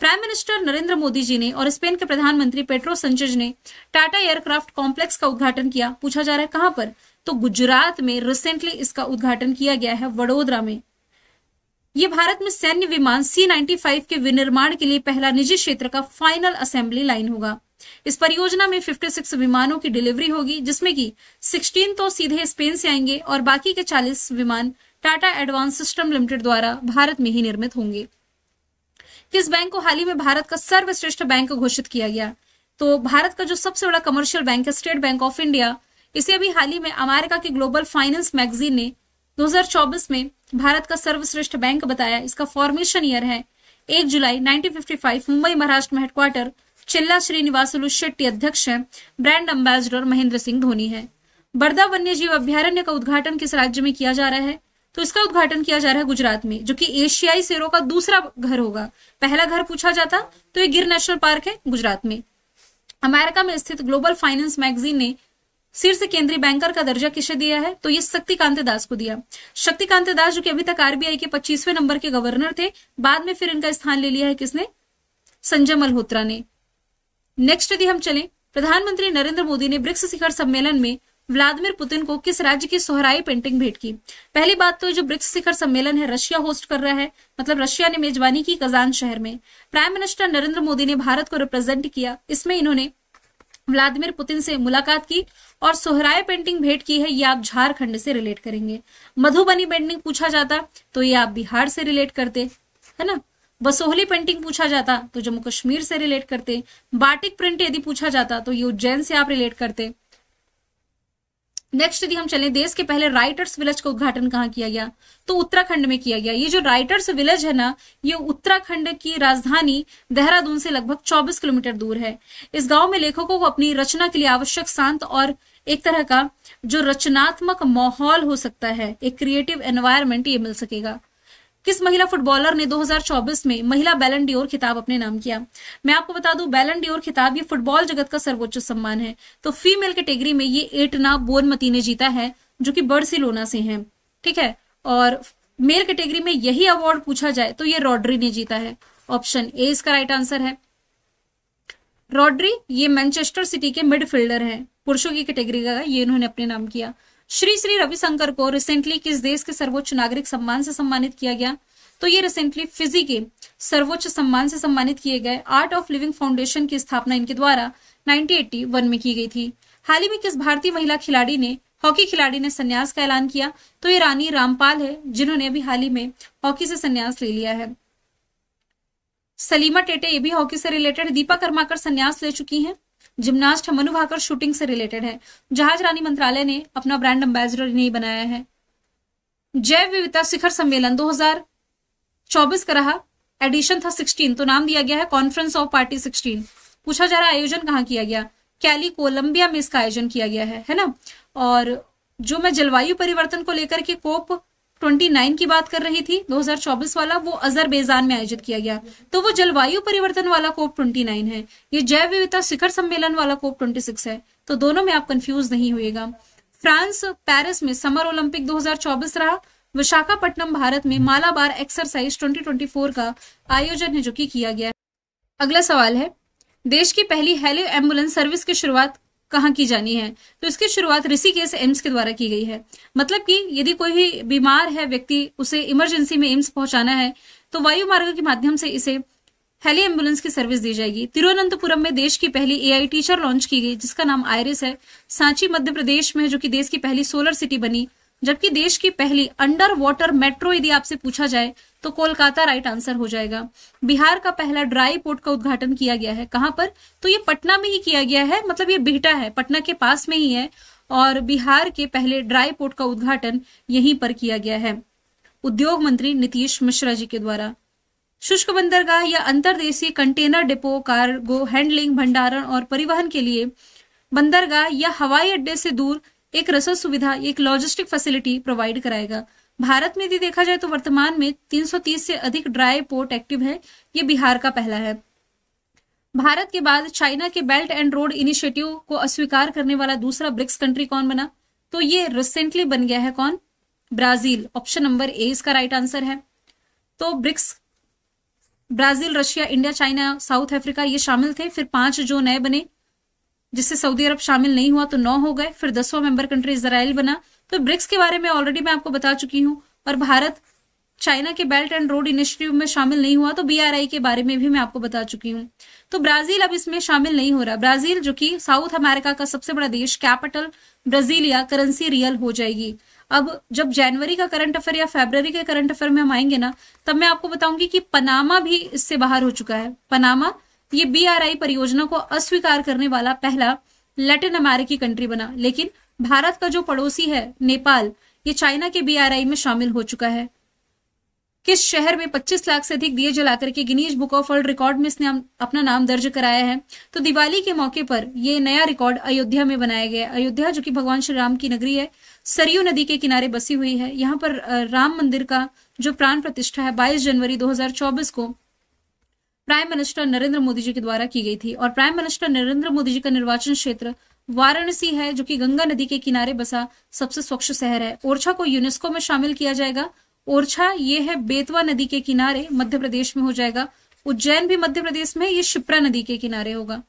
A: प्राइम मिनिस्टर नरेंद्र मोदी जी ने और स्पेन के प्रधानमंत्री पेड्रो संचेज ने टाटा एयरक्राफ्ट कॉम्प्लेक्स का उद्घाटन किया। पूछा जा रहा है कहां पर? तो गुजरात में रिसेंटली इसका उद्घाटन किया गया है, वडोदरा में। ये भारत में सैन्य विमान C-95 के विनिर्माण के लिए पहला निजी क्षेत्र का फाइनल असेंबली लाइन होगा। इस परियोजना में 56 विमानों की डिलीवरी होगी, जिसमें कि 16 तो सीधे स्पेन से आएंगे और बाकी के 40 विमान टाटा एडवांस सिस्टम लिमिटेड द्वारा भारत में ही निर्मित होंगे। किस बैंक को हाल ही में भारत का सर्वश्रेष्ठ बैंक घोषित किया गया? तो भारत का जो सबसे बड़ा कमर्शियल बैंक है स्टेट बैंक ऑफ इंडिया, इसे अभी हाल ही में अमेरिका के ग्लोबल फाइनेंस मैगजीन ने 2024 में भारत का सर्वश्रेष्ठ बैंक बताया। इसका फॉर्मेशन ईयर है 1 जुलाई 1955। मुंबई महाराष्ट्र में हेडक्वार्टर। चिल्ला श्रीनिवासुलु शेट्टी अध्यक्ष है। ब्रांड एम्बेसडर महेंद्र सिंह धोनी है। बरदा वन्य जीव अभ्यारण्य का उद्घाटन किस राज्य में किया जा रहा है? तो इसका उद्घाटन किया जा रहा है गुजरात में, जो कि एशियाई शेरों का दूसरा घर होगा। पहला घर पूछा जाता तो ये गिर नेशनल पार्क है गुजरात में। अमेरिका में स्थित ग्लोबल फाइनेंस मैगजीन ने शीर्ष केंद्रीय बैंकर का दर्जा किसे दिया है? तो ये शक्तिकांत दास को दिया। शक्तिकांत दास जो कि अभी तक आरबीआई के 25वें नंबर के गवर्नर थे, बाद में फिर इनका स्थान ले लिया है किसने? संजय मल्होत्रा ने। नेक्स्ट यदि हम चलें, प्रधानमंत्री नरेंद्र मोदी ने ब्रिक्स शिखर सम्मेलन में व्लादिमीर पुतिन को किस राज्य की सोहराई पेंटिंग भेंट की? पहली बात तो जो ब्रिक्स शिखर सम्मेलन है रशिया होस्ट कर रहा है, मतलब रशिया ने मेजबानी की कजान शहर में। प्राइम मिनिस्टर नरेंद्र मोदी ने भारत को रिप्रेजेंट किया। इसमें इन्होंने व्लादिमीर पुतिन से मुलाकात की और सोहराय पेंटिंग भेंट की है। ये आप झारखंड से रिलेट करेंगे। मधुबनी पेंटिंग पूछा जाता तो ये आप बिहार से रिलेट करते, है ना। बसोहली पेंटिंग पूछा जाता तो जम्मू कश्मीर से रिलेट करते। बाटिक प्रिंट यदि पूछा जाता तो ये उज्जैन से आप रिलेट करते। नेक्स्ट यदि हम चलें, देश के पहले राइटर्स विलेज का उद्घाटन कहाँ किया गया? तो उत्तराखंड में किया गया। ये जो राइटर्स विलेज है ना, ये उत्तराखंड की राजधानी देहरादून से लगभग 24 किलोमीटर दूर है। इस गांव में लेखकों को अपनी रचना के लिए आवश्यक शांत और एक तरह का जो रचनात्मक माहौल हो सकता है, एक क्रिएटिव एनवायरनमेंट, ये मिल सकेगा। किस महिला फुटबॉलर ने 2024 में महिला बैलन डी'ओर खिताब अपने नाम किया? मैं आपको बता दूं, बैलन डी'ओर खिताब ये फुटबॉल जगत का सर्वोच्च सम्मान है। तो फीमेल कैटेगरी में ये एटना बोनमती ने जीता है, जो कि बार्सिलोना से हैं, ठीक है। और मेल कैटेगरी में यही अवार्ड पूछा जाए तो ये रॉड्री ने जीता है। ऑप्शन ए इसका राइट आंसर है। रॉड्री ये मैनचेस्टर सिटी के मिडफील्डर हैं, पुरुषों की कैटेगरी का ये इन्होंने अपने नाम किया। श्री श्री रविशंकर को रिसेंटली किस देश के सर्वोच्च नागरिक सम्मान से सम्मानित किया गया? तो ये रिसेंटली फिजी के सर्वोच्च सम्मान से सम्मानित किए गए आर्ट ऑफ लिविंग फाउंडेशन की स्थापना इनके द्वारा 1981 में की गई थी। हाल ही में किस भारतीय महिला हॉकी खिलाड़ी ने संन्यास का ऐलान किया? तो ये रानी रामपाल है, जिन्होंने अभी हाल ही में हॉकी से संन्यास ले लिया है। सलीमा टेटे, ये भी हॉकी से रिलेटेड। दीपा कर्माकर संन्यास ले चुकी हैं। जिम्नास्ट मनु भाकर शूटिंग से रिलेटेड है। जहाज रानी मंत्रालय ने अपना ब्रांड एम्बेसडर इन्हें बनाया है। जैव विविधता शिखर सम्मेलन 2024 का रहा, एडिशन था 16, तो नाम दिया गया है कॉन्फ्रेंस ऑफ पार्टी 16। पूछा जा रहा है आयोजन कहाँ किया गया? कैली कोलंबिया में इसका आयोजन किया गया है ना। और जो मैं जलवायु परिवर्तन को लेकर के कोप 29 की बात कर रही थी 2024 वाला, वो अजरबैजान में आयोजित किया गया। तो वो जलवायु परिवर्तन वाला कोप 29 है, ये जैव विविधता शिखर सम्मेलन वाला कोप 26 है। तो दोनों में आप कंफ्यूज नहीं होइएगा। फ्रांस पेरिस में समर ओलंपिक 2024 रहा। विशाखापट्टनम भारत में मालाबार एक्सरसाइज 2024 का आयोजन है जो कि किया गया है। अगला सवाल है, देश की पहली हेली एम्बुलेंस सर्विस की शुरुआत कहाँ की जानी है? तो इसकी शुरुआत ऋषिकेश एम्स के द्वारा की गई है। मतलब कि यदि कोई भी बीमार है व्यक्ति, उसे इमरजेंसी में एम्स पहुंचाना है तो वायु मार्ग के माध्यम से इसे हेली एम्बुलेंस की सर्विस दी जाएगी। तिरुवनंतपुरम में देश की पहली एआई टीचर लॉन्च की गई, जिसका नाम आयरिस है। सांची मध्य प्रदेश में, जो कि देश की पहली सोलर सिटी बनी। जबकि देश की पहली अंडर वाटर मेट्रो यदि आपसे पूछा जाए तो कोलकाता राइट आंसर हो जाएगा। बिहार का पहला ड्राई पोर्ट का उद्घाटन किया गया है। कहां पर? तो ये पटना में ही किया गया है, मतलब ये बिहटा है, पटना के पास में ही है। और बिहार के पहले ड्राई पोर्ट का उद्घाटन यहीं पर किया गया है उद्योग मंत्री नीतीश मिश्रा जी के द्वारा। शुष्क बंदरगाह या अंतरदेशीय कंटेनर डिपो कार्गो हैंडलिंग, भंडारण और परिवहन के लिए बंदरगाह या हवाई अड्डे से दूर एक रसद सुविधा, एक लॉजिस्टिक फैसिलिटी प्रोवाइड कराएगा। भारत में यदि देखा जाए तो वर्तमान में 330 से अधिक ड्राई पोर्ट एक्टिव है। ये बिहार का पहला है। भारत के बाद चाइना के बेल्ट एंड रोड इनिशिएटिव को अस्वीकार करने वाला दूसरा ब्रिक्स कंट्री कौन बना? तो ये रिसेंटली बन गया है कौन? ब्राजील। ऑप्शन नंबर ए इसका राइट आंसर है। तो BRICS Brazil, Russia, India, China, South Africa ये शामिल थे। फिर 5 जो नए बने, जिससे सऊदी अरब शामिल नहीं हुआ तो 9 हो गए। फिर 10वां मेंबर कंट्री इजराइल बना। तो ब्रिक्स के बारे में ऑलरेडी मैं आपको बता चुकी हूं। और भारत चाइना के बेल्ट एंड रोड इनिशिएटिव में शामिल नहीं हुआ तो BRI के बारे में भी मैं आपको बता चुकी हूं। तो ब्राजील अब इसमें शामिल नहीं हो रहा। ब्राजील जो कि साउथ अमेरिका का सबसे बड़ा देश, कैपिटल ब्राजीलिया, करेंसी रियल हो जाएगी। अब जब जनवरी का करंट अफेयर या फरवरी के करंट अफेयर में हम आएंगे ना, तब मैं आपको बताऊंगी कि पनामा भी इससे बाहर हो चुका है। पनामा ये BRI परियोजना को अस्वीकार करने वाला पहला लैटिन अमेरिकी कंट्री बना। लेकिन भारत का जो पड़ोसी है नेपाल, ये चाइना के BRI में शामिल हो चुका है। किस शहर में 25 लाख से अधिक दिए जलाकर के Guinness book of world record में इसने अपना नाम दर्ज कराया है? तो दिवाली के मौके पर ये नया रिकॉर्ड अयोध्या में बनाया गया। अयोध्या जो कि भगवान श्री राम की नगरी है, सरयू नदी के किनारे बसी हुई है। यहाँ पर राम मंदिर का जो प्राण प्रतिष्ठा है 22 जनवरी 2024 को प्राइम मिनिस्टर नरेंद्र मोदी जी के द्वारा की गई थी। और प्राइम मिनिस्टर नरेंद्र मोदी जी का निर्वाचन क्षेत्र वाराणसी है, जो कि गंगा नदी के किनारे बसा सबसे स्वच्छ शहर है। ओरछा को यूनेस्को में शामिल किया जाएगा। ओरछा ये है बेतवा नदी के किनारे, मध्य प्रदेश में हो जाएगा। उज्जैन भी मध्य प्रदेश में, ये शिप्रा नदी के किनारे होगा।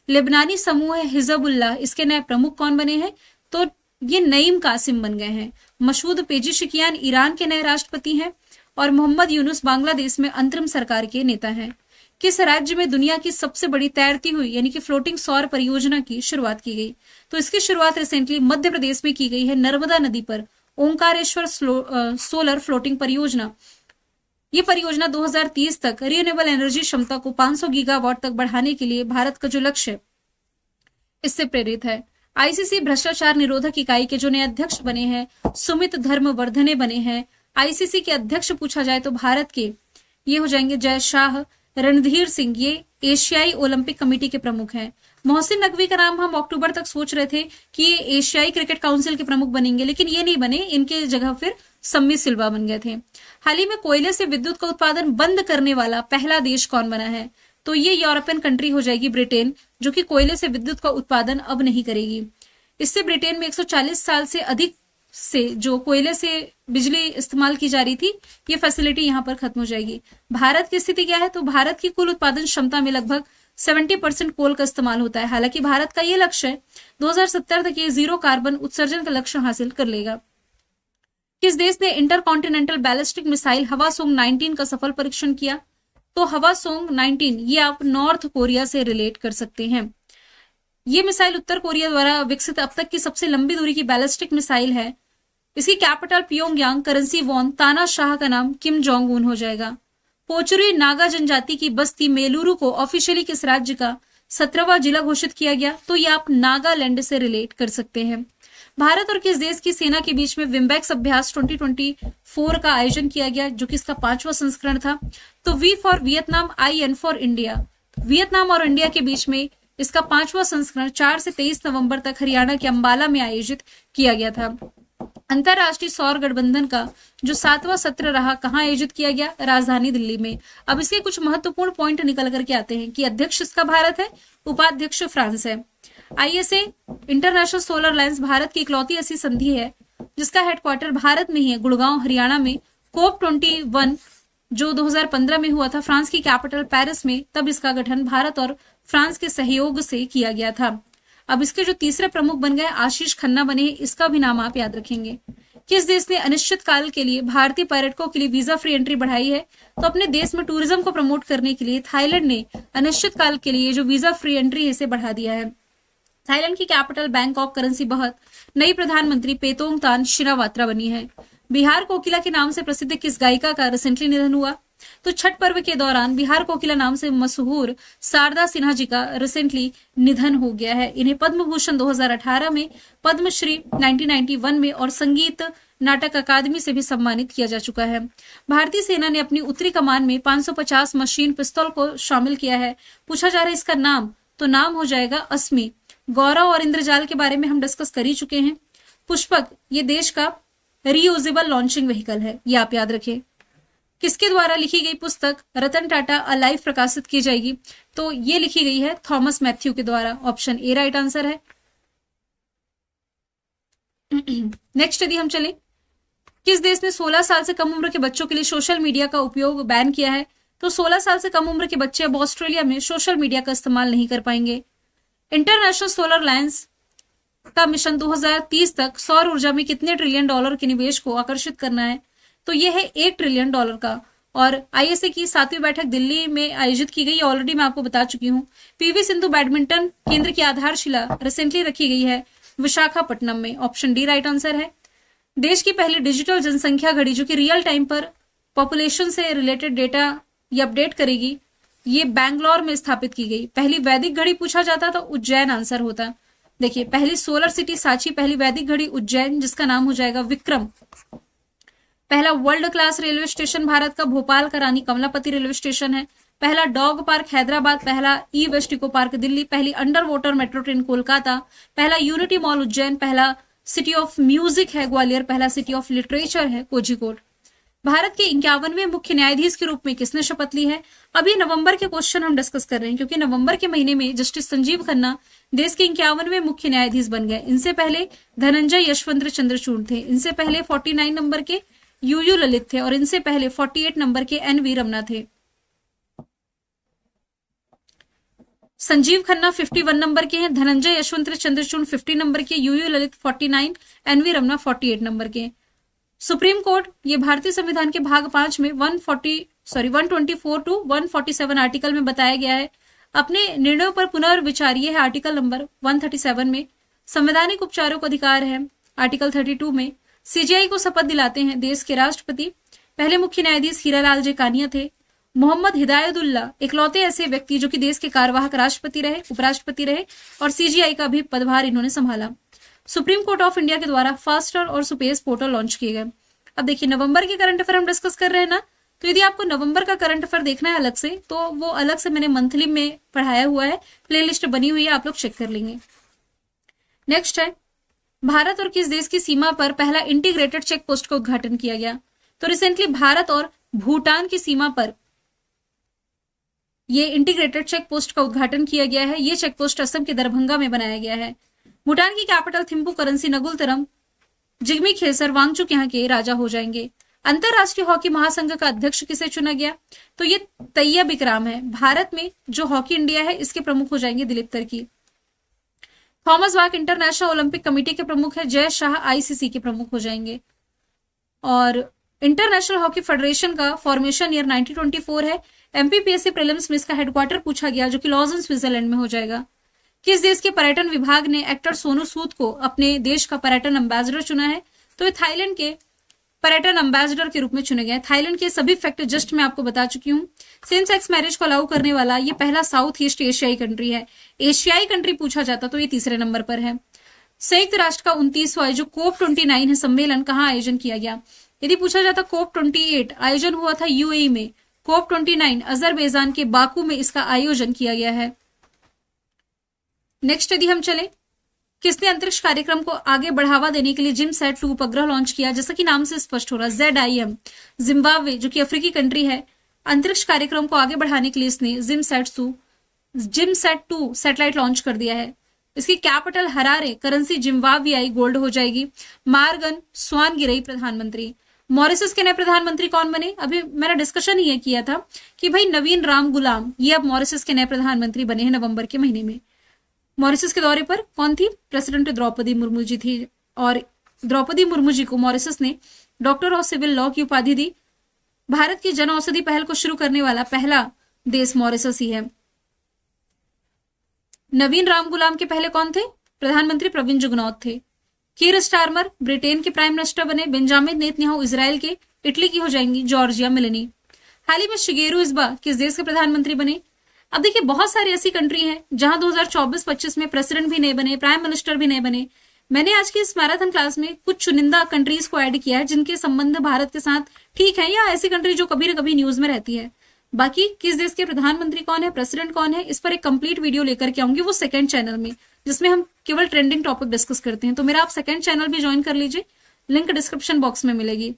A: लेबनानी समूह है हिजबुल्लाह, इसके नए प्रमुख कौन बने हैं? तो ये नईम कासिम बन गए हैं। मसूद पेजिशकियान ईरान के नए राष्ट्रपति हैं। और मोहम्मद यूनुस बांग्लादेश में अंतरिम सरकार के नेता हैं। किस राज्य में दुनिया की सबसे बड़ी तैरती हुई यानी कि फ्लोटिंग सौर परियोजना की शुरुआत की गई? तो इसकी शुरुआत रिसेंटली मध्य प्रदेश में की गई है, नर्मदा नदी पर ओंकारेश्वर सोलर फ्लोटिंग परियोजना। ये परियोजना 2030 तक रिन्यूएबल एनर्जी क्षमता को 500 गीगावाट तक बढ़ाने के लिए भारत का जो लक्ष्य है, इससे प्रेरित है। ICC भ्रष्टाचार निरोधक इकाई के जो नए अध्यक्ष बने हैं सुमित धर्मवर्धने बने हैं। ICC के अध्यक्ष पूछा जाए तो भारत के ये हो जाएंगे जय शाह। रणधीर सिंह ये एशियाई ओलंपिक कमेटी के प्रमुख हैं। मोहसिन नकवी का नाम हम अक्टूबर तक सोच रहे थे कि ये एशियाई क्रिकेट काउंसिल के प्रमुख बनेंगे, लेकिन ये नहीं बने। इनके जगह फिर सम्मी सिल्वा बन गए थे। हाल ही में कोयले से विद्युत का उत्पादन बंद करने वाला पहला देश कौन बना है? तो ये यूरोपियन कंट्री हो जाएगी ब्रिटेन, जो कि कोयले से विद्युत का उत्पादन अब नहीं करेगी। इससे ब्रिटेन में 140 साल से अधिक से जो कोयले से बिजली इस्तेमाल की जा रही थी, ये फैसिलिटी यहाँ पर खत्म हो जाएगी। भारत की स्थिति क्या है? तो भारत की कुल उत्पादन क्षमता में लगभग 70% कोल का इस्तेमाल होता है। हालांकि भारत का ये लक्ष्य है 2070 तक ये 0 कार्बन उत्सर्जन का लक्ष्य हासिल कर लेगा। किस देश ने इंटरकॉन्टिनेंटल बैलिस्टिक मिसाइल हवासोंग 19 का सफल परीक्षण किया? तो हवासोंग 19 ये आप नॉर्थ कोरिया से रिलेट कर सकते हैं। ये मिसाइल उत्तर कोरिया द्वारा विकसित अब तक की सबसे लंबी दूरी की बैलिस्टिक मिसाइल है। इसकी कैपिटल प्योंगयांग, करेंसी वॉन, तानाशाह का नाम किम जोंग उन हो जाएगा। पोचुरी नागा जनजाति की बस्ती मेलुरु को ऑफिशियली किस राज्य का 17वां जिला घोषित किया गया? तो ये आप नागालैंड से रिलेट कर सकते हैं। भारत और किस देश की सेना के बीच में विम्बैक्स अभ्यास 2024 का आयोजन किया गया, जो कि इसका 5वां संस्करण था? तो V for Vietnam, IN for India. Vietnam और इंडिया के बीच में इसका 5वां संस्करण 4 से 23 नवंबर तक हरियाणा के अंबाला में आयोजित किया गया था। अंतरराष्ट्रीय सौर गठबंधन का जो 7वां सत्र रहा कहाँ आयोजित किया गया? राजधानी दिल्ली में। अब इसके कुछ महत्वपूर्ण पॉइंट निकल करके आते हैं कि अध्यक्ष इसका भारत है, उपाध्यक्ष फ्रांस है। ISA international solar alliance Bharat की इकलौती ऐसी संधि है जिसका हेडक्वार्टर भारत में ही है, गुड़गांव हरियाणा में। COP21 जो 2015 में हुआ था फ्रांस की कैपिटल पेरिस में, तब इसका गठन भारत और फ्रांस के सहयोग से किया गया था। अब इसके जो तीसरे प्रमुख बन गए आशीष खन्ना बने, इसका भी नाम आप याद रखेंगे। किस देश ने अनिश्चित काल के लिए भारतीय पर्यटकों के लिए वीजा फ्री एंट्री बढ़ाई है? तो अपने देश में टूरिज्म को प्रमोट करने के लिए थाईलैंड ने अनिश्चित काल के लिए जो वीजा फ्री एंट्री है इसे बढ़ा दिया है। थाईलैंड की कैपिटल बैंकॉक, करेंसी बहुत, नई प्रधानमंत्री पेतोंग तान शिनावात्रा बनी है। बिहार कोकिला के नाम से प्रसिद्ध किस गायिका का रिसेंटली निधन हुआ? तो छठ पर्व के दौरान बिहार कोकिला नाम से मशहूर शारदा सिन्हा जी का रिसेंटली निधन हो गया है। इन्हें पद्म भूषण 2018 में, पद्मश्री 1991 में और संगीत नाटक अकादमी से भी सम्मानित किया जा चुका है। भारतीय सेना ने अपनी उत्तरी कमान में 550 मशीन पिस्तौल को शामिल किया है। पूछा जा रहा है इसका नाम, तो नाम हो जाएगा अस्मी। गौरव और इंद्रजाल के बारे में हम डिस्कस कर ही चुके हैं। पुष्पक ये देश का रीयूजेबल लॉन्चिंग व्हीकल है, ये आप याद रखें। किसके द्वारा लिखी गई पुस्तक रतन टाटा अ लाइफ प्रकाशित की जाएगी? तो ये लिखी गई है थॉमस मैथ्यू के द्वारा। ऑप्शन ए राइट आंसर है। नेक्स्ट यदि हम चलें, किस देश ने 16 साल से कम उम्र के बच्चों के लिए सोशल मीडिया का उपयोग बैन किया है? तो 16 साल से कम उम्र के बच्चे अब ऑस्ट्रेलिया में सोशल मीडिया का इस्तेमाल नहीं कर पाएंगे। इंटरनेशनल सोलर अलायंस का मिशन 2030 तक सौर ऊर्जा में कितने ट्रिलियन डॉलर के निवेश को आकर्षित करना है? तो यह है $1 ट्रिलियन का। और ISA की 7वीं बैठक दिल्ली में आयोजित की गई, ऑलरेडी मैं आपको बता चुकी हूँ। PV सिंधु बैडमिंटन केंद्र की आधारशिला रिसेंटली रखी गई है विशाखापट्टनम में। ऑप्शन डी राइट आंसर है। देश की पहली डिजिटल जनसंख्या घड़ी जो कि रियल टाइम पर पॉपुलेशन से रिलेटेड डेटा ये अपडेट करेगी, ये बैंगलोर में स्थापित की गई। पहली वैदिक घड़ी पूछा जाता तो उज्जैन आंसर होता। देखिए, पहली सोलर सिटी सांची, पहली वैदिक घड़ी उज्जैन जिसका नाम हो जाएगा विक्रम। पहला world class railway station Bharat का भोपाल का रानी कमलापति रेलवे स्टेशन है। पहला डॉग पार्क हैदराबाद, पहला ई वेस्ट इको पार्क दिल्ली, पहली under water metro train Kolkata, पहला यूनिटी मॉल उज्जैन, पहला सिटी ऑफ म्यूजिक है ग्वालियर, पहला सिटी ऑफ लिटरेचर है कोझिकोड। भारत के 51वें मुख्य न्यायाधीश के रूप में किसने शपथ ली है? अभी नवंबर के क्वेश्चन हम डिस्कस कर रहे हैं, क्योंकि नवंबर के महीने में जस्टिस संजीव खन्ना देश के 51वें मुख्य न्यायाधीश बन गए। इनसे पहले धनंजय यशवंत चंद्रचूड़ थे, इनसे पहले 49 नंबर के यूयू ललित थे और इनसे पहले 48 नंबर के NV रमना थे। संजीव खन्ना 51 नंबर के हैं, धनंजय यशवंत चंद्रचूड़ 50 नंबर के, U U Lalit 49, NV Ramana 48 number के। सुप्रीम कोर्ट ये भारतीय संविधान के भाग 5 में 124 टू 147 आर्टिकल में बताया गया है। अपने निर्णयों पर पुनर्विचार ये है आर्टिकल नंबर 137 में। संवैधानिक उपचारों का अधिकार है आर्टिकल 32 में। CGI को शपथ दिलाते हैं देश के राष्ट्रपति। पहले मुख्य न्यायाधीश हीरालाल जेकानिया थे। मोहम्मद हिदायतुल्लाह इकलौते ऐसे व्यक्ति जो कि देश के कार्यवाहक राष्ट्रपति रहे, उपराष्ट्रपति रहे और CGI का भी पदभार इन्होंने संभाला। सुप्रीम कोर्ट ऑफ इंडिया के द्वारा फास्टर और सुपेस पोर्टल लॉन्च किए गए। अब देखिए, नवंबर के करंट अफेयर हम डिस्कस कर रहे हैं ना, तो यदि आपको नवंबर का करंट अफेयर देखना है अलग से, तो वो अलग से मैंने मंथली में पढ़ाया हुआ है, प्लेलिस्ट बनी हुई है, आप लोग चेक कर लेंगे। नेक्स्ट है, भारत और किस देश की सीमा पर पहला इंटीग्रेटेड चेक पोस्ट का उद्घाटन किया गया? तो रिसेंटली भारत और भूटान की सीमा पर ये इंटीग्रेटेड चेक पोस्ट का उद्घाटन किया गया है। ये चेक पोस्ट असम के दरभंगा में बनाया गया है। भूटान की कैपिटल थिम्पू, करेंसी नगुल तरम, जिग्मी खेसर वांगचुक यहाँ के राजा हो जाएंगे। अंतरराष्ट्रीय हॉकी महासंघ का अध्यक्ष किसे चुना गया? तो ये तैयब इकराम है। भारत में जो हॉकी इंडिया है इसके प्रमुख हो जाएंगे Dilip Tirkey. Thomas Bach international Olympic committee के प्रमुख है, जय शाह आईसीसी के प्रमुख हो जाएंगे। और इंटरनेशनल हॉकी फेडरेशन का फॉर्मेशन ईयर 1924 है। एमपीपीएससी प्रीलिम्स में इसका हेडक्वार्टर पूछा गया, जो कि लॉजन स्विट्जरलैंड में हो जाएगा। किस देश के पर्यटन विभाग ने एक्टर सोनू सूद को अपने देश का पर्यटन एम्बेसडर चुना है? तो ये थाईलैंड के पर्यटन एम्बेसडर के रूप में चुने गए। थाईलैंड के सभी फैक्ट जस्ट मैं आपको बता चुकी हूँ। सेम सेक्स मैरिज को अलाउ करने वाला ये पहला साउथ ईस्ट एशियाई कंट्री है। एशियाई कंट्री पूछा जाता तो ये तीसरे नंबर पर है। संयुक्त राष्ट्र का 29वां जो COP29 है सम्मेलन कहाँ आयोजन किया गया? यदि पूछा जाता COP28 आयोजन हुआ था यूएई में। COP29 अजरबैजान के बाकू में इसका आयोजन किया गया है। नेक्स्ट यदि हम चले, किसने अंतरिक्ष कार्यक्रम को आगे बढ़ावा देने के लिए जिमसैट-2 उपग्रह लॉन्च किया? जैसा कि नाम से स्पष्ट हो रहा है, ZIM जिम्बाब्वे जो कि अफ्रीकी कंट्री है, अंतरिक्ष कार्यक्रम को आगे बढ़ाने के लिए इसने जिमसैट-2 सैटेलाइट लॉन्च कर दिया है। इसकी कैपिटल हरारे, करेंसी जिम्बाब्वियाई गोल्ड हो जाएगी। मार्गन स्वानगिरई प्रधानमंत्री। मॉरिशस के नए प्रधानमंत्री कौन बने? अभी मैंने डिस्कशन ये किया था कि भाई नवीन राम गुलाम ये अब मॉरिशस के नए प्रधानमंत्री बने हैं नवंबर के महीने में। मॉरिशस के दौरे पर कौन थी? प्रेसिडेंट द्रौपदी मुर्मू जी थी। और द्रौपदी मुर्मू जी को मॉरिशस ने डॉक्टर ऑफ सिविल लॉ की उपाधि दी। भारत की जन औषधि पहल को शुरू करने वाला पहला देश मॉरिशस ही है। नवीन राम गुलाम के पहले कौन थे? प्रधानमंत्री प्रवीण जुगनौथ थे। कीर स्टारमर ब्रिटेन के प्राइम मिनिस्टर बने। बेंजामिन नेतन्याहू इजराइल के। इटली की हो जाएंगी जॉर्जिया मेलोनी। हाल ही में शिगेरू इस्बा किस देश के प्रधानमंत्री बने? अब देखिए बहुत सारी ऐसी कंट्री हैं जहां 2024-25 में प्रेसिडेंट भी नहीं बने, प्राइम मिनिस्टर भी नहीं बने। मैंने आज की इस मैराथन क्लास में कुछ चुनिंदा कंट्रीज को ऐड किया है जिनके संबंध भारत के साथ ठीक है, या ऐसी कंट्री जो कभी न कभी न्यूज में रहती है। बाकी किस देश के प्रधानमंत्री कौन है, प्रेसिडेंट कौन है, इस पर एक कंप्लीट वीडियो लेकर के आऊंगी, वो सेकंड चैनल में, जिसमें हम केवल ट्रेंडिंग टॉपिक डिस्कस करते हैं। तो मेरा आप सेकंड चैनल भी ज्वाइन कर लीजिए, लिंक डिस्क्रिप्शन बॉक्स में मिलेगी।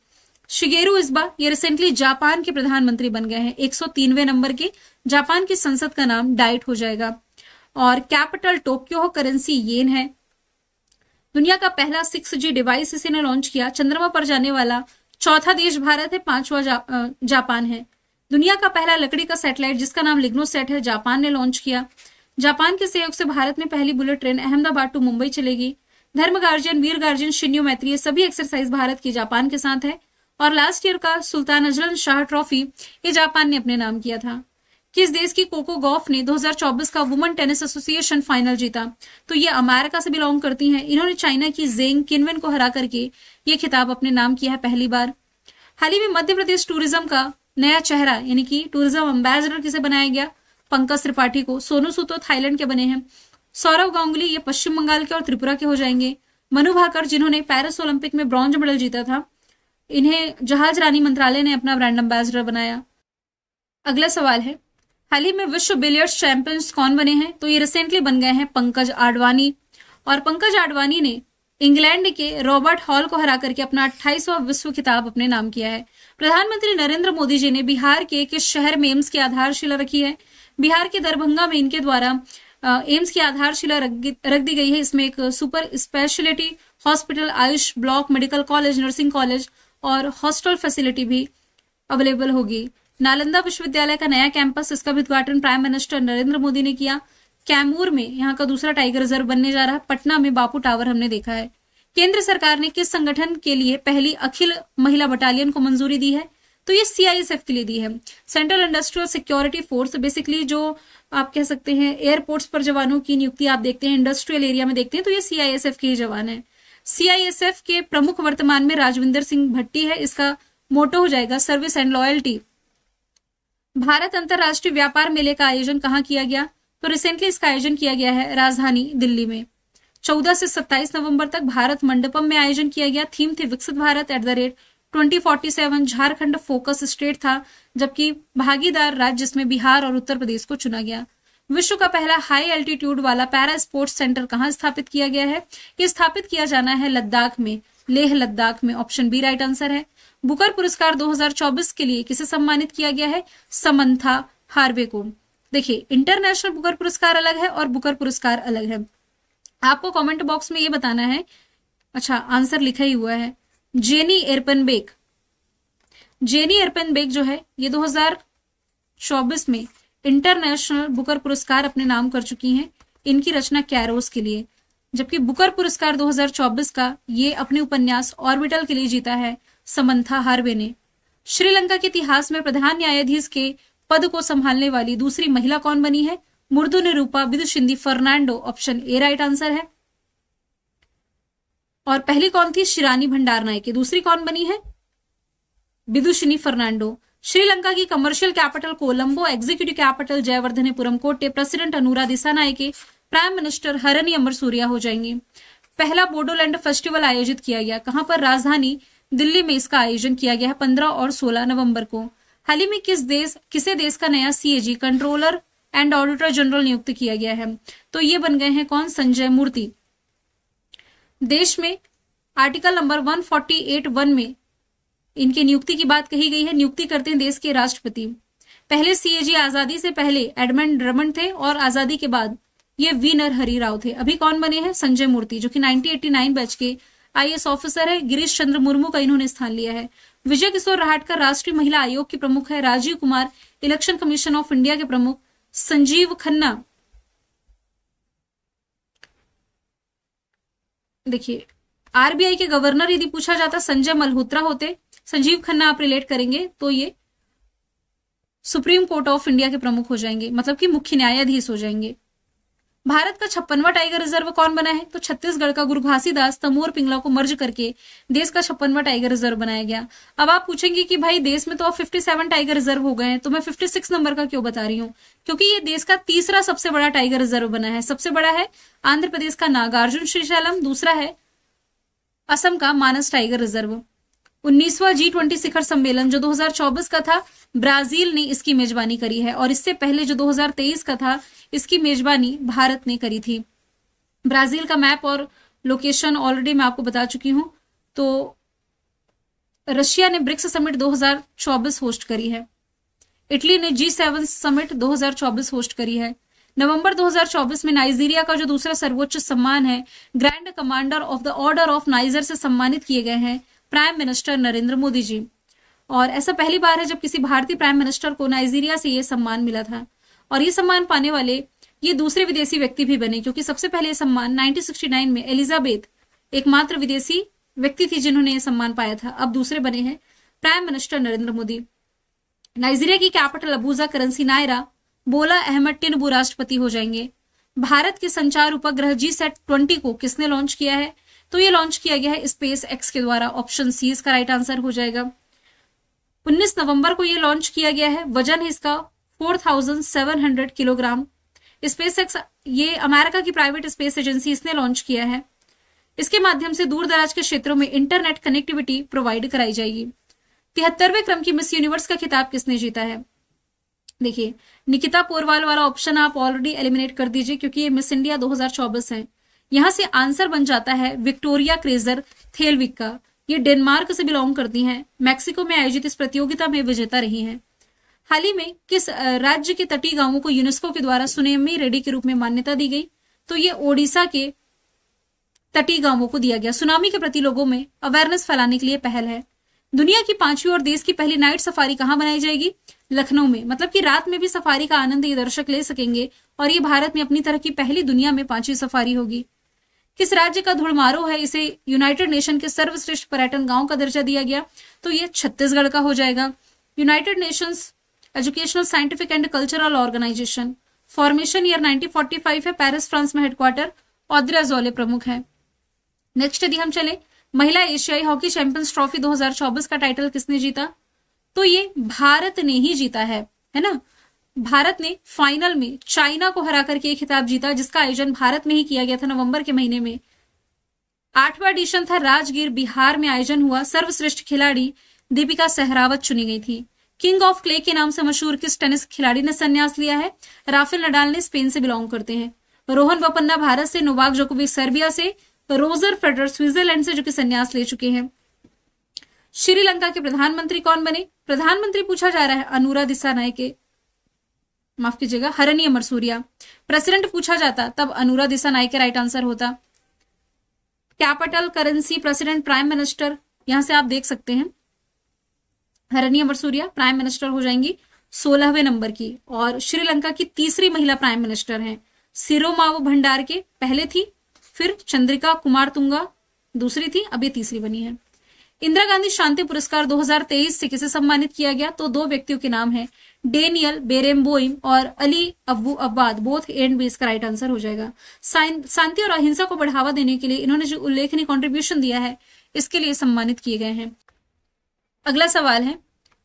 A: शिगेरू इस्बा ये रिसेंटली जापान के प्रधानमंत्री बन गए हैं, 103वें नंबर के। जापान की संसद का नाम डाइट हो जाएगा। और कैपिटल टोक्यो हो, करेंसी येन है। दुनिया का पहला 6G डिवाइस इसी ने लॉन्च किया। चंद्रमा पर जाने वाला चौथा देश भारत है, 5वां जापान है। दुनिया का पहला लकड़ी का सैटेलाइट जिसका नाम लिग्नोसैट है, जापान ने लॉन्च किया। जापान के सहयोग से भारत में पहली bullet train Ahmedabad to Mumbai चलेगी। धर्म गार्जियन, वीर गार्जियन, शिन्यो मैत्री ये सभी एक्सरसाइज भारत की जापान के साथ है। और लास्ट ईयर का सुल्तान अजलन शाह ट्रॉफी ये जापान ने अपने नाम किया था। किस देश की कोको गॉफ ने 2024 का वुमेन टेनिस एसोसिएशन फाइनल जीता? तो ये अमेरिका से बिलोंग करती हैं। इन्होंने चाइना की जेंग किनवेन को हरा करके ये खिताब अपने नाम किया है पहली बार। हाल ही में मध्य प्रदेश टूरिज्म का नया चेहरा यानी कि टूरिज्म एम्बेसडर किसे बनाया गया? पंकज त्रिपाठी को। सोनू सूद तो थाईलैंड के बने हैं। सौरव गांगुली ये पश्चिम बंगाल के और त्रिपुरा के हो जाएंगे। मनु भाकर जिन्होंने पेरिस ओलंपिक में ब्रॉन्ज मेडल जीता था, इन्हें जहाज रानी मंत्रालय ने अपना ब्रांड एम्बेसडर बनाया। अगला सवाल है, हाल ही में विश्व बिलियर्ड्स चैंपियंस कौन बने हैं? तो ये रिसेंटली बन गए हैं पंकज आडवाणी। और पंकज आडवाणी ने इंग्लैंड के रॉबर्ट हॉल को हरा करके अपना 28वां विश्व खिताब अपने नाम किया है। प्रधानमंत्री नरेंद्र मोदी जी ने बिहार के किस शहर में एम्स की आधारशिला रखी है? बिहार के दरभंगा में इनके द्वारा एम्स की आधारशिला रख दी गई है। इसमें एक super speciality hospital, Ayush block, medical college, nursing college और हॉस्टल फैसिलिटी भी अवेलेबल होगी। नालंदा विश्वविद्यालय का नया कैंपस, इसका भी उद्घाटन प्राइम मिनिस्टर नरेंद्र मोदी ने किया। कैमूर में यहाँ का दूसरा टाइगर रिजर्व बनने जा रहा है। पटना में बापू टावर हमने देखा है। केंद्र सरकार ने किस संगठन के लिए पहली अखिल महिला बटालियन को मंजूरी दी है? तो ये CISF के लिए दी है, central industrial security force. Basically जो आप कह सकते हैं एयरपोर्ट्स पर जवानों की नियुक्ति आप देखते हैं, इंडस्ट्रियल एरिया में देखते हैं, तो ये CISF के ही जवान है। CISF के प्रमुख वर्तमान में राजविंदर सिंह भट्टी है। इसका मोटो हो जाएगा सर्विस एंड लॉयल्टी। भारत अंतरराष्ट्रीय व्यापार मेले का आयोजन कहाँ किया गया? तो रिसेंटली इसका आयोजन किया गया है राजधानी दिल्ली में। 14 से 27 नवंबर तक भारत मंडपम में आयोजन किया गया। थीम थी विकसित भारत @2047। झारखंड फोकस स्टेट था, जबकि भागीदार राज्य जिसमें बिहार और उत्तर प्रदेश को चुना गया। विश्व का पहला हाई एल्टीट्यूड वाला पैरा स्पोर्ट्स सेंटर कहाँ स्थापित किया गया है? ये स्थापित किया जाना है लद्दाख में, लेह लद्दाख में। ऑप्शन बी राइट आंसर है। बुकर पुरस्कार 2024 के लिए किसे सम्मानित किया गया है? समंथा हार्वे को। देखिए इंटरनेशनल बुकर पुरस्कार अलग है और बुकर पुरस्कार अलग है। आपको कमेंट बॉक्स में ये बताना है। अच्छा आंसर लिखा ही हुआ है, जेनी एरपनबेक। जेनी एर्पेनबेक जो है ये 2024 में इंटरनेशनल बुकर पुरस्कार अपने नाम कर चुकी हैं इनकी रचना कैरोस के लिए, जबकि बुकर पुरस्कार 2024 का ये अपने उपन्यास ऑर्बिटल के लिए जीता है समंथा हार्वे ने। श्रीलंका के इतिहास में प्रधान न्यायाधीश के पद को संभालने वाली दूसरी महिला कौन बनी है? Murdu Nirupa Vidushini Fernando, option A right answer है। और पहली कौन थी? शिरानी भंडारनायके। दूसरी कौन बनी है? विदुशिनी फर्नांडो। श्रीलंका की commercial capital Colombo, executive capital Jayawardenepura Kotte, president Anura Dissanayake, prime minister Harini Amarasuriya हो जाएंगे। पहला बोडोलैंड फेस्टिवल आयोजित किया गया कहां पर? राजधानी दिल्ली में इसका आयोजन किया गया है 15 और 16 नवंबर को। हाल ही में किसे देश का नया CAG controller and auditor general नियुक्त किया गया है? तो ये बन गए हैं कौन? संजय मूर्ति। देश में आर्टिकल नंबर 148(1) में इनकी नियुक्ति की बात कही गई है। नियुक्ति करते हैं देश के राष्ट्रपति। पहले सीएजी आजादी से पहले एडमंड ड्रमंड थे और आजादी के बाद ये वी नरहरि राव थे। अभी कौन बने हैं? संजय मूर्ति, जो कि 1989 बैच के आईएएस ऑफिसर है। गिरीश चंद्र मुर्मू का इन्होंने स्थान लिया है। विजय किशोर राहटकर राष्ट्रीय महिला आयोग की प्रमुख है। Rajiv Kumar election commission of India के प्रमुख। संजीव खन्ना, देखिए आरबीआई के गवर्नर यदि पूछा जाता संजय मल्होत्रा होते। संजीव खन्ना आप रिलेट करेंगे तो ये सुप्रीम कोर्ट ऑफ इंडिया के प्रमुख हो जाएंगे, मतलब कि मुख्य न्यायाधीश हो जाएंगे। भारत का 56वां टाइगर रिजर्व कौन बना है? तो छत्तीसगढ़ का गुरु घासीदास तमोर पिंगला को मर्ज करके देश का 56वां टाइगर रिजर्व बनाया गया। अब आप पूछेंगे कि भाई देश में तो अब 57 टाइगर रिजर्व हो गए हैं, तो मैं 56 नंबर का क्यों बता रही हूँ? क्योंकि ये देश का तीसरा सबसे बड़ा टाइगर रिजर्व बना है। सबसे बड़ा है आंध्र प्रदेश का नागार्जुन श्रीशैलम, दूसरा है असम का मानस टाइगर रिजर्व। 19वां G20 शिखर सम्मेलन जो 2024 का था, ब्राजील ने इसकी मेजबानी करी है, और इससे पहले जो 2023 का था इसकी मेजबानी भारत ने करी थी। ब्राजील का मैप और लोकेशन ऑलरेडी मैं आपको बता चुकी हूं। तो रशिया ने ब्रिक्स समिट 2024 होस्ट करी है। इटली ने G7 समिट 2024 होस्ट करी है। नवंबर 2024 में नाइजीरिया का जो दूसरा सर्वोच्च सम्मान है grand commander of the order of niger से सम्मानित किए गए हैं प्राइम मिनिस्टर नरेंद्र मोदी जी। और ऐसा पहली बार है जब किसी भारतीय प्राइम मिनिस्टर को नाइजीरिया से यह सम्मान मिला था, और ये सम्मान पाने वाले ये दूसरे विदेशी व्यक्ति भी बने, क्योंकि सबसे पहले यह सम्मान 1969 में एलिजाबेथ एकमात्र विदेशी व्यक्ति थी जिन्होंने यह सम्मान पाया था। अब दूसरे बने हैं prime minister Narendra Modi. Nigeria की कैपिटल अबूजा करेंसी नायरा, बोला अहमद टिनुबू राष्ट्रपति हो जाएंगे। भारत के संचार उपग्रह GSAT-20 को किसने लॉन्च किया है? तो ये लॉन्च किया गया है स्पेस एक्स के द्वारा। ऑप्शन सी इसका राइट आंसर हो जाएगा। 19 नवंबर को ये लॉन्च किया गया है। वजन है इसका 4700 किलोग्राम। स्पेस एक्स ये अमेरिका की प्राइवेट स्पेस एजेंसी इसने लॉन्च किया है। इसके माध्यम से दूर दराज के क्षेत्रों में इंटरनेट कनेक्टिविटी प्रोवाइड कराई जाएगी। 73वें क्रम की मिस यूनिवर्स का खिताब किसने जीता है? देखिए निकिता पोरवाल वाला ऑप्शन आप ऑलरेडी एलिमिनेट कर दीजिए, क्योंकि ये मिस इंडिया 2024 है। यहां से आंसर बन जाता है विक्टोरिया क्रेजर थेलविक का। ये डेनमार्क से बिलोंग करती हैं। मैक्सिको में आयोजित इस प्रतियोगिता में विजेता रही हैं। हाल ही में किस राज्य के तटीय गांवों को यूनेस्को के द्वारा सुनेमी रेडी के रूप में मान्यता दी गई? तो ये ओडिशा के तटीय गांवों को दिया गया। सुनामी के प्रति लोगों में अवेयरनेस फैलाने के लिए पहल है। दुनिया की 5वीं और देश की पहली नाइट सफारी कहां बनाई जाएगी? लखनऊ में। मतलब कि रात में भी सफारी का आनंद ये दर्शक ले सकेंगे, और ये भारत में अपनी तरह की पहली दुनिया में 5वीं सफारी होगी। किस राज्य का धुड़मारो है इसे यूनाइटेड नेशन के सर्वश्रेष्ठ पर्यटन गांव का दर्जा दिया गया? तो ये छत्तीसगढ़ का हो जाएगा। United Nations Educational Scientific and Cultural Organization formation year 1945 है। पेरिस फ्रांस में हेडक्वार्टर। ऑद्रे अजौले प्रमुख है। नेक्स्ट यदि हम चले, महिला एशियाई हॉकी चैंपियंस ट्रॉफी 2024 का टाइटल किसने जीता? तो ये भारत ने ही जीता है ना। भारत ने फाइनल में चाइना को हरा करके एक खिताब जीता, जिसका आयोजन भारत में ही किया गया था नवंबर के महीने में। 8वां एडिशन था, राजगीर बिहार में आयोजन हुआ। सर्वश्रेष्ठ खिलाड़ी दीपिका सहरावत चुनी गई थी। किंग ऑफ क्ले के नाम से मशहूर किस टेनिस खिलाड़ी ने संन्यास लिया है? राफेल नडाल ने स्पेन से बिलोंग करते हैं। रोहन बोपन्ना भारत से, नोवाक जोकोविच सर्बिया से, रोजर फेडरर स्विट्जरलैंड से जो कि संन्यास ले चुके हैं। श्रीलंका के प्रधानमंत्री कौन बने? प्रधानमंत्री पूछा जा रहा है अनुरा दिसानायके, माफ कीजिएगा हरनी अमरसूरिया। प्रेसिडेंट पूछा जाता तब अनुरा दिसानायके राइट आंसर होता। Capital, currency, president, prime minister, यहां से आप देख सकते हैं हरनिया मरसूरिया प्राइम मिनिस्टर हो जाएंगी 16वें नंबर की, और श्रीलंका की तीसरी महिला प्राइम मिनिस्टर हैं। सिरोमावो भंडारके पहले थी, फिर चंद्रिका कुमारतुंगा दूसरी थी, अब ये तीसरी बनी है। इंदिरा गांधी शांति पुरस्कार 2023 से किसे सम्मानित किया गया? तो दो व्यक्तियों के नाम है, डेनियल बेरेमबोइम और अली अब्बू Abbad, both A and B इसका राइट आंसर हो जाएगा। शांति और अहिंसा को बढ़ावा देने के लिए इन्होंने जो उल्लेखनीय कंट्रीब्यूशन दिया है, इसके लिए सम्मानित किए गए हैं। अगला सवाल है,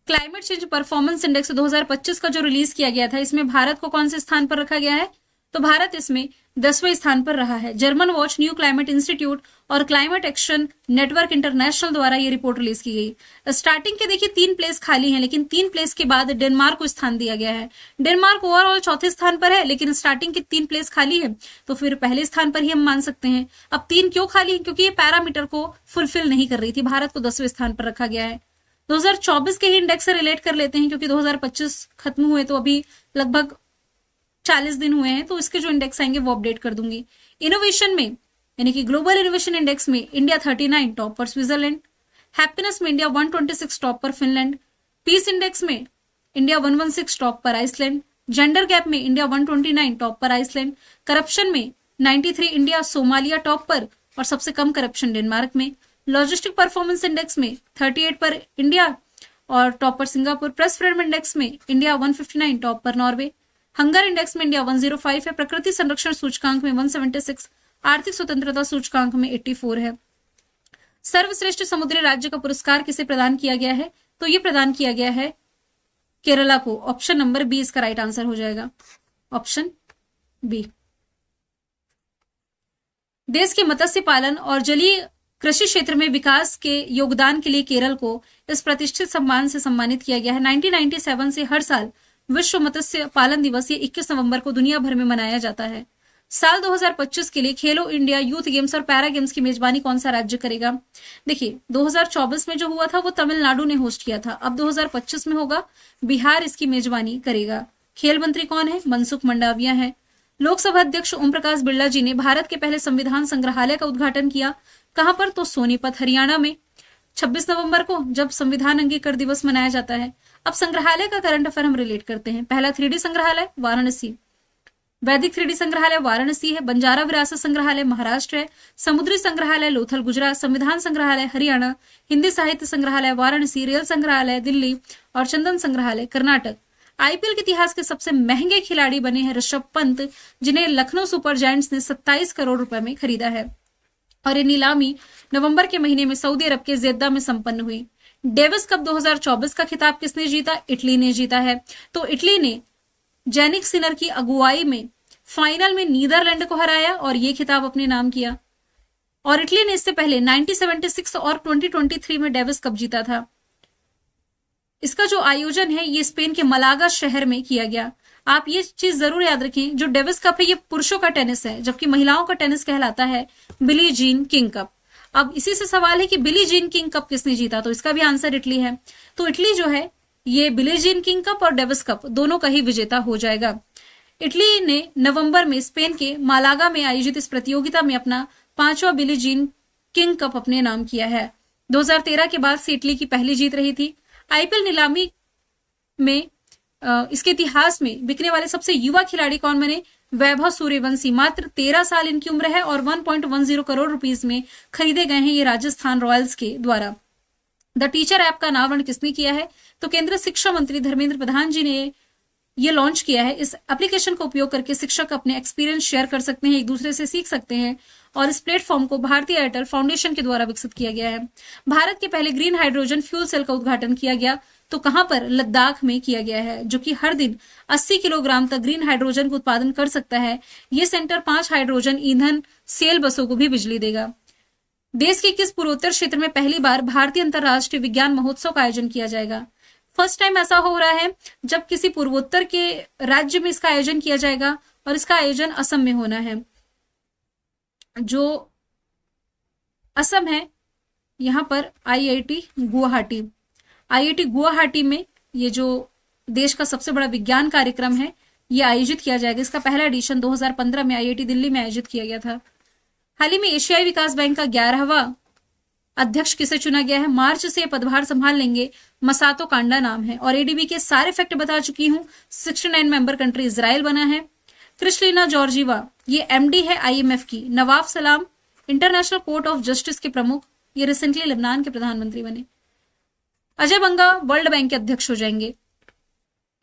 A: क्लाइमेट चेंज परफॉर्मेंस इंडेक्स 2025 का जो रिलीज किया गया था, इसमें भारत को कौन से स्थान पर रखा गया है? तो भारत इसमें 10वें स्थान पर रहा है। German watch, new climate institute और क्लाइमेट एक्शन नेटवर्क इंटरनेशनल द्वारा ये रिपोर्ट रिलीज की गई। स्टार्टिंग के देखिए 3 प्लेस खाली हैं, लेकिन 3 प्लेस के बाद डेनमार्क को स्थान दिया गया है। डेनमार्क ओवरऑल चौथे स्थान पर है, लेकिन स्टार्टिंग के 3 प्लेस खाली है, तो फिर पहले स्थान पर ही हम मान सकते हैं। अब 3 क्यों खाली है? क्योंकि ये पैरामीटर को फुलफिल नहीं कर रही थी। भारत को 10वें स्थान पर रखा गया है। 2024 के ही इंडेक्स से रिलेट कर लेते हैं, क्योंकि 2025 खत्म हुए तो अभी लगभग 40 दिन हुए हैं, तो इसके जो इंडेक्स आएंगे वो अपडेट कर दूंगी। इनोवेशन में यानी कि ग्लोबल इनोवेशन इंडेक्स में इंडिया 39 टॉप पर स्विट्जरलैंड, हैप्पीनेस में इंडिया 126 टॉप पर फिनलैंड, पीस इंडेक्स में इंडिया 116 टॉप पर आइसलैंड, जेंडर गैप में इंडिया 129 टॉप पर आइसलैंड, करप्शन में 93 इंडिया सोमालिया टॉप पर और सबसे कम करप्शन डेनमार्क में, लॉजिस्टिक परफॉर्मेंस इंडेक्स में 38 पर इंडिया और टॉप पर सिंगापुर, प्रेस फ्रीडम इंडेक्स में इंडिया 159 टॉप पर नॉर्वे, हंगर इंडेक्स में इंडिया 105 है, प्रकृति संरक्षण सूचकांक में 176, आर्थिक स्वतंत्रता सूचकांक में 84 है। सर्वश्रेष्ठ समुद्री राज्य का पुरस्कार किसे प्रदान किया गया है? तो ये प्रदान किया गया है केरला को। ऑप्शन नंबर बी इसका राइट आंसर हो जाएगा, ऑप्शन बी। देश के मत्स्य पालन और जलीय कृषि क्षेत्र में विकास के योगदान के लिए केरल को इस प्रतिष्ठित सम्मान से सम्मानित किया गया है। 1997 से हर साल विश्व मत्स्य पालन दिवस ये 21 नवंबर को दुनिया भर में मनाया जाता है। साल 2025 के लिए खेलो इंडिया यूथ गेम्स और पैरा गेम्स की मेजबानी कौन सा राज्य करेगा? देखिए 2024 में जो हुआ था वो तमिलनाडु ने होस्ट किया था, अब 2025 में होगा, बिहार इसकी मेजबानी करेगा। खेल मंत्री कौन है? मनसुख मंडाविया है। लोकसभा अध्यक्ष ओम प्रकाश बिरला जी ने भारत के पहले संविधान संग्रहालय का उद्घाटन किया, कहां पर? तो सोनीपत हरियाणा में 26 नवंबर को, जब संविधान अंगीकार दिवस मनाया जाता है। अब संग्रहालय का करंट अफेयर हम रिलेट करते हैं। पहला 3D संग्रहालय वाराणसी, वैदिक 3D संग्रहालय वाराणसी है, बंजारा विरासत संग्रहालय महाराष्ट्र है, समुद्री संग्रहालय लोथल गुजरात, संविधान संग्रहालय हरियाणा, हिंदी साहित्य संग्रहालय वाराणसी, रेल संग्रहालय दिल्ली और चंदन संग्रहालय कर्नाटक। आईपीएल के इतिहास के सबसे महंगे खिलाड़ी बने हैं ऋषभ पंत, जिन्हें लखनऊ सुपर जायंट्स ने 27 करोड़ रुपए में खरीदा है, और ये नीलामी नवंबर के महीने में सऊदी अरब के जेद्दा में संपन्न हुई। डेविस कप 2024 का खिताब किसने जीता? इटली ने जीता है। तो इटली ने जेनिक सिनर की अगुवाई में फाइनल में नीदरलैंड को हराया और ये खिताब अपने नाम किया। और इटली ने इससे पहले 1976 और 2023 में डेविस कप जीता था। इसका जो आयोजन है ये स्पेन के मलागा शहर में किया गया। आप ये चीज जरूर याद रखें, जो डेविस कप है ये पुरुषों का टेनिस है, जबकि महिलाओं का टेनिस कहलाता है बिली जीन किंग कप। अब इसी से सवाल है कि बिली जीन किंग कप किसने जीता? तो इसका भी आंसर इटली है। तो इटली जो है ये बिली जीन किंग कप और डेविस कप दोनों का ही विजेता हो जाएगा। इटली ने नवंबर में स्पेन के मालागा में आयोजित इस प्रतियोगिता में अपना 5वां बिली जीन किंग कप अपने नाम किया है। 2013 के बाद से इटली की पहली जीत रही थी। आईपीएल नीलामी में इसके इतिहास में बिकने वाले सबसे युवा खिलाड़ी कौन बने? वैभव सूर्यवंशी। मात्र 13 साल इनकी उम्र है और 1.10 करोड़ रुपीस में खरीदे गए हैं ये राजस्थान रॉयल्स के द्वारा। द टीचर ऐप का अनावरण किसने किया है? तो केंद्रीय शिक्षा मंत्री धर्मेंद्र प्रधान जी ने ये लॉन्च किया है। इस एप्लीकेशन का उपयोग करके शिक्षक अपने एक्सपीरियंस शेयर कर सकते हैं, एक दूसरे से सीख सकते हैं, और इस प्लेटफॉर्म को भारतीय एयरटेल फाउंडेशन के द्वारा विकसित किया गया है। भारत के पहले ग्रीन हाइड्रोजन फ्यूल सेल का उद्घाटन किया गया, तो कहां पर? लद्दाख में किया गया है, जो कि हर दिन 80 किलोग्राम तक ग्रीन हाइड्रोजन का उत्पादन कर सकता है। ये सेंटर 5 हाइड्रोजन ईंधन सेल बसों को भी बिजली देगा। देश के किस पूर्वोत्तर क्षेत्र में पहली बार भारतीय अंतर्राष्ट्रीय विज्ञान महोत्सव का आयोजन किया जाएगा? फर्स्ट टाइम ऐसा हो रहा है जब किसी पूर्वोत्तर के राज्य में इसका आयोजन किया जाएगा, और इसका आयोजन असम में होना है। जो असम है यहां पर आईआईटी गुवाहाटी में ये जो देश का सबसे बड़ा विज्ञान कार्यक्रम है ये आयोजित किया जाएगा। इसका पहला एडिशन 2015 में आईआईटी दिल्ली में आयोजित किया गया था। हाल ही में एशियाई विकास बैंक का 11वां अध्यक्ष किसे चुना गया है, मार्च से पदभार संभाल लेंगे, मसातो कांडा नाम है। और एडीबी के सारे फैक्ट बता चुकी हूं। 69 मेंबर कंट्री इजराइल बना है। क्रिस्टलिना जॉर्जीवा ये एमडी है आईएमएफ की। नवाब सलाम इंटरनेशनल कोर्ट ऑफ जस्टिस के प्रमुख, ये रिसेंटली लेबनान के प्रधानमंत्री बने। अजय बंगा वर्ल्ड बैंक के अध्यक्ष हो जाएंगे।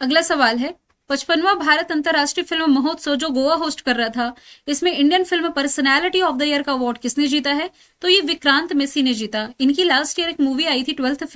A: अगला सवाल है 55वां भारत अंतर्राष्ट्रीय फिल्म महोत्सव जो गोवा होस्ट कर रहा था, इसमें Indian film personality of the year का अवार्ड किसने जीता है, तो ये विक्रांत मेसी ने जीता। इनकी लास्ट ईयर एक मूवी आई थी 12th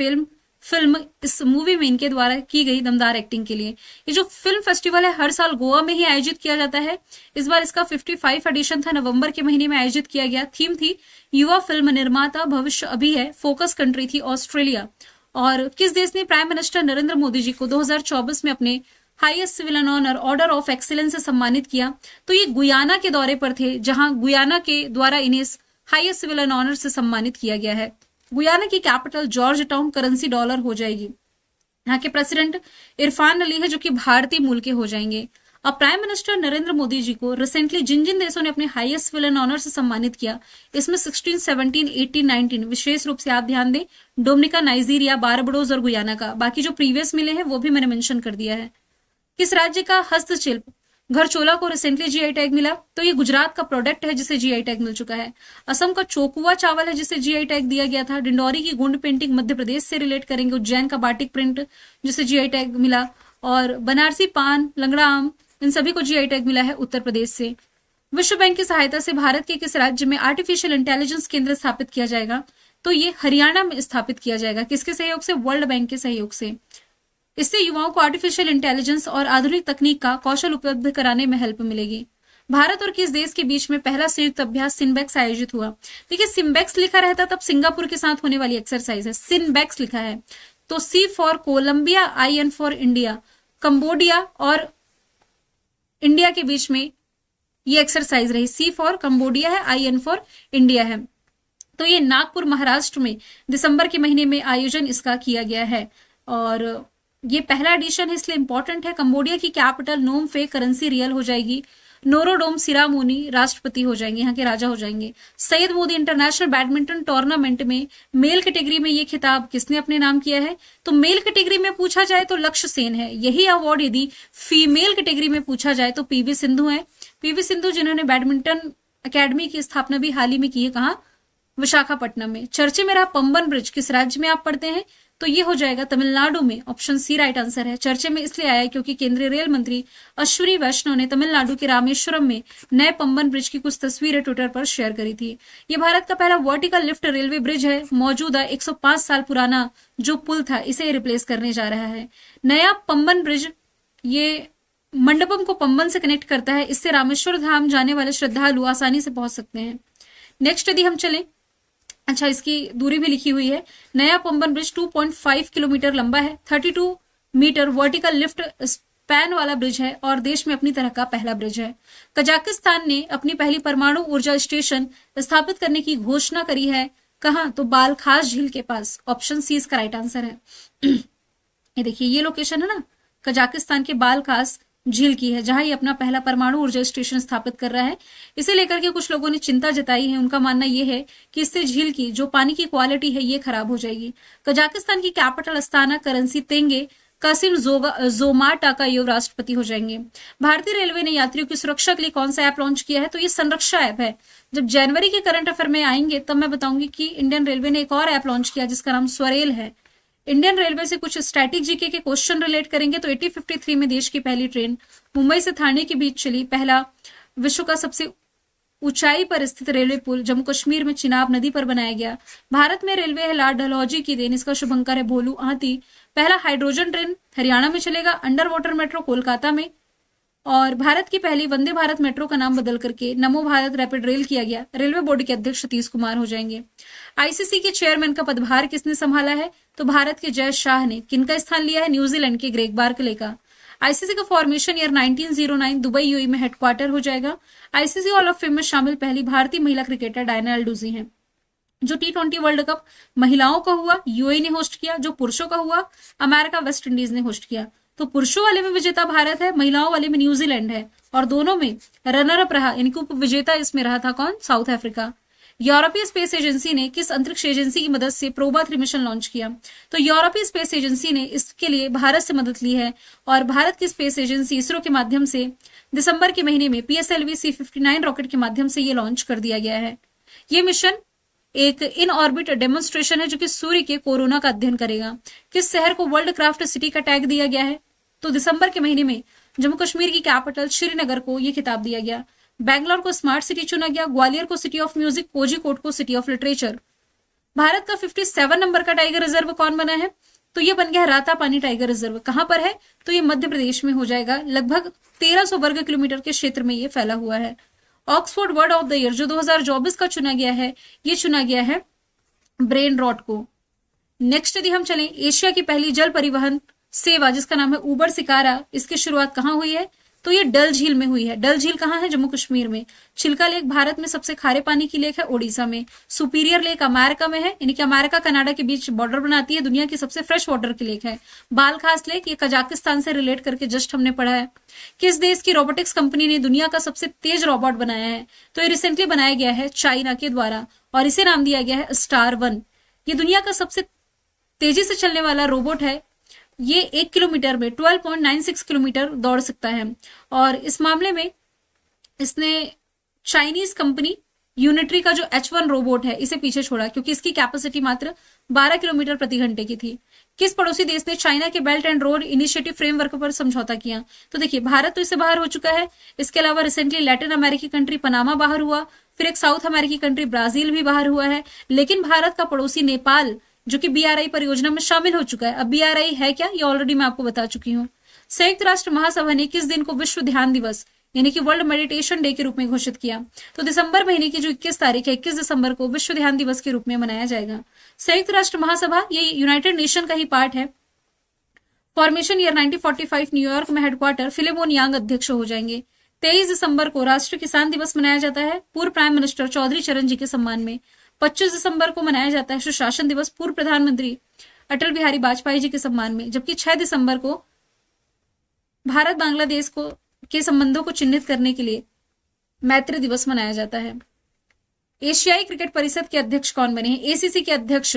A: फिल्म, इस मूवी में इनके द्वारा की गई दमदार एक्टिंग के लिए। ये जो फिल्म फेस्टिवल है हर साल गोवा में ही आयोजित किया जाता है। इस बार इसका 55 एडिशन था, नवंबर के महीने में आयोजित किया गया। थीम थी युवा फिल्म निर्माता भविष्य अभी है। फोकस कंट्री थी ऑस्ट्रेलिया। और किस देश ने प्राइम मिनिस्टर नरेंद्र मोदी जी को 2024 में अपने highest civilian honour Order of Excellence से सम्मानित किया, तो ये गुयाना के दौरे पर थे, जहां गुयाना के द्वारा इन्हें हाईएस्ट सिविलियन ऑनर से सम्मानित किया गया है। गुयाना की capital George town, currency dollar हो जाएगी। यहाँ के प्रेसिडेंट इरफान अली है जो कि भारतीय मूल के हो जाएंगे। अब प्राइम मिनिस्टर नरेंद्र मोदी जी को रिसेंटली जिन जिन देशों ने अपने हाईएस्ट सिविलियन ऑनर से सम्मानित किया, इसमें 16, 17, 18, 19 विशेष रूप से आप ध्यान दें, डोमिनिका, नाइजीरिया, बारबडोस और गुयाना का। बाकी जो प्रीवियस मिले हैं वो भी मैंने मेंशन कर दिया है। किस राज्य का हस्तशिल्प घरचोला को रिसेंटली जीआई टैग मिला, तो ये गुजरात का प्रोडक्ट है जिसे जीआई टैग मिल चुका है। असम का चोकुआ चावल है जिसे जीआई टैग दिया गया था। डिंडौरी की गुंड पेंटिंग मध्य प्रदेश से रिलेट करेंगे। उज्जैन का बाटिक प्रिंट जिसे जीआई टैग मिला। और बनारसी पान, लंगड़ा आम, इन सभी को जीआई टैग मिला है उत्तर प्रदेश से। विश्व बैंक की सहायता से भारत के किस राज्य में आर्टिफिशियल इंटेलिजेंस केंद्र स्थापित किया जाएगा, तो ये हरियाणा में स्थापित किया जाएगा। किसके सहयोग से, वर्ल्ड बैंक के सहयोग से। इससे युवाओं को आर्टिफिशियल इंटेलिजेंस और आधुनिक तकनीक का कौशल उपलब्ध कराने में हेल्प मिलेगी। भारत और किस देश के बीच में पहला संयुक्त अभ्यास सिनबेक्स आयोजित हुआ। देखिए सिम्बेक्स लिखा रहता तब सिंगापुर के साथ होने वाली एक्सरसाइज है, सिनबेक्स लिखा है। तो C for Colombia, I N for India, Cambodia और इंडिया के बीच में ये एक्सरसाइज रही। सी फॉर कंबोडिया है, आई एन फॉर इंडिया है। तो ये नागपुर महाराष्ट्र में दिसंबर के महीने में आयोजन इसका किया गया है और ये पहला एडिशन है इसलिए इंपॉर्टेंट है। कंबोडिया की कैपिटल नोम फे, करेंसी रियल हो जाएगी। नोरोडोम सिरामोनी राष्ट्रपति हो जाएंगे, यहाँ के राजा हो जाएंगे। Syed Modi international badminton tournament में मेल कैटेगरी में ये खिताब किसने अपने नाम किया है, तो मेल कैटेगरी में पूछा जाए तो लक्ष्य सेन है। यही अवार्ड यदि फीमेल कैटेगरी में पूछा जाए तो पीवी सिंधु है। पीवी सिंधु जिन्होंने बैडमिंटन अकेडमी की स्थापना भी हाल ही में की है, कहाँ, विशाखापट्टनम में। चर्चे में रहा पंबन ब्रिज किस राज्य में आप पढ़ते हैं, तो ये हो जाएगा तमिलनाडु में। ऑप्शन सी राइट आंसर है। चर्चे में इसलिए आया क्योंकि केंद्रीय रेल मंत्री अश्विनी वैष्णव ने तमिलनाडु के रामेश्वरम में नए पंबन ब्रिज की कुछ तस्वीरें ट्विटर पर शेयर करी थी। ये भारत का पहला वर्टिकल लिफ्ट रेलवे ब्रिज है। मौजूदा 105 साल पुराना जो पुल था इसे रिप्लेस करने जा रहा है। नया पंबन ब्रिज ये मंडपम को पंबन से कनेक्ट करता है। इससे रामेश्वर धाम जाने वाले श्रद्धालु आसानी से पहुंच सकते हैं। नेक्स्ट यदि हम चलें, अच्छा इसकी दूरी भी लिखी हुई है। नया पंबन ब्रिज 2.5 किलोमीटर लंबा है, 32 मीटर वर्टिकल लिफ्ट स्पैन वाला ब्रिज है और देश में अपनी तरह का पहला ब्रिज है। कजाकिस्तान ने अपनी पहली परमाणु ऊर्जा स्टेशन स्थापित करने की घोषणा करी है। कहां, तो बालखास झील के पास। ऑप्शन सी इसका राइट आंसर है। ये देखिए ये लोकेशन है ना, कजाकिस्तान के बालखास झील की है, जहां ये अपना पहला परमाणु ऊर्जा स्टेशन स्थापित कर रहा है। इसे लेकर के कुछ लोगों ने चिंता जताई है। उनका मानना यह है कि इससे झील की जो पानी की क्वालिटी है ये खराब हो जाएगी। कजाकिस्तान की कैपिटल अस्ताना, करेंसी तेंगे, कासिम जोमा टाकायोव राष्ट्रपति हो जाएंगे। भारतीय रेलवे ने यात्रियों की सुरक्षा के लिए कौन सा ऐप लॉन्च किया है, तो ये संरक्षा ऐप है। जब जनवरी के करंट अफेयर में आएंगे तब मैं बताऊंगी कि इंडियन रेलवे ने एक और ऐप लॉन्च किया जिसका नाम स्वरेल है। इंडियन रेलवे से कुछ स्टैटिक जीके के क्वेश्चन रिलेट करेंगे। तो 1853 में देश की पहली ट्रेन मुंबई से थाने के बीच चली। पहला विश्व का सबसे ऊंचाई पर स्थित रेलवे पुल जम्मू कश्मीर में चिनाब नदी पर बनाया गया। भारत में रेलवे है लाल डलहौजी की देन, इसका शुभंकर है भोलू आंती। पहला हाइड्रोजन ट्रेन हरियाणा में चलेगा। अंडर वाटर मेट्रो कोलकाता में। और भारत की पहली वंदे भारत मेट्रो का नाम बदल करके नमो भारत रैपिड रेल किया गया। रेलवे बोर्ड के अध्यक्ष सतीश कुमार हो जाएंगे। आईसीसी के चेयरमैन का पदभार किसने संभाला है, तो भारत के जय शाह ने। किनका स्थान लिया है, न्यूजीलैंड के ग्रेग बार्कले का। आईसीसी का फॉर्मेशन ईयर 1909 दुबई यूएई में हेडक्वार्टर हो जाएगा। आईसीसी हॉल ऑफ फेम में शामिल पहली भारतीय महिला क्रिकेटर डायना एल्डूजी हैं। जो T20 वर्ल्ड कप महिलाओं का हुआ यूएई ने होस्ट किया। जो पुरुषों का हुआ अमेरिका वेस्ट इंडीज ने होस्ट किया। तो पुरुषों वाले में विजेता भारत है, महिलाओं वाले में न्यूजीलैंड है और दोनों में रनर अप रहा, यानी कि उप विजेता इसमें रहा था कौन, साउथ अफ्रीका। यूरोपीय स्पेस एजेंसी ने किस अंतरिक्ष एजेंसी की मदद से प्रोबा 3 मिशन लॉन्च किया? तो यूरोपीय स्पेस एजेंसी ने इसके लिए भारत से मदद ली है और भारत की स्पेस एजेंसी इसरो के माध्यम से दिसंबर के महीने में PSLV C-59 रॉकेट के माध्यम से ये लॉन्च कर दिया गया है। ये मिशन एक इन ऑर्बिट डेमोन्स्ट्रेशन है जो कि सूर्य के कोरोना का अध्ययन करेगा। किस शहर को वर्ल्ड क्राफ्ट सिटी का टैग दिया गया है? तो दिसंबर के महीने में जम्मू कश्मीर की कैपिटल श्रीनगर को यह खिताब दिया गया। बैंगलोर को स्मार्ट सिटी चुना गया, ग्वालियर को सिटी ऑफ म्यूजिक, कोझिकोड को सिटी ऑफ लिटरेचर। भारत का 57 नंबर का टाइगर रिजर्व कौन बना है? तो ये बन गया रातापानी टाइगर रिजर्व। कहां पर है? तो ये मध्य प्रदेश में हो जाएगा। लगभग 1300 वर्ग किलोमीटर के क्षेत्र में ये फैला हुआ है। Oxford word of the year जो 2024 का चुना गया है, ये चुना गया है ब्रेन रॉट को। नेक्स्ट यदि हम चलें, एशिया की पहली जल परिवहन सेवा जिसका नाम है उबर सिकारा, इसकी शुरुआत कहां हुई है? तो ये डल झील में हुई है। डल झील कहां है? जम्मू कश्मीर में। चिल्का लेक भारत में सबसे खारे पानी की लेक है, ओडिशा में। सुपीरियर लेक अमेरिका में है, यानी कि अमेरिका कनाडा के बीच बॉर्डर बनाती है, दुनिया की सबसे फ्रेश वाटर की लेक है। बालखास लेक ये कजाकिस्तान से रिलेट करके जस्ट हमने पढ़ा है। किस देश की रोबोटिक्स कंपनी ने दुनिया का सबसे तेज रोबोट बनाया है? तो ये रिसेंटली बनाया गया है चाइना के द्वारा और इसे नाम दिया गया है स्टार 1। ये दुनिया का सबसे तेजी से चलने वाला रोबोट है। ये 1 किलोमीटर में 12.96 किलोमीटर दौड़ सकता है और इस मामले में इसने चाइनीज कंपनी यूनिट्री का जो H1 रोबोट है इसे पीछे छोड़ा क्योंकि इसकी कैपेसिटी मात्र 12 किलोमीटर प्रति घंटे की थी। किस पड़ोसी देश ने चाइना के belt and road initiative framework पर समझौता किया? तो देखिए, भारत तो इससे बाहर हो चुका है। इसके अलावा रिसेंटली लैटिन अमेरिकी कंट्री पनामा बाहर हुआ, फिर एक साउथ अमेरिकी कंट्री ब्राजील भी बाहर हुआ है। लेकिन भारत का पड़ोसी नेपाल जो कि BRI परियोजना में शामिल हो चुका है। अब BRI है क्या, ये ऑलरेडी मैं आपको बता चुकी हूँ। संयुक्त राष्ट्र महासभा ने किस दिन को विश्व ध्यान दिवस यानी कि वर्ल्ड मेडिटेशन डे के रूप में घोषित किया? तो दिसंबर महीने की जो 21 तारीख है, 21 दिसंबर को विश्व ध्यान दिवस के रूप में मनाया जाएगा। संयुक्त राष्ट्र महासभा ये यूनाइटेड नेशन का ही पार्ट है। फॉर्मेशन ईयर 1945 न्यूयॉर्क में हेडक्वार्टर, फिलिमोन यांग अध्यक्ष हो जाएंगे। 23 दिसंबर को राष्ट्रीय किसान दिवस मनाया जाता है पूर्व प्राइम मिनिस्टर चौधरी चरण जी के सम्मान में। 25 दिसंबर को मनाया जाता है सुशासन दिवस पूर्व प्रधानमंत्री अटल बिहारी वाजपेयी जी के सम्मान में। जबकि 6 दिसंबर को भारत बांग्लादेश के संबंधों को चिन्हित करने के लिए मैत्री दिवस मनाया जाता है। एशियाई क्रिकेट परिषद के अध्यक्ष कौन बने हैं? ACC के अध्यक्ष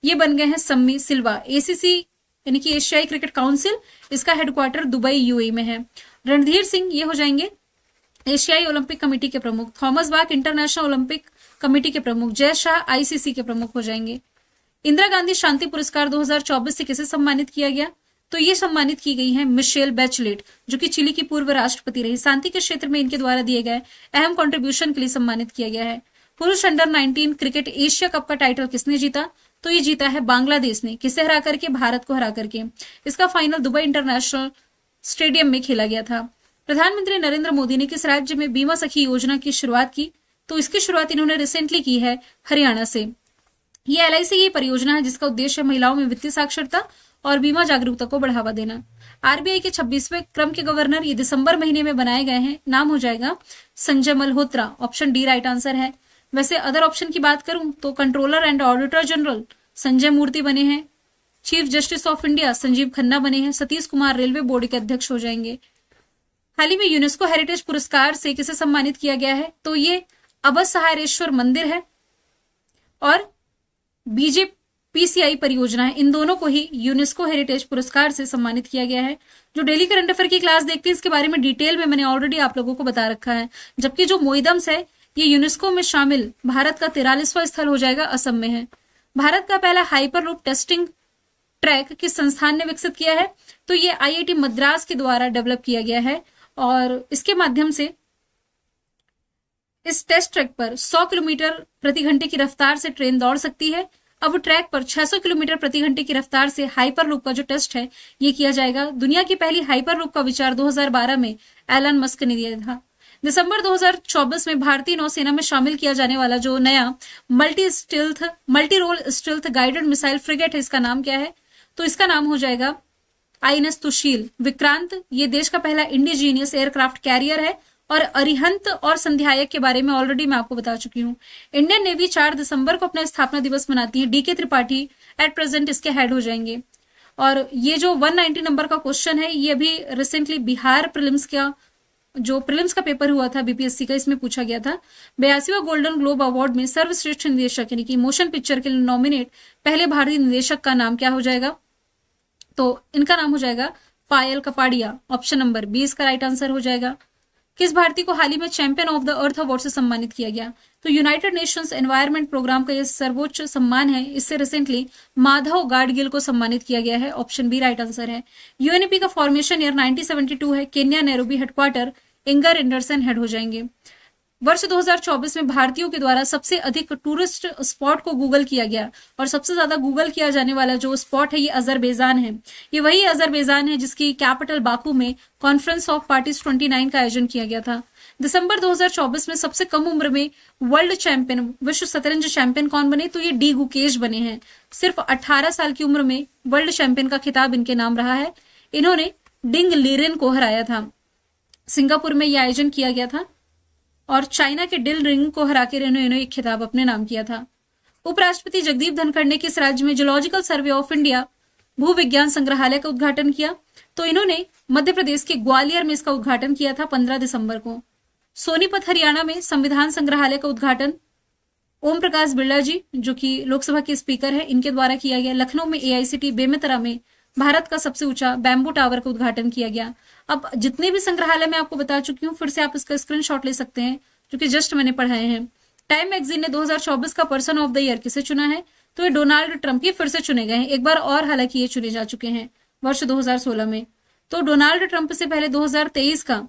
A: ये बन गए हैं सम्मी सिल्वा। ACC यानी कि एशियाई क्रिकेट काउंसिल, इसका हेडक्वार्टर दुबई UAE में है। रणधीर सिंह ये हो जाएंगे एशियाई ओलंपिक कमेटी के प्रमुख। Thomas Bach international Olympic committee के प्रमुख। जय शाह ICC के प्रमुख हो जाएंगे। इंदिरा गांधी शांति पुरस्कार 2024 से किसे सम्मानित किया गया? तो ये सम्मानित की गई है मिशेल बैचलेट जो कि चिली की पूर्व राष्ट्रपति रही। शांति के क्षेत्र में इनके द्वारा दिए गए अहम कंट्रीब्यूशन के लिए सम्मानित किया गया है। पुरुष अंडर 19 क्रिकेट एशिया कप का टाइटल किसने जीता? तो ये जीता है बांग्लादेश ने। किसे हरा करके? भारत को हरा करके। इसका फाइनल दुबई इंटरनेशनल स्टेडियम में खेला गया था। प्रधानमंत्री नरेंद्र मोदी ने किस राज्य में बीमा सखी योजना की शुरुआत की? तो इसकी शुरुआत इन्होंने रिसेंटली की है हरियाणा से। ये LIC की परियोजना है जिसका उद्देश्य महिलाओं में वित्तीय साक्षरता और बीमा जागरूकता को बढ़ावा देना। RBI के 26वें क्रम के गवर्नर ये दिसंबर महीने में बनाए गए हैं। नाम हो जाएगा Sanjay Malhotra. Option D right answer है। वैसे अदर ऑप्शन की बात करूं तो controller and auditor general Sanjay Murthy बने हैं। Chief justice of India Sanjiv Khanna बने हैं। सतीश कुमार रेलवे बोर्ड के अध्यक्ष हो जाएंगे। हाल ही में यूनेस्को हेरिटेज पुरस्कार से किसे सम्मानित किया गया है? तो ये अभय सहायरेश्वर मंदिर है और BJPCI परियोजना है। इन दोनों को ही यूनेस्को हेरिटेज पुरस्कार से सम्मानित किया गया है। जो डेली करंट अफेयर की क्लास देखते हैं इसके बारे में डिटेल में मैंने ऑलरेडी आप लोगों को बता रखा है। जबकि जो मोइदम्स है ये यूनेस्को में शामिल भारत का 43वां स्थल हो जाएगा, असम में है। भारत का पहला हाइपर लूप टेस्टिंग ट्रैक किस संस्थान ने विकसित किया है? तो ये IIT मद्रास के द्वारा डेवलप किया गया है और इसके माध्यम से इस टेस्ट ट्रैक पर 100 किलोमीटर प्रति घंटे की रफ्तार से ट्रेन दौड़ सकती है। अब ट्रैक पर 600 किलोमीटर प्रति घंटे की रफ्तार से हाइपर लूप का जो टेस्ट है ये किया जाएगा। दुनिया की पहली हाइपर लूप का विचार 2012 में एलन मस्क ने दिया था। दिसंबर 2024 में भारतीय नौसेना में शामिल किया जाने वाला जो नया multi role stealth guided missile frigate है, इसका नाम क्या है? तो इसका नाम हो जाएगा INS तुशील। विक्रांत ये देश का पहला इंडिजीनियस एयरक्राफ्ट कैरियर है और अरिहंत और संध्यायक के बारे में ऑलरेडी मैं आपको बता चुकी हूँ। इंडियन नेवी 4 दिसंबर को अपना स्थापना दिवस मनाती है। DK त्रिपाठी एट प्रेजेंट इसके हेड हो जाएंगे। और ये जो 190 नंबर का क्वेश्चन है ये अभी रिसेंटली बिहार प्रीलिम्स का जो प्रीलिम्स का पेपर हुआ था बीपीएससी का, इसमें पूछा गया था 82वां गोल्डन ग्लोब अवार्ड में सर्वश्रेष्ठ निदेशक यानी कि मोशन पिक्चर के लिए नॉमिनेट पहले भारतीय निदेशक का नाम क्या हो जाएगा? तो इनका नाम हो जाएगा पायल कपाड़िया। ऑप्शन नंबर बी इसका राइट आंसर हो जाएगा। किस भारतीय को हाल ही में champion of the earth award से सम्मानित किया गया? तो यूनाइटेड नेशंस एनवायरमेंट प्रोग्राम का यह सर्वोच्च सम्मान है। इससे रिसेंटली माधव गाडगिल को सम्मानित किया गया है। ऑप्शन बी राइट आंसर है। यूएनईपी का फॉर्मेशन ईयर 1972 है। Kenya Nairobi headquarter Inger Anderson head हो जाएंगे। वर्ष 2024 में भारतीयों के द्वारा सबसे अधिक टूरिस्ट स्पॉट को गूगल किया गया और सबसे ज्यादा गूगल किया जाने वाला जो स्पॉट है ये अजरबैजान है। ये वही अजरबैजान है जिसकी कैपिटल बाकू में कॉन्फ्रेंस ऑफ पार्टीज 29 का आयोजन किया गया था। दिसंबर 2024 में सबसे कम उम्र में वर्ल्ड चैंपियन, विश्व शतरंज चैंपियन कौन बने? तो ये डी गुकेश बने हैं। सिर्फ 18 साल की उम्र में वर्ल्ड चैंपियन का खिताब इनके नाम रहा है। इन्होंने डिंग लीरेन को हराया था। सिंगापुर में यह आयोजन किया गया था और चाइना के डिल रिंग को हरा के इन्होंने एक खिताब अपने नाम किया था। उपराष्ट्रपति जगदीप धनखड़ ने किस राज्य में जूलॉजिकल सर्वे ऑफ इंडिया भूविज्ञान संग्रहालय का उद्घाटन किया? तो इन्होंने मध्य प्रदेश के ग्वालियर में इसका उद्घाटन किया था 15 दिसंबर को। सोनीपत हरियाणा में संविधान संग्रहालय का उद्घाटन ओम प्रकाश बिरला जी जो कि लोकसभा के स्पीकर है इनके द्वारा किया गया। लखनऊ में एआईसीटी बेमेतरा में भारत का सबसे ऊंचा बैम्बू टावर का उद्घाटन किया गया। अब जितने भी संग्रहालय मैं आपको बता चुकी हूँ, फिर से आप इसका स्क्रीनशॉट ले सकते हैं जो कि जस्ट मैंने पढ़ाए हैं। टाइम मैगजीन ने 2024 का पर्सन ऑफ द ईयर किसे चुना है? तो ये डोनाल्ड ट्रंप, ये फिर से चुने गए हैं एक बार और, हालांकि ये चुने जा चुके हैं वर्ष 2016 में। तो डोनाल्ड ट्रंप से पहले 2023 का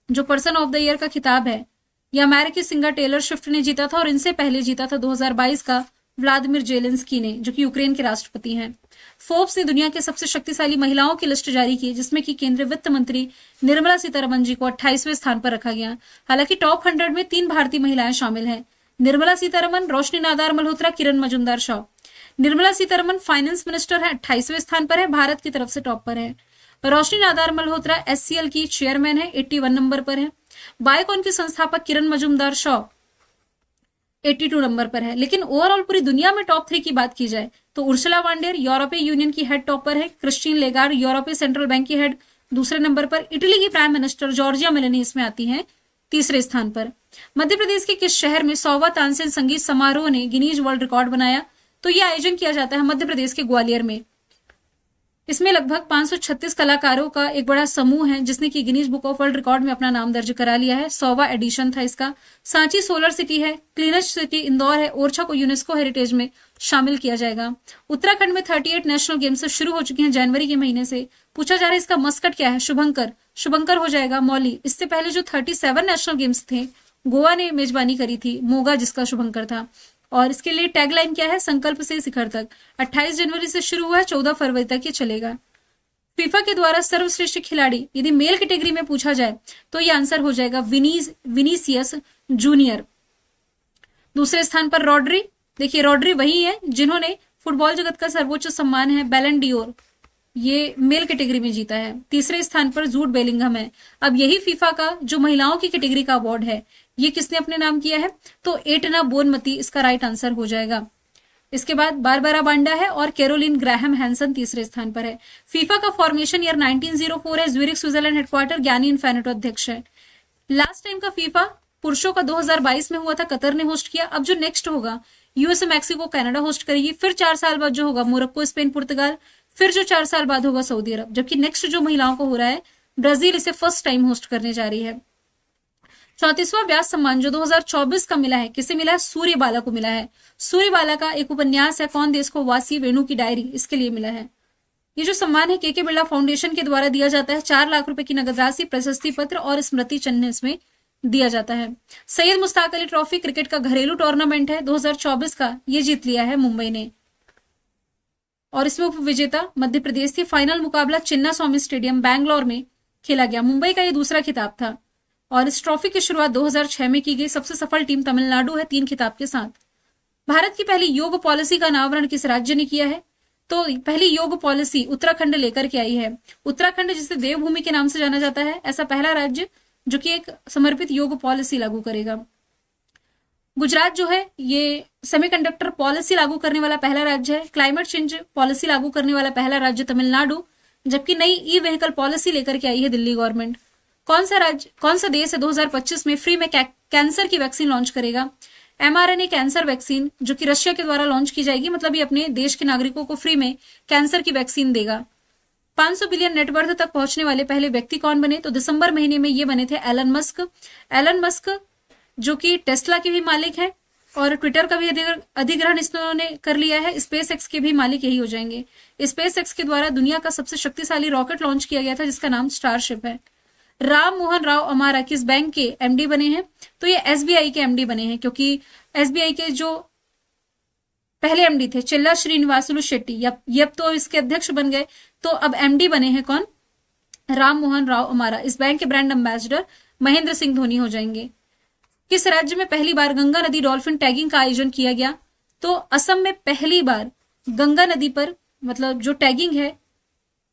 A: जो पर्सन ऑफ द ईयर का खिताब है ये अमेरिकी सिंगर टेलर स्विफ्ट ने जीता था और इनसे पहले जीता था 2022 का व्लादिमीर जेलेंस्की ने जो कि यूक्रेन के राष्ट्रपति हैं। फोर्ब्स ने दुनिया के सबसे शक्तिशाली महिलाओं की लिस्ट जारी की जिसमें कि केंद्रीय वित्त मंत्री निर्मला सीतारमण जी को 28वें स्थान पर रखा गया। हालांकि टॉप 100 में 3 भारतीय महिलाएं शामिल हैं, निर्मला सीतारमण, रोशनी नादार मल्होत्रा, किरण मजूमदार शाह। निर्मला सीतारमण फाइनेंस मिनिस्टर है, 28वें स्थान पर है, भारत की तरफ से टॉप पर है। रोशनी नादार मल्होत्रा एचसीएल की चेयरमैन है, 81 नंबर पर है। बायोकॉन की संस्थापक किरण मजूमदार शाह 82 नंबर पर है। लेकिन ओवरऑल पूरी दुनिया में टॉप 3 की बात की जाए तो उर्सुला वांडेर यूरोपीय यूनियन की हेड टॉप पर है, क्रिस्टीन लेगार्ड यूरोपीय सेंट्रल बैंक की हेड दूसरे नंबर पर, इटली की प्राइम मिनिस्टर जॉर्जिया मेलोनी इसमें आती हैं तीसरे स्थान पर। मध्य प्रदेश के किस शहर में 100वां तानसेन संगीत समारोह ने गिनीज वर्ल्ड रिकॉर्ड बनाया? तो यह आयोजन किया जाता है मध्य प्रदेश के ग्वालियर में। इसमें लगभग 536 कलाकारों का एक बड़ा समूह है जिसने कि Guinness book of world record में अपना नाम दर्ज करा लिया है। 100वां एडिशन था इसका। सांची सोलर सिटी है, क्लीनेस्ट सिटी इंदौर है, ओरछा को यूनेस्को हेरिटेज में शामिल किया जाएगा। उत्तराखंड में 38 नेशनल गेम्स शुरू हो चुके हैं जनवरी के महीने से। पूछा जा रहा है इसका मस्कट क्या है? शुभंकर, शुभंकर हो जाएगा मौली। इससे पहले जो 37 नेशनल गेम्स थे गोवा ने मेजबानी करी थी, मोगा जिसका शुभंकर था। और इसके लिए टैगलाइन क्या है? संकल्प से शिखर तक। 28 जनवरी से शुरू हुआ है, 14 फरवरी तक ये चलेगा। फीफा के द्वारा सर्वश्रेष्ठ खिलाड़ी यदि मेल कैटेगरी में पूछा जाए तो ये आंसर हो जाएगा विनीसियस जूनियर। दूसरे स्थान पर रॉड्री, देखिए रॉड्री वही है जिन्होंने फुटबॉल जगत का सर्वोच्च सम्मान है बैलन डियोर, ये मेल कैटेगरी में जीता है। तीसरे स्थान पर जूड बेलिंगहम है। अब यही फीफा का जो महिलाओं की कैटेगरी का अवार्ड है ये किसने अपने नाम किया है? तो एटना बोनमती इसका राइट आंसर हो जाएगा। इसके बाद बारबरा बांडा है और कैरोलिन ग्राहम हैंसन तीसरे स्थान पर है। फीफा का फॉर्मेशन ईयर 1904 है। ज्यूरिख स्विट्जरलैंड हेडक्वार्टर, ज्ञानी इन्फैनेटो अध्यक्ष है। लास्ट टाइम का फीफा पुरुषों का 2022 में हुआ था, कतर ने होस्ट किया। अब जो नेक्स्ट होगा यूएसए, मैक्सिको, कनाडा होस्ट करेगी। फिर 4 साल बाद जो होगा मोरक्को, स्पेन, पुर्तगाल। फिर जो 4 साल बाद होगा सऊदी अरब। जबकि नेक्स्ट जो महिलाओं को हो रहा है ब्राजील इसे फर्स्ट टाइम होस्ट करने जा रही है। 34वां व्यास सम्मान जो 2024 का मिला है, किसे मिला है? सूर्यबाला को मिला है। सूर्यबाला का एक उपन्यास है कौन देश को वासी, वेणु की डायरी, इसके लिए मिला है। ये जो सम्मान है के बिरला फाउंडेशन के द्वारा दिया जाता है। 4 लाख रुपए की नगद राशि, प्रशस्ति पत्र और स्मृति चिन्ह इसमें दिया जाता है। सैयद मुश्ताक अली ट्रॉफी क्रिकेट का घरेलू टूर्नामेंट है 2024 का, ये जीत लिया है मुंबई ने और इसमें उप विजेता मध्य प्रदेश थी। फाइनल मुकाबला चिन्ना स्वामी स्टेडियम बैंगलोर में खेला गया। मुंबई का ये दूसरा खिताब था और इस ट्रॉफी की शुरुआत 2006 में की गई। सबसे सफल टीम तमिलनाडु है 3 खिताब के साथ। भारत की पहली योग पॉलिसी का अनावरण किस राज्य ने किया है? तो पहली योग पॉलिसी उत्तराखंड लेकर के आई है। उत्तराखंड जिसे देवभूमि के नाम से जाना जाता है, ऐसा पहला राज्य जो कि एक समर्पित योग पॉलिसी लागू करेगा। गुजरात जो है ये सेमीकंडक्टर पॉलिसी लागू करने वाला पहला राज्य है। क्लाइमेट चेंज पॉलिसी लागू करने वाला पहला राज्य तमिलनाडु, जबकि नई ई व्हीकल पॉलिसी लेकर के आई है दिल्ली गवर्नमेंट। कौन सा देश है 2025 में फ्री में कैंसर की वैक्सीन लॉन्च करेगा? mRNA कैंसर वैक्सीन जो कि रशिया के द्वारा लॉन्च की जाएगी, मतलब ये अपने देश के नागरिकों को फ्री में कैंसर की वैक्सीन देगा। 500 बिलियन नेटवर्थ तक पहुंचने वाले पहले व्यक्ति कौन बने? तो दिसंबर महीने में ये बने थे एलन मस्क। एलन मस्क जो कि टेस्ला के भी मालिक हैं और ट्विटर का भी अधिग्रहण इन्होंने कर लिया है। स्पेस एक्स के भी मालिक यही हो जाएंगे। स्पेस एक्स के द्वारा दुनिया का सबसे शक्तिशाली रॉकेट लॉन्च किया गया था जिसका नाम स्टारशिप है। राम मोहन राव अमारा किस बैंक के एमडी बने हैं? तो ये एसबीआई के एमडी बने हैं, क्योंकि एसबीआई के जो पहले एमडी थे चिल्ला श्रीनिवासुलु शेट्टी, ये तो इसके अध्यक्ष बन गए, तो अब एमडी बने हैं कौन? राम मोहन राव अमारा। इस बैंक के ब्रांड एम्बेसडर महेंद्र सिंह धोनी हो जाएंगे। किस राज्य में पहली बार गंगा नदी डॉल्फिन टैगिंग का आयोजन किया गया? तो असम में पहली बार गंगा नदी पर मतलब जो टैगिंग है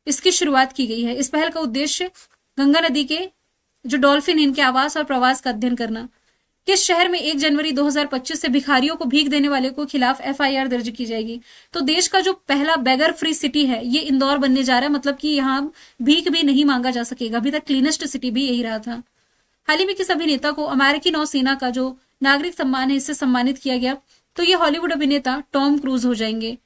A: इसकी शुरुआत की गई है। इस पहल का उद्देश्य गंगा नदी के जो डॉल्फिन है इनके आवास और प्रवास का अध्ययन करना। किस शहर में 1 जनवरी 2025 से भिखारियों को भीख देने वाले को खिलाफ एफआईआर दर्ज की जाएगी? तो देश का जो पहला बेगर फ्री सिटी है ये इंदौर बनने जा रहा है, मतलब कि यहाँ भीख भी नहीं मांगा जा सकेगा। अभी तक क्लीनेस्ट सिटी भी यही रहा था। हाल ही में किस अभिनेता को अमेरिकी नौसेना का जो नागरिक सम्मान है इससे सम्मानित किया गया? तो ये हॉलीवुड अभिनेता टॉम क्रूज हो जाएंगे।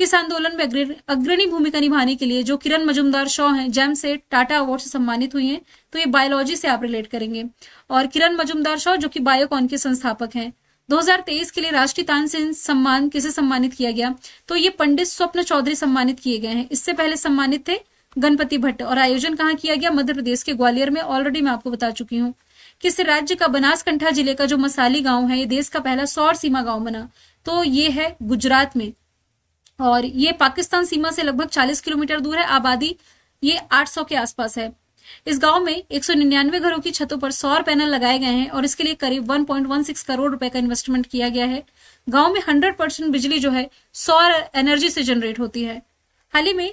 A: किस आंदोलन में अग्रणी भूमिका निभाने के लिए जो किरण मजुमदार शॉ हैं जेम से टाटा अवार्ड से सम्मानित हुई हैं? तो ये बायोलॉजी से आप रिलेट करेंगे। और किरण मजुमदार शॉ जो कि बायोकॉन के संस्थापक हैं। 2023 के लिए राष्ट्रीय तानसेन सम्मान किसे सम्मानित किया गया? तो ये पंडित स्वप्न चौधरी सम्मानित किए गए हैं। इससे पहले सम्मानित थे गणपति भट्ट। और आयोजन कहाँ किया गया? मध्य प्रदेश के ग्वालियर में। ऑलरेडी मैं आपको बता चुकी हूँ। किस राज्य का बनासकंठा जिले का जो मसाली गांव है ये देश का पहला सौर सीमा गांव बना? तो ये है गुजरात में और ये पाकिस्तान सीमा से लगभग 40 किलोमीटर दूर है। आबादी ये 800 के आसपास है। इस गांव में 199 घरों की छतों पर सौर पैनल लगाए गए हैं और इसके लिए करीब 1.16 करोड़ रुपए का इन्वेस्टमेंट किया गया है। गांव में 100% बिजली जो है सौर एनर्जी से जनरेट होती है। हाल ही में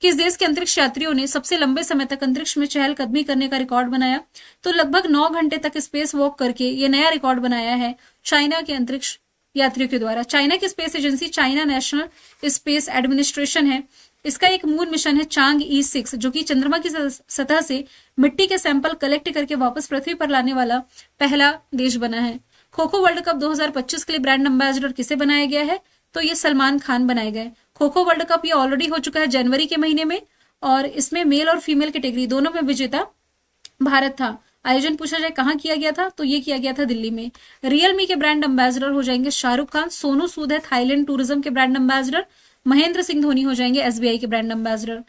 A: किस देश के अंतरिक्ष यात्रियों ने सबसे लंबे समय तक अंतरिक्ष में चहलकदमी करने का रिकॉर्ड बनाया? तो लगभग 9 घंटे तक स्पेस वॉक करके ये नया रिकॉर्ड बनाया है चाइना के अंतरिक्ष यात्रियों के द्वारा। चाइना की space agency China national space administration है। इसका एक मून मिशन है चांग E6 जो कि चंद्रमा की सतह से मिट्टी के सैंपल कलेक्ट करके वापस पृथ्वी पर लाने वाला पहला देश बना है। खो खो वर्ल्ड कप 2025 के लिए ब्रांड एम्बेसडर किसे बनाया गया है? तो ये सलमान खान बनाए गए। खो खो वर्ल्ड कप ये ऑलरेडी हो चुका है जनवरी के महीने में और इसमें मेल और फीमेल कैटेगरी दोनों में विजेता भारत था। आयोजन पूछा जाए कहाँ किया गया था? तो ये किया गया था दिल्ली में। रियलमी के ब्रांड एम्बेसडर हो जाएंगे शाहरुख खान। सोनू सूद है थाईलैंड टूरिज्म के ब्रांड एम्बेसडर। महेंद्र सिंह धोनी हो जाएंगे एसबीआई के ब्रांड एम्बेसडर।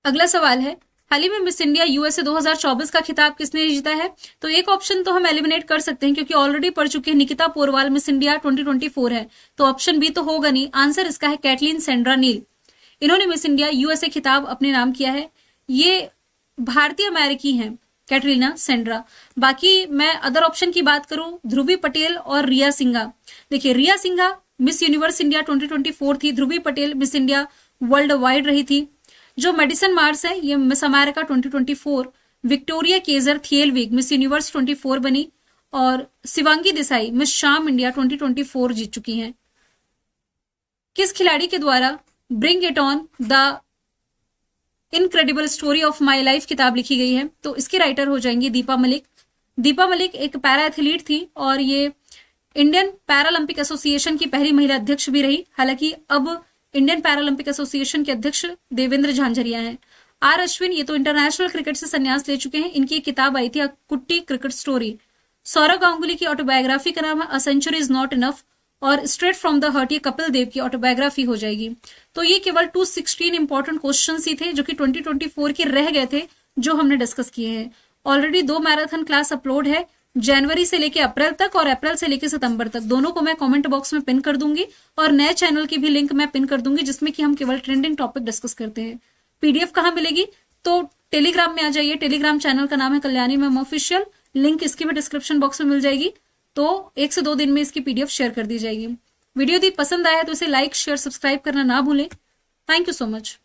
A: अगला सवाल है हाल ही में मिस इंडिया यूएसए 2024 का खिताब किसने जीता है? तो एक ऑप्शन तो हम एलिमिनेट कर सकते हैं क्योंकि ऑलरेडी पढ़ चुके हैं निकिता पोरवाल मिस इंडिया 2024 है, तो ऑप्शन बी तो होगा नहीं। आंसर इसका है कैटलीन सेंड्रा नील। इन्होंने मिस इंडिया यूएसए खिताब अपने नाम किया है। ये भारतीय अमेरिकी हैं कैटरीना सेंड्रा। बाकी मैं अदर ऑप्शन की बात करूं ध्रुवी पटेल और रिया सिंघा। देखिए Riya Singha Miss Universe India 2024 थी। Dhruvi Patel Miss India worldwide रही थी। जो मेडिसन मार्स है ये Miss America 2024। Victoria Kjaer Theilvig Miss Universe 24 बनी और शिवांगी देसाई मिस शाम इंडिया 2024 जीत चुकी हैं। किस खिलाड़ी के द्वारा bring it on the incredible story of my life किताब लिखी गई है? तो इसकी राइटर हो जाएंगी दीपा मलिक। दीपा मलिक एक पैरा एथलीट थी और ये इंडियन पैरालंपिक एसोसिएशन की पहली महिला अध्यक्ष भी रही। हालांकि अब इंडियन पैरालंपिक एसोसिएशन के अध्यक्ष देवेंद्र झांझरिया हैं। आर अश्विन ये तो इंटरनेशनल क्रिकेट से संन्यास ले चुके हैं। इनकी एक किताब आई थी कुट्टी क्रिकेट स्टोरी। सौरव गांगुली की ऑटोबायोग्राफी का नाम है a century is not enough और स्ट्रेट फ्रॉम द हर्ट ये कपिल देव की ऑटोबायोग्राफी हो जाएगी। तो ये केवल 216 इंपॉर्टेंट क्वेश्चन ही थे जो कि 2024 के रह गए थे जो हमने डिस्कस किए हैं। ऑलरेडी 2 मैराथन क्लास अपलोड है जनवरी से लेके अप्रैल तक और अप्रैल से लेके सितंबर तक। दोनों को मैं कमेंट बॉक्स में पिन कर दूंगी और नए चैनल की भी लिंक मैं पिन कर दूंगी जिसमें कि हम केवल ट्रेंडिंग टॉपिक डिस्कस करते हैं। पीडीएफ कहाँ मिलेगी? तो टेलीग्राम में आ जाइए। टेलीग्राम चैनल का नाम है कल्याणी मैम ऑफिशियल। लिंक इसकी भी डिस्क्रिप्शन बॉक्स में मिल जाएगी। तो 1 से 2 दिन में इसकी पीडीएफ शेयर कर दी जाएगी। वीडियो यदि पसंद आया तो इसे लाइक शेयर सब्सक्राइब करना ना भूलें। Thank you so much.